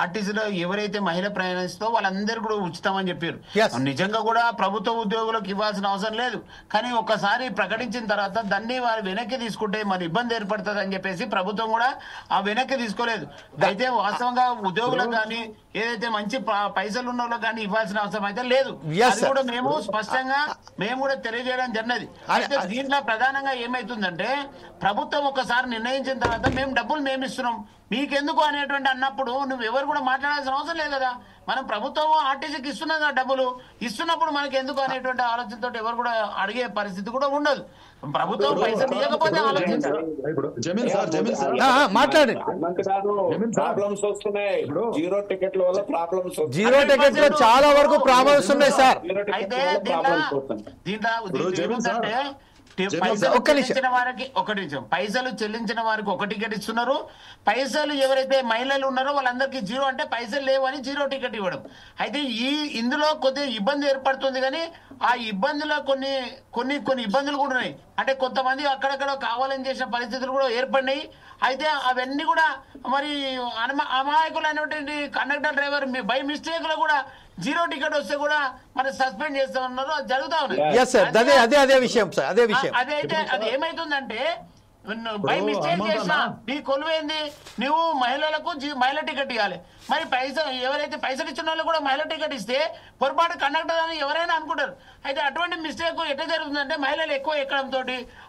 ఆర్టీసీలో ఎవరైతే మహిళ ప్రయాణిస్తో వాళ్ళందరూ కూడా ఉచితం అని చెప్పారు. నిజంగా కూడా ప్రభుత్వ ఉద్యోగులకు ఇవ్వాల్సిన అవసరం లేదు, కానీ ఒక్కసారి ప్రకటించిన తర్వాత దాన్ని వారు వెనక్కి తీసుకుంటే మరి ఇబ్బంది ఏర్పడుతుంది అని చెప్పేసి ప్రభుత్వం కూడా ఆ వెనక్కి తీసుకోలేదు. అయితే వాస్తవంగా ఉద్యోగులకు కానీ ఏదైతే మంచి పైసలు ఉన్న వాళ్ళకి కానీ ఇవ్వాల్సిన అవసరం అయితే లేదు. అది కూడా మేము స్పష్టంగా కూడా తెలియజేయడం జరిగినది. అయితే దీంట్లో ప్రధానంగా ఏమైతుందంటే ప్రభుత్వం ఒకసారి నిర్ణయించిన తర్వాత మేము డబ్బులు మేము ఇస్తున్నాం మీకెందుకు అనేటువంటి అన్నప్పుడు నువ్వు ఎవరు కూడా మాట్లాడాల్సిన అవసరం లేదు కదా. మనం ప్రభుత్వం ఆర్టీసీకి ఇస్తున్నది ఆ ఇస్తున్నప్పుడు మనకి ఎందుకు అనేటువంటి ఆలోచనతో ఎవరు కూడా అడిగే పరిస్థితి కూడా ఉండదు. ప్రభుత్వం పైసలు ఇవ్వకపోతే ఆలోచించాలి. మాట్లాడండి. ప్రాబ్లమ్స్ వస్తున్నాయి, జీరో టికెట్ల వల్ల ప్రాబ్లమ్స్, జీరో టికెట్ లో చాలా వరకు ప్రాబ్లమ్స్ ఉన్నాయి సార్. అయితే పైసలు చెల్లించిన వారికి ఒక టికెట్ ఇస్తున్నారు, పైసలు ఎవరైతే మహిళలు ఉన్నారో వాళ్ళందరికీ జీరో, అంటే పైసలు లేవు అని జీరో టికెట్ ఇవ్వడం. అయితే ఇందులో కొద్దిగా ఇబ్బంది ఏర్పడుతుంది, కానీ ఆ ఇబ్బందులో కొన్ని ఇబ్బందులు కూడా ఉన్నాయి. అంటే కొంతమంది అక్కడక్కడ కావాలని చేసిన పరిస్థితులు కూడా ఏర్పడినాయి. అయితే అవన్నీ కూడా మరి అమాయకులైనటువంటి కండక్టర్ డ్రైవర్ బై మిస్టేక్ లో కూడా జీరో టికెట్ వస్తే కూడా మరి సస్పెండ్ చేస్తా ఉన్నారు, అది జరుగుతా ఉన్నాయి. అదైతే అది ఏమైతుందంటే బై మిస్టేక్ చేసినా నీ కొలువేంది, నువ్వు మహిళలకు మహిళ టికెట్ ఇవ్వాలి, మరి ఎవరైతే పైసలు ఇచ్చిన వాళ్ళు కూడా మహిళ టికెట్ ఇస్తే పొరపాటు కండక్టర్ అని ఎవరైనా అనుకుంటారు. అయితే అటువంటి మిస్టేక్ ఎట్లా జరుగుతుందంటే మహిళలు ఎక్కువ ఎక్కడంతో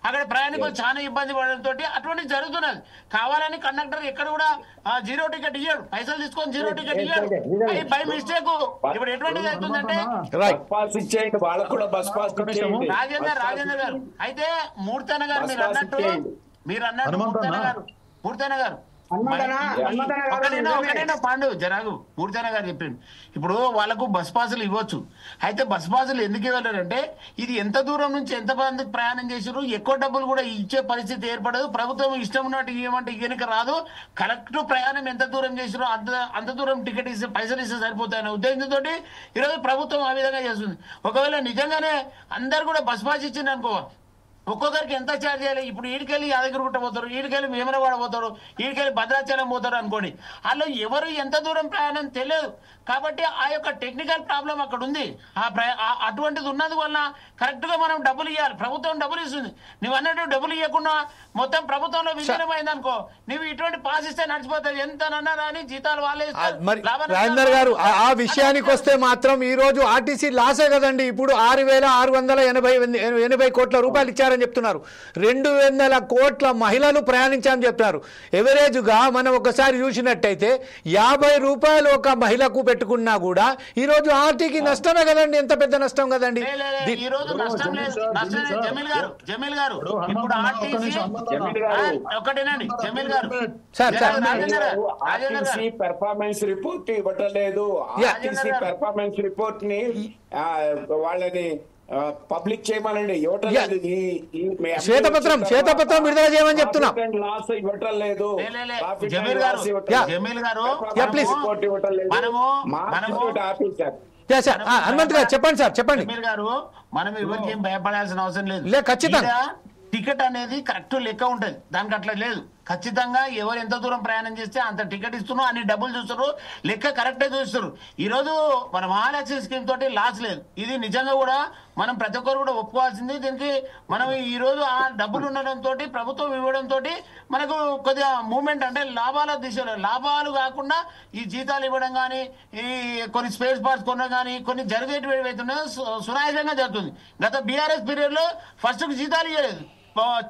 అక్కడ ప్రయాణికులు చాలా ఇబ్బంది పడడంతో అటువంటి జరుగుతున్నది. కావాలని కండక్టర్ ఎక్కడ కూడా జీరో టికెట్ ఇయ్యాడు, పైసలు తీసుకొని జీరో టికెట్ ఇయ్యాడు. బై మిస్టేక్ ఇప్పుడు ఎటువంటిది అవుతుందంటే రాజేందర్ గారు, అయితే మూర్తన్న గారు మీరు అన్నట్టు మూర్తన్న గారు పాండు జరాగు మూర్తన్న గారు చెప్పిండు. ఇప్పుడు వాళ్ళకు బస్ పాసులు ఇవ్వచ్చు, అయితే బస్ పాసులు ఎందుకు ఇవ్వలేరంటే ఇది ఎంత దూరం నుంచి ఎంత మంది ప్రయాణం చేసారు, ఎక్కువ డబ్బులు కూడా ఇచ్చే పరిస్థితి ఏర్పడదు. ప్రభుత్వం ఇష్టం ఉన్నట్టు ఇవ్వమంటే ఇవ్వనికి రాదు, కరెక్ట్ ప్రయాణం ఎంత దూరం చేసారో అంత దూరం టికెట్ ఇస్తే పైసలు ఇస్తే సరిపోతాయనే ఉద్దేశంతో ఈరోజు ప్రభుత్వం ఆ విధంగా చేస్తుంది. ఒకవేళ నిజంగానే అందరు కూడా బస్ పాస్ ఇచ్చింది అనుకో, ఒక్కొక్కరికి ఎంత ఛార్జ్ చేయాలి. ఇప్పుడు ఈడికెళ్ళి యాదగిరిగుట్ట పోతారు, ఈడికెళ్ళి వేములవాడ పోతారు, ఈడికెళ్ళి భద్రాచలం పోతారు అనుకోండి, వాళ్ళు ఎవరు ఎంత దూరం ప్రయాణం తెలియదు. కాబట్టి ఆ యొక్క టెక్నికల్ ప్రాబ్లం అక్కడ ఉంది. అటువంటిది ఉన్నది వల్ల కరెక్ట్ గా మనం డబ్బులు ఇవ్వాలి, ప్రభుత్వం డబ్బులు ఇస్తుంది. నువ్వు అన్నట్టు డబ్బులు ఇవ్వకుండా మొత్తం ప్రభుత్వంలో విలీనమైంది అనుకో, నువ్వు ఇటువంటి పాస్ ఇస్తే నడిచిపోతుంది, ఎంతనన్నా అని జీతాలు వాళ్ళే ఇస్తారు. రాజేందర్ గారు ఆ విషయానికి వస్తే మాత్రం ఈ రోజు ఆర్టీసీ లాసే కదండి. ఇప్పుడు 6,680 కోట్ల రూపాయలు ఇచ్చారని చెప్తున్నారు, 200 కోట్ల మహిళలు ప్రయాణించారని చెప్తున్నారు. ఎవరేజ్ గా మనం ఒకసారి చూసినట్టయితే 50 రూపాయలు ఒక మహిళకు పెట్టుకున్నా కూడా ఈ రోజు ఆర్టీకి నష్టమే కదండి, ఎంత పెద్ద నష్టం కదండి. ఈ రోజు నష్టం లేదు. జమీల్ గారు ఇప్పుడు ఆర్టీసీ ఒకటేనండి. జమీల్ గారు ఆర్టీసీ పెర్ఫార్మెన్స్ రిపోర్ట్ ఇవ్వటం లేదు. ఆర్టీసీ పెర్ఫార్మెన్స్ రిపోర్ట్ ని వాళ్ళని పబ్లిక్ చేయమనండి. ఇవ్వటం లేదు. శ్వేతపత్రం విడుదల చేయమని చెప్తున్నా. లాస్ ఇవ్వటం లేదు. జమీల్ గారు హనుమంత్ గారు చెప్పండి సార్, చెప్పండి. జమీల్ గారు, మనం ఎవరికి ఏం భయపడాల్సిన అవసరం లేదు. ఖచ్చితంగా టికెట్ అనేది కరెక్ట్ లెక్క ఉంటది, దానికి అట్లా లేదు. ఖచ్చితంగా ఎవరు ఎంత దూరం ప్రయాణం చేస్తే అంత టికెట్ ఇస్తున్నారు, అన్ని డబ్బులు చూస్తారు, లెక్క కరెక్టే చూస్తారు. ఈ రోజు మన మహాలక్ష్మి స్కీమ్ తోటి లాస్ లేదు. ఇది నిజంగా కూడా మనం ప్రతి ఒక్కరు కూడా ఒప్పుకోవాల్సింది. దీనికి మనం ఈ రోజు ఆ డబ్బులు ఉండడంతో, ప్రభుత్వం ఇవ్వడంతో మనకు కొద్దిగా మూవ్మెంట్, అంటే లాభాల దిశలో, లాభాలు కాకుండా ఈ జీతాలు ఇవ్వడం కానీ, ఈ కొన్ని స్పేస్ పార్ట్స్ కొనడం కానీ, కొన్ని జరిగేటివి ఏవైతున్నాయో సునాయాసంగా జరుగుతుంది. గత బీఆర్ఎస్ పీరియడ్ లో ఫస్ట్ జీతాలు ఇవ్వలేదు,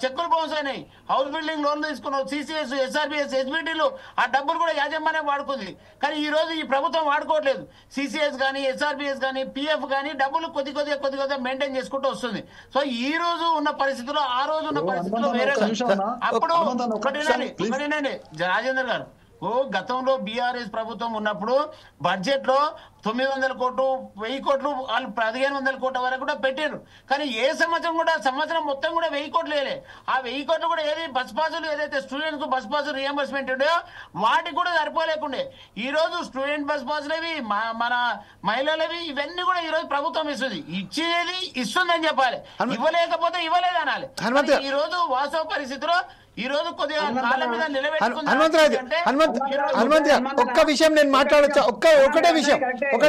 చెక్కులు బౌన్స్ అయినాయి, హౌస్ బిల్డింగ్ లోన్లు తీసుకున్నాం, సిసిఎస్, ఎస్ఆర్బిఎస్, ఎస్బిటీలు, ఆ డబ్బులు కూడా యాజమాన్యం వాడుకుంది. కానీ ఈ రోజు ఈ ప్రభుత్వం వాడుకోవట్లేదు. సిసిఎస్ కానీ, ఎస్ఆర్బిఎస్ కానీ, పిఎఫ్ కానీ డబ్బులు కొద్దిగా మెయింటైన్ చేసుకుంటూ వస్తుంది. సో ఈ రోజు ఉన్న పరిస్థితుల్లో, ఆ రోజు ఉన్న పరిస్థితుల్లో వేరే. అప్పుడు ఒకటేనండి రాజేందర్ గారు, గతంలో బీఆర్ఎస్ ప్రభుత్వం ఉన్నప్పుడు బడ్జెట్ లో 900 కోట్లు, 1000 కోట్లు, వాళ్ళు 1500 కోట్ల వరకు కూడా పెట్టారు. కానీ ఏ సంవత్సరం మొత్తం కూడా 1000 కోట్లు వేయలే. ఆ 1000 కోట్లు కూడా ఏది బస్ పాసులు, ఏదైతే స్టూడెంట్స్ కు బస్ పాసు రియంబర్స్మెంట్ ఉండేయో వాటికి కూడా సరిపోలేకుండే. ఈ రోజు స్టూడెంట్ బస్ పాసులవి, మన మహిళలవి, ఇవన్నీ కూడా ఈ రోజు ప్రభుత్వం ఇస్తుంది. ఇచ్చేది ఇస్తుందని చెప్పాలి, ఇవ్వలేకపోతే ఇవ్వలేదు అనాలి. ఈ రోజు వాస్తవ పరిస్థితిలో ఈ రోజు కొద్దిగా కాళ్ళ మీద హనుమంత్ గారు ఒక్క విషయం నేను మాట్లాడొచ్చా? ఒకటే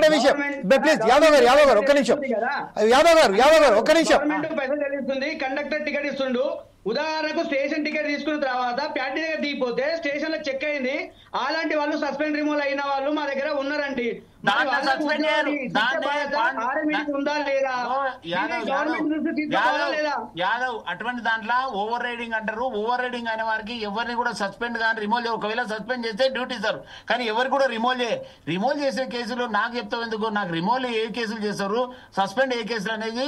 విషయం ప్లీజ్. యాదవ్ గారు ఒక్క నిమిషం. యాదవ్ గారు ఒక్క నిమిషం. కండక్టర్ టికెట్ ఇస్తుండు. ఉదాహరణకు స్టేషన్ టికెట్ తీసుకున్న తర్వాత ప్యాటీ దగ్గర దిగిపోతే స్టేషన్ లో చెక్ అయింది, అలాంటి వాళ్ళు సస్పెండ్ రిమూవ్ అయిన వాళ్ళు మా దగ్గర ఉన్నారండి. యాదవ్ అటువంటి దాంట్లో ఓవర్ రైడింగ్ అంటారు. ఓవర్ రైడింగ్ అయిన వారికి ఎవరిని కూడా సస్పెండ్ కానీ రిమూవ్, ఒకవేళ సస్పెండ్ చేస్తే డ్యూటీ ఇస్తారు, కానీ ఎవరు కూడా రిమూవ్ చేసే కేసులు నాకు చెప్తావు ఎందుకు? నాకు రిమూవ్ ఏ కేసులు చేస్తారు, సస్పెండ్ ఏ కేసులు అనేది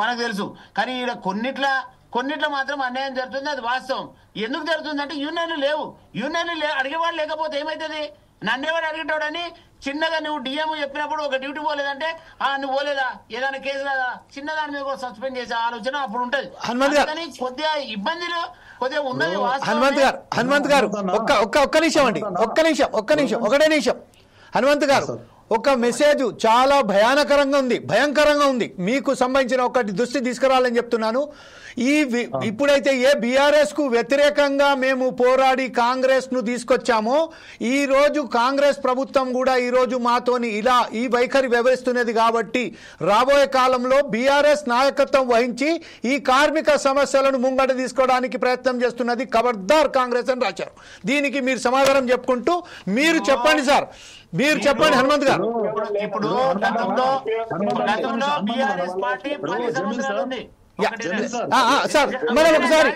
మనకు తెలుసు. కానీ ఇక్కడ కొన్నిట్లో మాత్రం అన్యాయం జరుగుతుంది, అది వాస్తవం. ఎందుకు జరుగుతుంది అంటే యూనియన్లు లేవు. అడిగేవాడు లేకపోతే ఏమైతుంది? నన్నేవాడు అడిగేటోడని చిన్నగా నువ్వు డిఎం చెప్పినప్పుడు ఒక డ్యూటీ పోలేదంటే నువ్వు పోలేదా, ఏదైనా కేసు లేదా, చిన్నదాని మీద కూడా సస్పెండ్ చేసే ఆలోచన అప్పుడు ఉంటది. కానీ కొద్దిగా ఇబ్బందులు కొద్దిగా ఉన్నది. హనుమంత్ గారు ఒక్క నిమిషం అండి, ఒక్క నిమిషం. హనుమంత్ గారు ఒక మెసేజ్ చాలా భయంకరంగా ఉంది. మీకు సంబంధించిన ఒకటి దృష్టి తీసుకురావాలని చెప్తున్నాను. ఇప్పుడైతే ఏ బీఆర్ఎస్ కు వ్యతిరేకంగా మేము పోరాడి కాంగ్రెస్ ను తీసుకొచ్చామో, ఈ రోజు కాంగ్రెస్ ప్రభుత్వం కూడా ఈ రోజు మాతోని ఇలా ఈ వైఖరి వ్యవహరిస్తున్నది. కాబట్టి రాబోయే కాలంలో బీఆర్ఎస్ నాయకత్వం వహించి ఈ కార్మిక సమస్యలను ముంగట తీసుకోవడానికి ప్రయత్నం చేస్తున్నది. ఖబర్దార్ కాంగ్రెస్ అని రాశారు. దీనికి మీరు సమాధానం చెప్పుకుంటూ మీరు చెప్పండి సార్, మీరు చెప్పండి హనుమంత్ గారు. ఇప్పుడు గతంలో బీఆర్ఎస్ పార్టీ 10 సంవత్సరాలు ఉంది. సార్ మనం ఒకసారి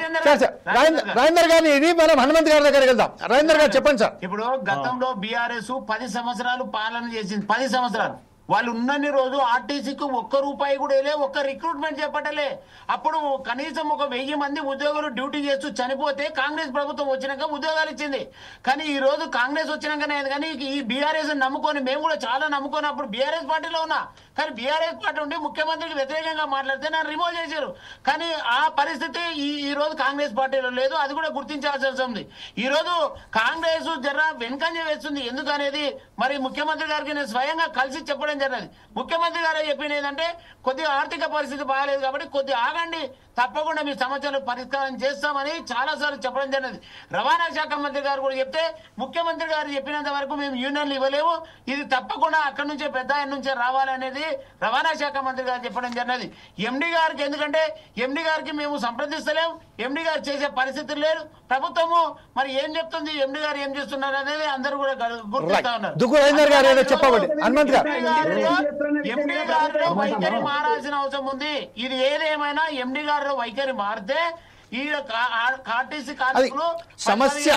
రాజేందర్ గారిని మనం హనుమంత్ గారి దగ్గరికి వెళ్దాం. రాజేందర్ గారు చెప్పండి సార్. ఇప్పుడు గతంలో బీఆర్ఎస్ 10 సంవత్సరాలు పాలన చేసింది. 10 సంవత్సరాలు వాళ్ళు ఉన్నన్ని రోజు ఆర్టీసీకి ఒక్క రూపాయి కూడా వేయలే, ఒక్క రిక్రూట్మెంట్ చేపట్టలే. అప్పుడు కనీసం ఒక 1000 మంది ఉద్యోగులు డ్యూటీ చేస్తూ చనిపోతే కాంగ్రెస్ ప్రభుత్వం వచ్చినాక ఉద్యోగాలు ఇచ్చింది. కానీ ఈ రోజు కాంగ్రెస్ వచ్చినాకనే, కానీ ఈ బీఆర్ఎస్ నమ్ముకొని మేము కూడా చాలా నమ్ముకొని అప్పుడు బీఆర్ఎస్ పార్టీలో ఉన్నా, కానీ బీఆర్ఎస్ పార్టీ ఉండి ముఖ్యమంత్రికి వ్యతిరేకంగా మాట్లాడితే నన్ను రిమూవ్ చేశారు. కానీ ఆ పరిస్థితి ఈ రోజు కాంగ్రెస్ పార్టీలో లేదు, అది కూడా గుర్తించాల్సి వస్తుంది. ఈ రోజు కాంగ్రెస్ జర వెనుకంజ వేస్తుంది. ఎందుకనేది మరి ముఖ్యమంత్రి గారికి నేను స్వయంగా కలిసి చెప్పడం జరిగింది. ముఖ్యమంత్రి గారు చెప్పింది ఏంటంటే కొద్దిగా ఆర్థిక పరిస్థితి బాగాలేదు కాబట్టి కొద్దిగా ఆగండి, తప్పకుండా మీ సమస్యలు పరిష్కారం చేస్తామని చాలా సార్లు చెప్పడం జరిగింది. రవాణా శాఖ మంత్రి గారు కూడా చెప్తే ముఖ్యమంత్రి గారు చెప్పినంత వరకు మేము యూనియన్లు ఇవ్వలేము, ఇది తప్పకుండా అక్కడి నుంచే పెద్ద ఆయన నుంచే రావాలనేది రవాణా శాఖ మంత్రి గారు చెప్పడం జరిగినది. ఎండి గారికి, ఎందుకంటే ఎండి గారికి మేము సంప్రదిస్తలేము, ఎండి గారు చేసే పరిస్థితులు లేదు. ప్రభుత్వము మరి ఏం చెప్తుంది, ఎండి గారు ఏం చేస్తున్నారు అనేది అందరూ కూడా గుర్తిస్తా ఉన్నారు. ఎండి గారిలో వైఖరి మారాల్సిన అవసరం ఉంది. ఇది ఏదేమైనా ఎండి గారిలో వైఖరి మారితే ఈ ఆర్టీసీ సమస్య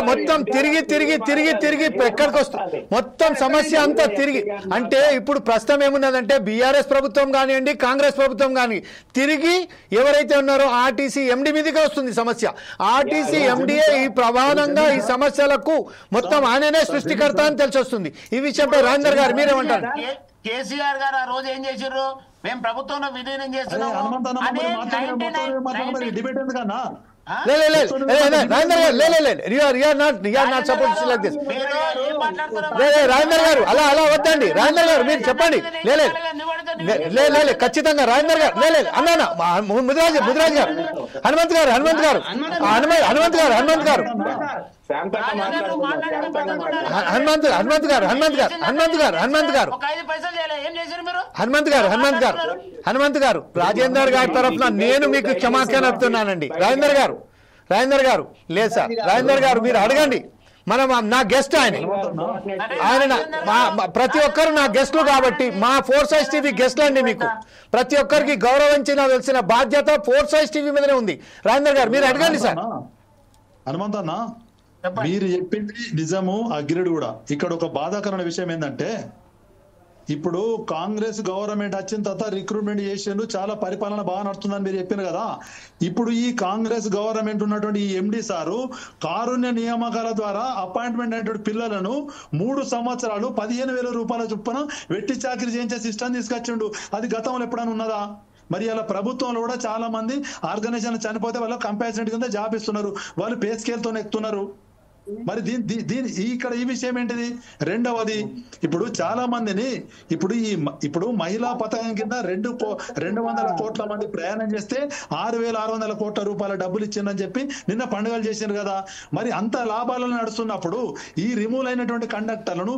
మొత్తం తిరిగి ఎక్కడికి వస్తుంది? మొత్తం సమస్య అంతా తిరిగి అంటే ఇప్పుడు ప్రస్తుతం ఏమున్నదంటే బీఆర్ఎస్ ప్రభుత్వం కానివ్వండి, కాంగ్రెస్ ప్రభుత్వం కానీ తిరిగి ఎవరైతే ఉన్నారో ఆర్టీసీ ఎండి మీదకే వస్తుంది సమస్య. ఆర్టీసీ ఎండిఏ ఈ ప్రధానంగా ఈ సమస్యలకు మొత్తం ఆయననే సృష్టికర్త అని తెలిసి వస్తుంది. ఈ విషయంపై రాజేందర్ గారు మీరేమంటారు? కేసీఆర్ గారు ఆ రోజు ఏం చేసిర్రు, మేము ప్రభుత్వంలో విలీనం అదే చేస్తున్నాము హనుమంతన్న అని డిబేట్ ఎందుకన్నా రాజేందర్ గారు అలా వద్దండి. రాజేందర్ గారు మీరు చెప్పండి. ఖచ్చితంగా రాజేందర్ గారు అన్నా ముదిరాజ్ గారు హనుమంత్ గారు రాజేందర్ గారి తరఫున నేను మీకు క్షమాపణ చెప్తున్నానండి. రాజేందర్ గారు లేదు సార్. రాజేందర్ గారు మీరు అడగండి. మనం నా గెస్ట్ ఆయన ప్రతి ఒక్కరు నా గెస్ట్లు కాబట్టి మా 4 Sides TV గెస్ట్లు అండి. మీకు ప్రతి ఒక్కరికి గౌరవించిన బాధ్యత 4 Sides TV మీదనే ఉంది. రాజేందర్ గారు మీరు అడగండి సార్. హనుమంతన్న మీరు చెప్పింది నిజము, అగ్రిడ్ కూడా. ఇక్కడ ఒక బాధాకరమైన విషయం ఏంటంటే ఇప్పుడు కాంగ్రెస్ గవర్నమెంట్ వచ్చిన తర్వాత రిక్రూట్మెంట్ చేసిండు, చాలా పరిపాలన బాగా నడుతుందని మీరు చెప్పారు కదా. ఇప్పుడు ఈ కాంగ్రెస్ గవర్నమెంట్ ఉన్నటువంటి ఈ ఎండి సారు కారుణ్య నియామకాల ద్వారా అపాయింట్మెంట్ అయినటువంటి పిల్లలను 3 సంవత్సరాలు 15,000 రూపాయల చొప్పున వెట్టి చాకరీ చేయించే సిస్టమ్ తీసుకొచ్చిండు. అది గతంలో ఎప్పుడైనా ఉన్నదా? మరి అలా ప్రభుత్వంలో కూడా చాలా మంది ఆర్గనైజేషన్ చనిపోతే వాళ్ళకి కంపాసిటీ కింద జాబ్ ఇస్తున్నారు, వాళ్ళు పే స్కేల్ తో ఎక్కుతున్నారు. మరి దీని ఇక్కడ ఈ విషయం ఏంటిది? రెండవది, ఇప్పుడు చాలా మందిని ఇప్పుడు మహిళా పథకం కింద 200 కోట్ల మంది ప్రయాణం చేస్తే 6,600 కోట్ల రూపాయల డబ్బులు ఇచ్చిందని చెప్పి నిన్న పండుగలు చేశారు కదా. మరి అంత లాభాలను నడుస్తున్నప్పుడు ఈ రిమూవ్ అయినటువంటి కండక్టర్లను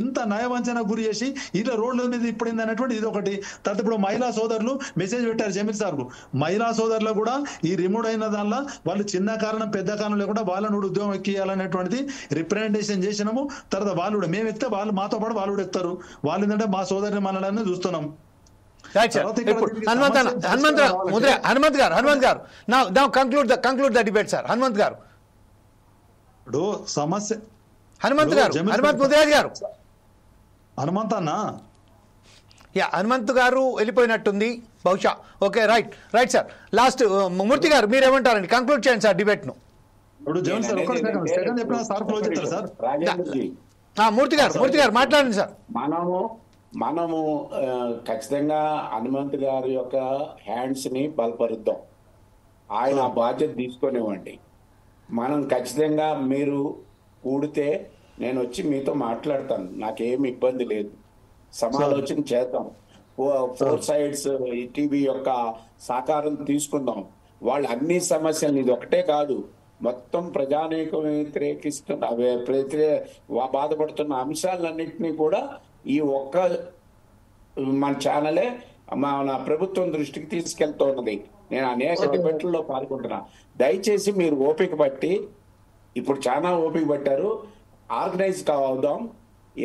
ఇంత నయవంచన గురి చేసి ఇలా రోడ్ల మీద ఇప్పుడింది అనేటువంటి ఇది ఒకటి. తర్వాత ఇప్పుడు మహిళా సోదరులు మెసేజ్ పెట్టారు జమీర్ సార్ కు. మహిళా సోదరులు కూడా ఈ రిమూవ్ అయిన దానిలో వాళ్ళు చిన్న కారణం పెద్ద కారణం లేకుండా వాళ్ళను ఉద్యోగం ఎక్కియాలనేటువంటిది రిప్రజెంటేషన్ చేసినాము. తర్వాత వాళ్ళు కూడా మేము ఎక్కితే వాళ్ళు మాతో పాటు వాళ్ళు కూడా ఎక్కుతారు. వాళ్ళు ఏంటంటే మా సోదరిని మనడాన్ని చూస్తున్నాం. హనుమంత్ గారు conclude the debate sir. Hanumanth గారు ఇప్పుడు సమస్య హనుమంత్ ముదిరాజ్ గారు హనుమంత్ గారు వెళ్ళిపోయినట్టుంది బహుశా. Okay right sir. లాస్ట్ మూర్తి గారు మీరేమంటారండి? కంక్లూడ్ చేయండి సార్ డిబేట్ ను. మూర్తి గారు మాట్లాడండి సార్. మనము ఖచ్చితంగా హనుమంత్ గారి యొక్క హ్యాండ్స్ ని బలపరుద్దాం. ఆయన బాధ్యత తీసుకునేవ్వండి. మనం ఖచ్చితంగా మీరు కూడితే నేను వచ్చి మీతో మాట్లాడతాను, నాకేమి ఇబ్బంది లేదు. సమాలోచన చేద్దాం. 4 Sides టీవీ యొక్క సహకారం తీసుకుందాం. వాళ్ళు అన్ని సమస్యలు, ఇది ఒకటే కాదు, మొత్తం ప్రజానీకం బాధపడుతున్న అంశాలన్నింటినీ కూడా ఈ ఒక్క మన ఛానలే మన ప్రభుత్వం దృష్టికి తీసుకెళ్తూ ఉన్నది. నేను అనేక డిబేట్లలో పాల్గొంటున్నా. దయచేసి మీరు ఓపిక పట్టి, ఇప్పుడు చాలా ఓపిక పట్టారు, ఆర్గనైజ్ అవుదాం.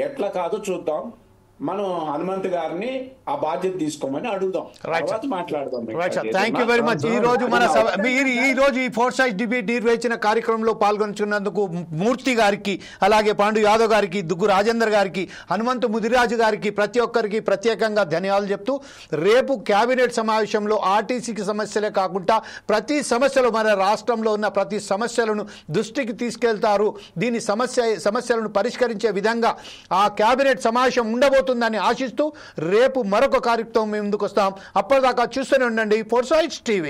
ఎట్లా కాదో చూద్దాం. మనం హనుమంత్ గారిని ఆ బాధ్యత తీసుకోమని అడుగుదాం, తర్వాత మాట్లాడదాం. Thank you very much. ఈ రోజు ఈ 4 Sides డిబేట్ నిర్వహించిన కార్యక్రమంలో పాల్గొంటున్నందుకు మూర్తి గారికి, అలాగే పాండు యాదవ్ గారికి, దుగ్గు రాజేందర్ గారికి, హనుమంతు ముదిరాజు గారికి ప్రతి ఒక్కరికి ప్రత్యేకంగా ధన్యవాదాలు చెప్తూ, రేపు కేబినెట్ సమావేశంలో ఆర్టీసీకి సమస్యలే కాకుండా ప్రతి సమస్యలు, మన రాష్ట్రంలో ఉన్న ప్రతి సమస్యలను దృష్టికి తీసుకెళ్తారు. దీని సమస్యలను పరిష్కరించే విధంగా ఆ కేబినెట్ సమావేశం ఉండబోతుందని ఆశిస్తూ రేపు మరొక కార్యక్రమం ముందుకు వస్తాం. అప్పటిదాకా చూస్తూనే ఉండండి 4 Sides TV.